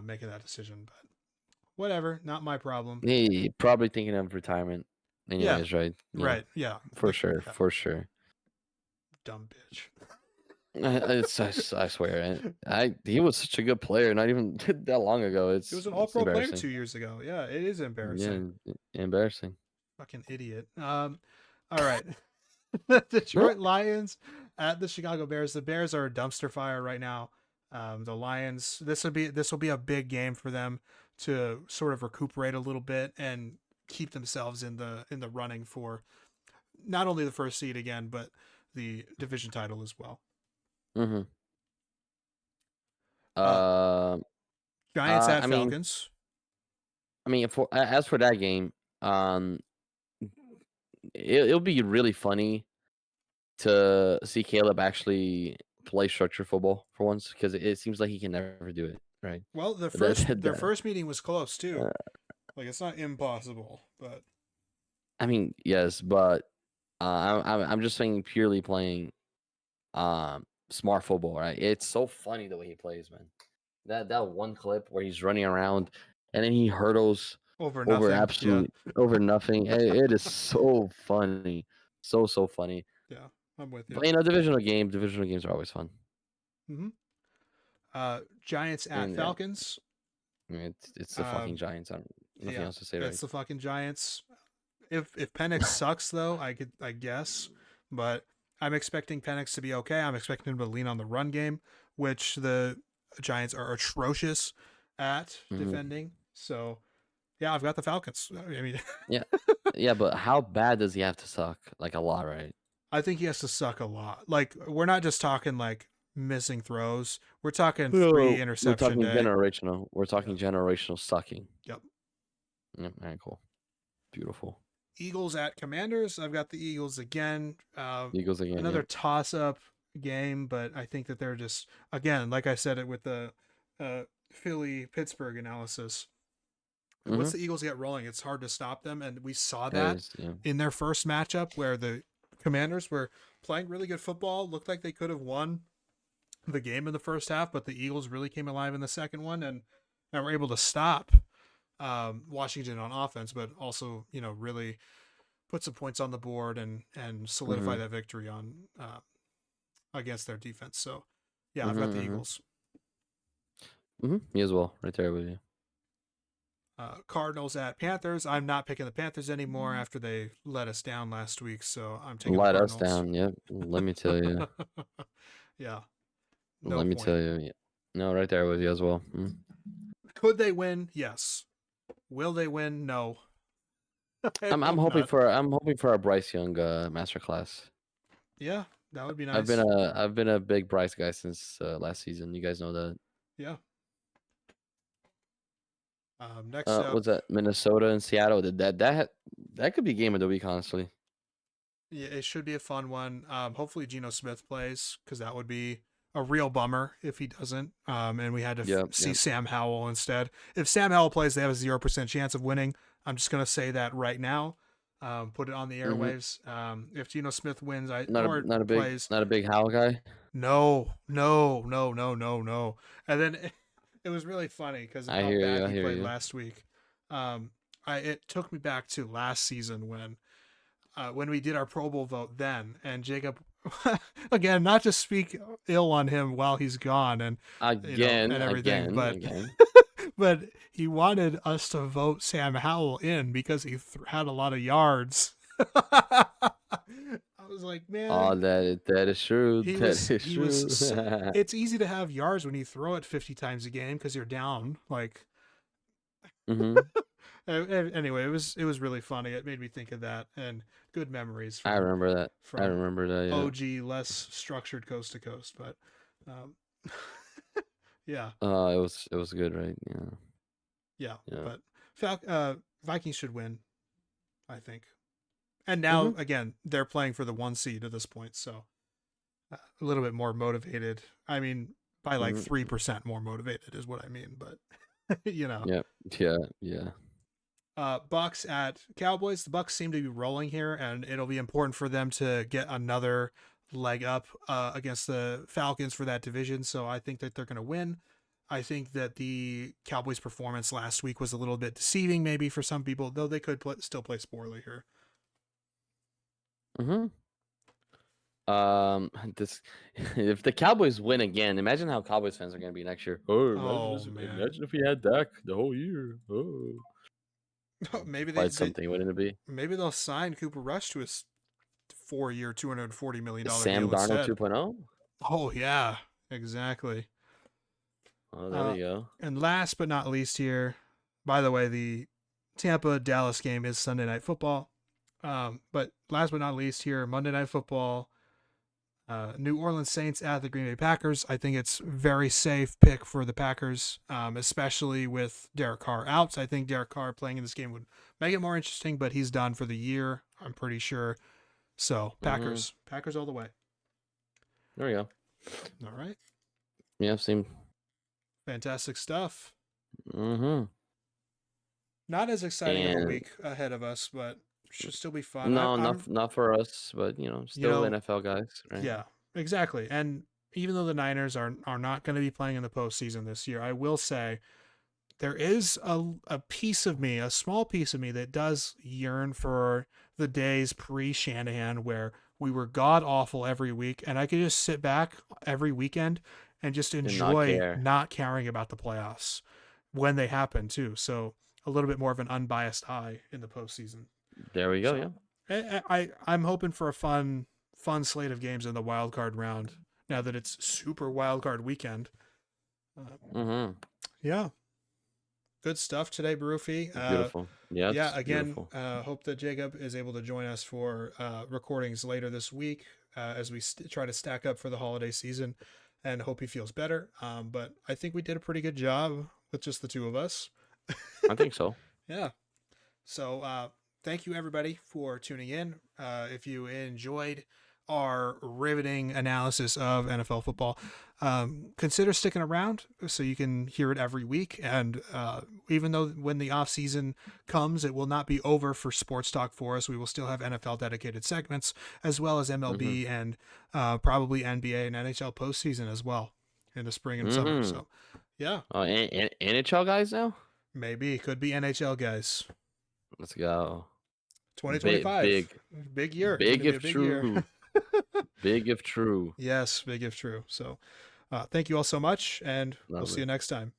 [SPEAKER 1] making that decision, but whatever, not my problem.
[SPEAKER 2] He probably thinking of retirement.
[SPEAKER 1] Yeah.
[SPEAKER 2] Anyways, right? Yeah,
[SPEAKER 1] Right. Yeah.
[SPEAKER 2] for sure,
[SPEAKER 1] Yeah,
[SPEAKER 2] for sure.
[SPEAKER 1] dumb bitch.
[SPEAKER 2] I swear, he was such a good player. Not even that long ago.
[SPEAKER 1] He was an
[SPEAKER 2] It's
[SPEAKER 1] all-pro player
[SPEAKER 2] embarrassing.
[SPEAKER 1] 2 years ago. Yeah, it is
[SPEAKER 2] Yeah,
[SPEAKER 1] embarrassing.
[SPEAKER 2] embarrassing.
[SPEAKER 1] Fucking idiot. All right. The Detroit Lions at the Chicago Bears. The Bears are a dumpster fire right now. The Lions. This will be a big game for them to sort of recuperate a little bit and keep themselves in the running for not only the first seed again, but the division title as well.
[SPEAKER 2] Mm-hmm.
[SPEAKER 1] Uh, Giants at
[SPEAKER 2] I mean,
[SPEAKER 1] Falcons.
[SPEAKER 2] As for that game, it'll be really funny to see Caleb actually play structured football for once, because it seems like he can never do it, right?
[SPEAKER 1] Well,
[SPEAKER 2] That-
[SPEAKER 1] their
[SPEAKER 2] that-
[SPEAKER 1] first meeting was close too.
[SPEAKER 2] uh,
[SPEAKER 1] Like it's not impossible, but
[SPEAKER 2] I mean, yes, but I'm just saying purely playing smart football, right? It's so funny the way he plays, man. That one clip where he's running around and then he hurdles
[SPEAKER 1] over
[SPEAKER 2] over
[SPEAKER 1] nothing.
[SPEAKER 2] over nothing. It is so funny, so funny.
[SPEAKER 1] Yeah, I'm with you.
[SPEAKER 2] But divisional games are always fun.
[SPEAKER 1] Mm-hmm. Giants at
[SPEAKER 2] And
[SPEAKER 1] Falcons.
[SPEAKER 2] I mean, it's the fucking
[SPEAKER 1] Um,
[SPEAKER 2] Giants. Nothing else to say,
[SPEAKER 1] it's
[SPEAKER 2] right?
[SPEAKER 1] the fucking Giants. If Penix sucks though, I guess, but I'm expecting Penix to be okay. I'm expecting him to lean on the run game, which the Giants are atrocious at defending. So, yeah, I've got the Falcons. I mean,
[SPEAKER 2] Yeah, but how bad does he have to suck? Like a lot, right?
[SPEAKER 1] I think he has to suck a lot. Like we're not just talking like missing throws. We're talking
[SPEAKER 2] No,
[SPEAKER 1] 3
[SPEAKER 2] we're
[SPEAKER 1] interception
[SPEAKER 2] talking
[SPEAKER 1] day.
[SPEAKER 2] generational. We're talking generational sucking.
[SPEAKER 1] Yep.
[SPEAKER 2] Yep. All right, cool. Beautiful.
[SPEAKER 1] Eagles at Commanders. I've got the Eagles again.
[SPEAKER 2] Eagles again.
[SPEAKER 1] Another
[SPEAKER 2] Yep.
[SPEAKER 1] toss-up game, but I think that they're just, again, like I said it with the Philly Pittsburgh analysis. Once the Eagles get rolling, it's hard to stop them, and we saw that in their first matchup where the Commanders were playing really good football. Looked like they could have won the game in the first half, but the Eagles really came alive in the second one and were able to stop Washington on offense, but also really put some points on the board and solidify that victory on against their defense. So yeah, I've got the Eagles.
[SPEAKER 2] Me as well, right there with you.
[SPEAKER 1] Cardinals at Panthers. I'm not picking the Panthers anymore after they let us down last week, so I'm taking
[SPEAKER 2] Let
[SPEAKER 1] the
[SPEAKER 2] us
[SPEAKER 1] Cardinals.
[SPEAKER 2] down. Yep. Let me tell you.
[SPEAKER 1] Yeah.
[SPEAKER 2] Let me tell you. Yeah. No, right there with you as well.
[SPEAKER 1] Could they win? Yes. Will they win? No.
[SPEAKER 2] I'm hoping for a Bryce Young masterclass.
[SPEAKER 1] Yeah, that would be nice.
[SPEAKER 2] I've been a big Bryce guy since last season. You guys know that.
[SPEAKER 1] Yeah. Next up,
[SPEAKER 2] was that Minnesota and Seattle? That could be game of the week, honestly.
[SPEAKER 1] Yeah, it should be a fun one. Hopefully Geno Smith plays, because that would be a real bummer if he doesn't. And we had to see Sam Howell instead. If Sam Howell plays, they have a 0% chance of winning. I'm just gonna say that right now. Put it on the airwaves. If Geno Smith wins,
[SPEAKER 2] Not a big Howell guy.
[SPEAKER 1] No. And then it was really funny because of how bad he played last week. It took me back to last season when we did our Pro Bowl vote then, and Jacob, again, not to speak ill on him while he's gone and everything, but he wanted us to vote Sam Howell in because he had a lot of yards. I was like, man.
[SPEAKER 2] Oh, that is true.
[SPEAKER 1] It's easy to have yards when you throw it 50 times a game because you're down. Like, anyway, it was really funny. It made me think of that and good memories.
[SPEAKER 2] I remember that. Yeah.
[SPEAKER 1] OG, less structured Coast to Coast, but yeah.
[SPEAKER 2] It was good, right?
[SPEAKER 1] Yeah. But Vikings should win, I think. And now again, they're playing for the 1 seed at this point, so a little bit more motivated. I mean, by like 3% more motivated is what I mean, but
[SPEAKER 2] Yeah.
[SPEAKER 1] Bucks at Cowboys. The Bucks seem to be rolling here, and it'll be important for them to get another leg up against the Falcons for that division. So I think that they're going to win. I think that the Cowboys' performance last week was a little bit deceiving, maybe for some people, though they could still play spoiler here.
[SPEAKER 2] If the Cowboys win again, imagine how Cowboys fans are going to be next year. Imagine if we had Dak the whole year.
[SPEAKER 1] Maybe
[SPEAKER 2] something, wouldn't it be?
[SPEAKER 1] Maybe they'll sign Cooper Rush to his 4-year, $240 million
[SPEAKER 2] Sam
[SPEAKER 1] deal
[SPEAKER 2] Darnold
[SPEAKER 1] instead.
[SPEAKER 2] 2.0.
[SPEAKER 1] Oh yeah, exactly.
[SPEAKER 2] Oh, there we go.
[SPEAKER 1] And last but not least here, by the way, the Tampa-Dallas game is Sunday Night Football. But last but not least here, Monday Night Football. New Orleans Saints at the Green Bay Packers. I think it's very safe pick for the Packers, especially with Derek Carr out. I think Derek Carr playing in this game would make it more interesting, but he's done for the year, I'm pretty sure. So Packers, Packers all the way.
[SPEAKER 2] There we go.
[SPEAKER 1] All right,
[SPEAKER 2] Yeah, same.
[SPEAKER 1] fantastic stuff.
[SPEAKER 2] Mm-hmm.
[SPEAKER 1] Not as exciting of a
[SPEAKER 2] And-
[SPEAKER 1] week ahead of us, but should still be fun.
[SPEAKER 2] No,
[SPEAKER 1] I'm-
[SPEAKER 2] not for us, but still
[SPEAKER 1] know,
[SPEAKER 2] NFL guys, right?
[SPEAKER 1] Yeah, exactly. And even though the Niners are not going to be playing in the postseason this year, I will say there is a piece of me, a small piece of me, that does yearn for the days pre-Shanahan where we were god awful every week, and I could just sit back every weekend and just
[SPEAKER 2] not
[SPEAKER 1] enjoy
[SPEAKER 2] care.
[SPEAKER 1] not caring about the playoffs when they happen too. So a little bit more of an unbiased eye in the postseason.
[SPEAKER 2] There we go.
[SPEAKER 1] So-
[SPEAKER 2] Yeah.
[SPEAKER 1] I'm hoping for a fun slate of games in the wild card round now that it's super wild card weekend.
[SPEAKER 2] Mm-hmm.
[SPEAKER 1] Yeah, good stuff today, Baruffi.
[SPEAKER 2] Beautiful. Yeah.
[SPEAKER 1] Yeah,
[SPEAKER 2] it's
[SPEAKER 1] again,
[SPEAKER 2] beautiful.
[SPEAKER 1] hope that Jacob is able to join us for recordings later this week as we try to stack up for the holiday season, and hope he feels better. But I think we did a pretty good job with just the two of us.
[SPEAKER 2] I think so.
[SPEAKER 1] Yeah. So thank you, everybody, for tuning in. If you enjoyed our riveting analysis of NFL football, consider sticking around so you can hear it every week. And even though when the off season comes, it will not be over for Sports Talk for us. We will still have NFL dedicated segments, as well as MLB and probably NBA and NHL postseason as well in the spring and summer. So yeah,
[SPEAKER 2] NHL guys now.
[SPEAKER 1] maybe it could be NHL guys.
[SPEAKER 2] Let's go.
[SPEAKER 1] 2025, big year. It's
[SPEAKER 2] Big
[SPEAKER 1] gonna be a
[SPEAKER 2] if
[SPEAKER 1] big
[SPEAKER 2] true.
[SPEAKER 1] year.
[SPEAKER 2] Big if true.
[SPEAKER 1] Yes, big if true. So, thank you all so much, and we'll see
[SPEAKER 2] Lovely.
[SPEAKER 1] you next time.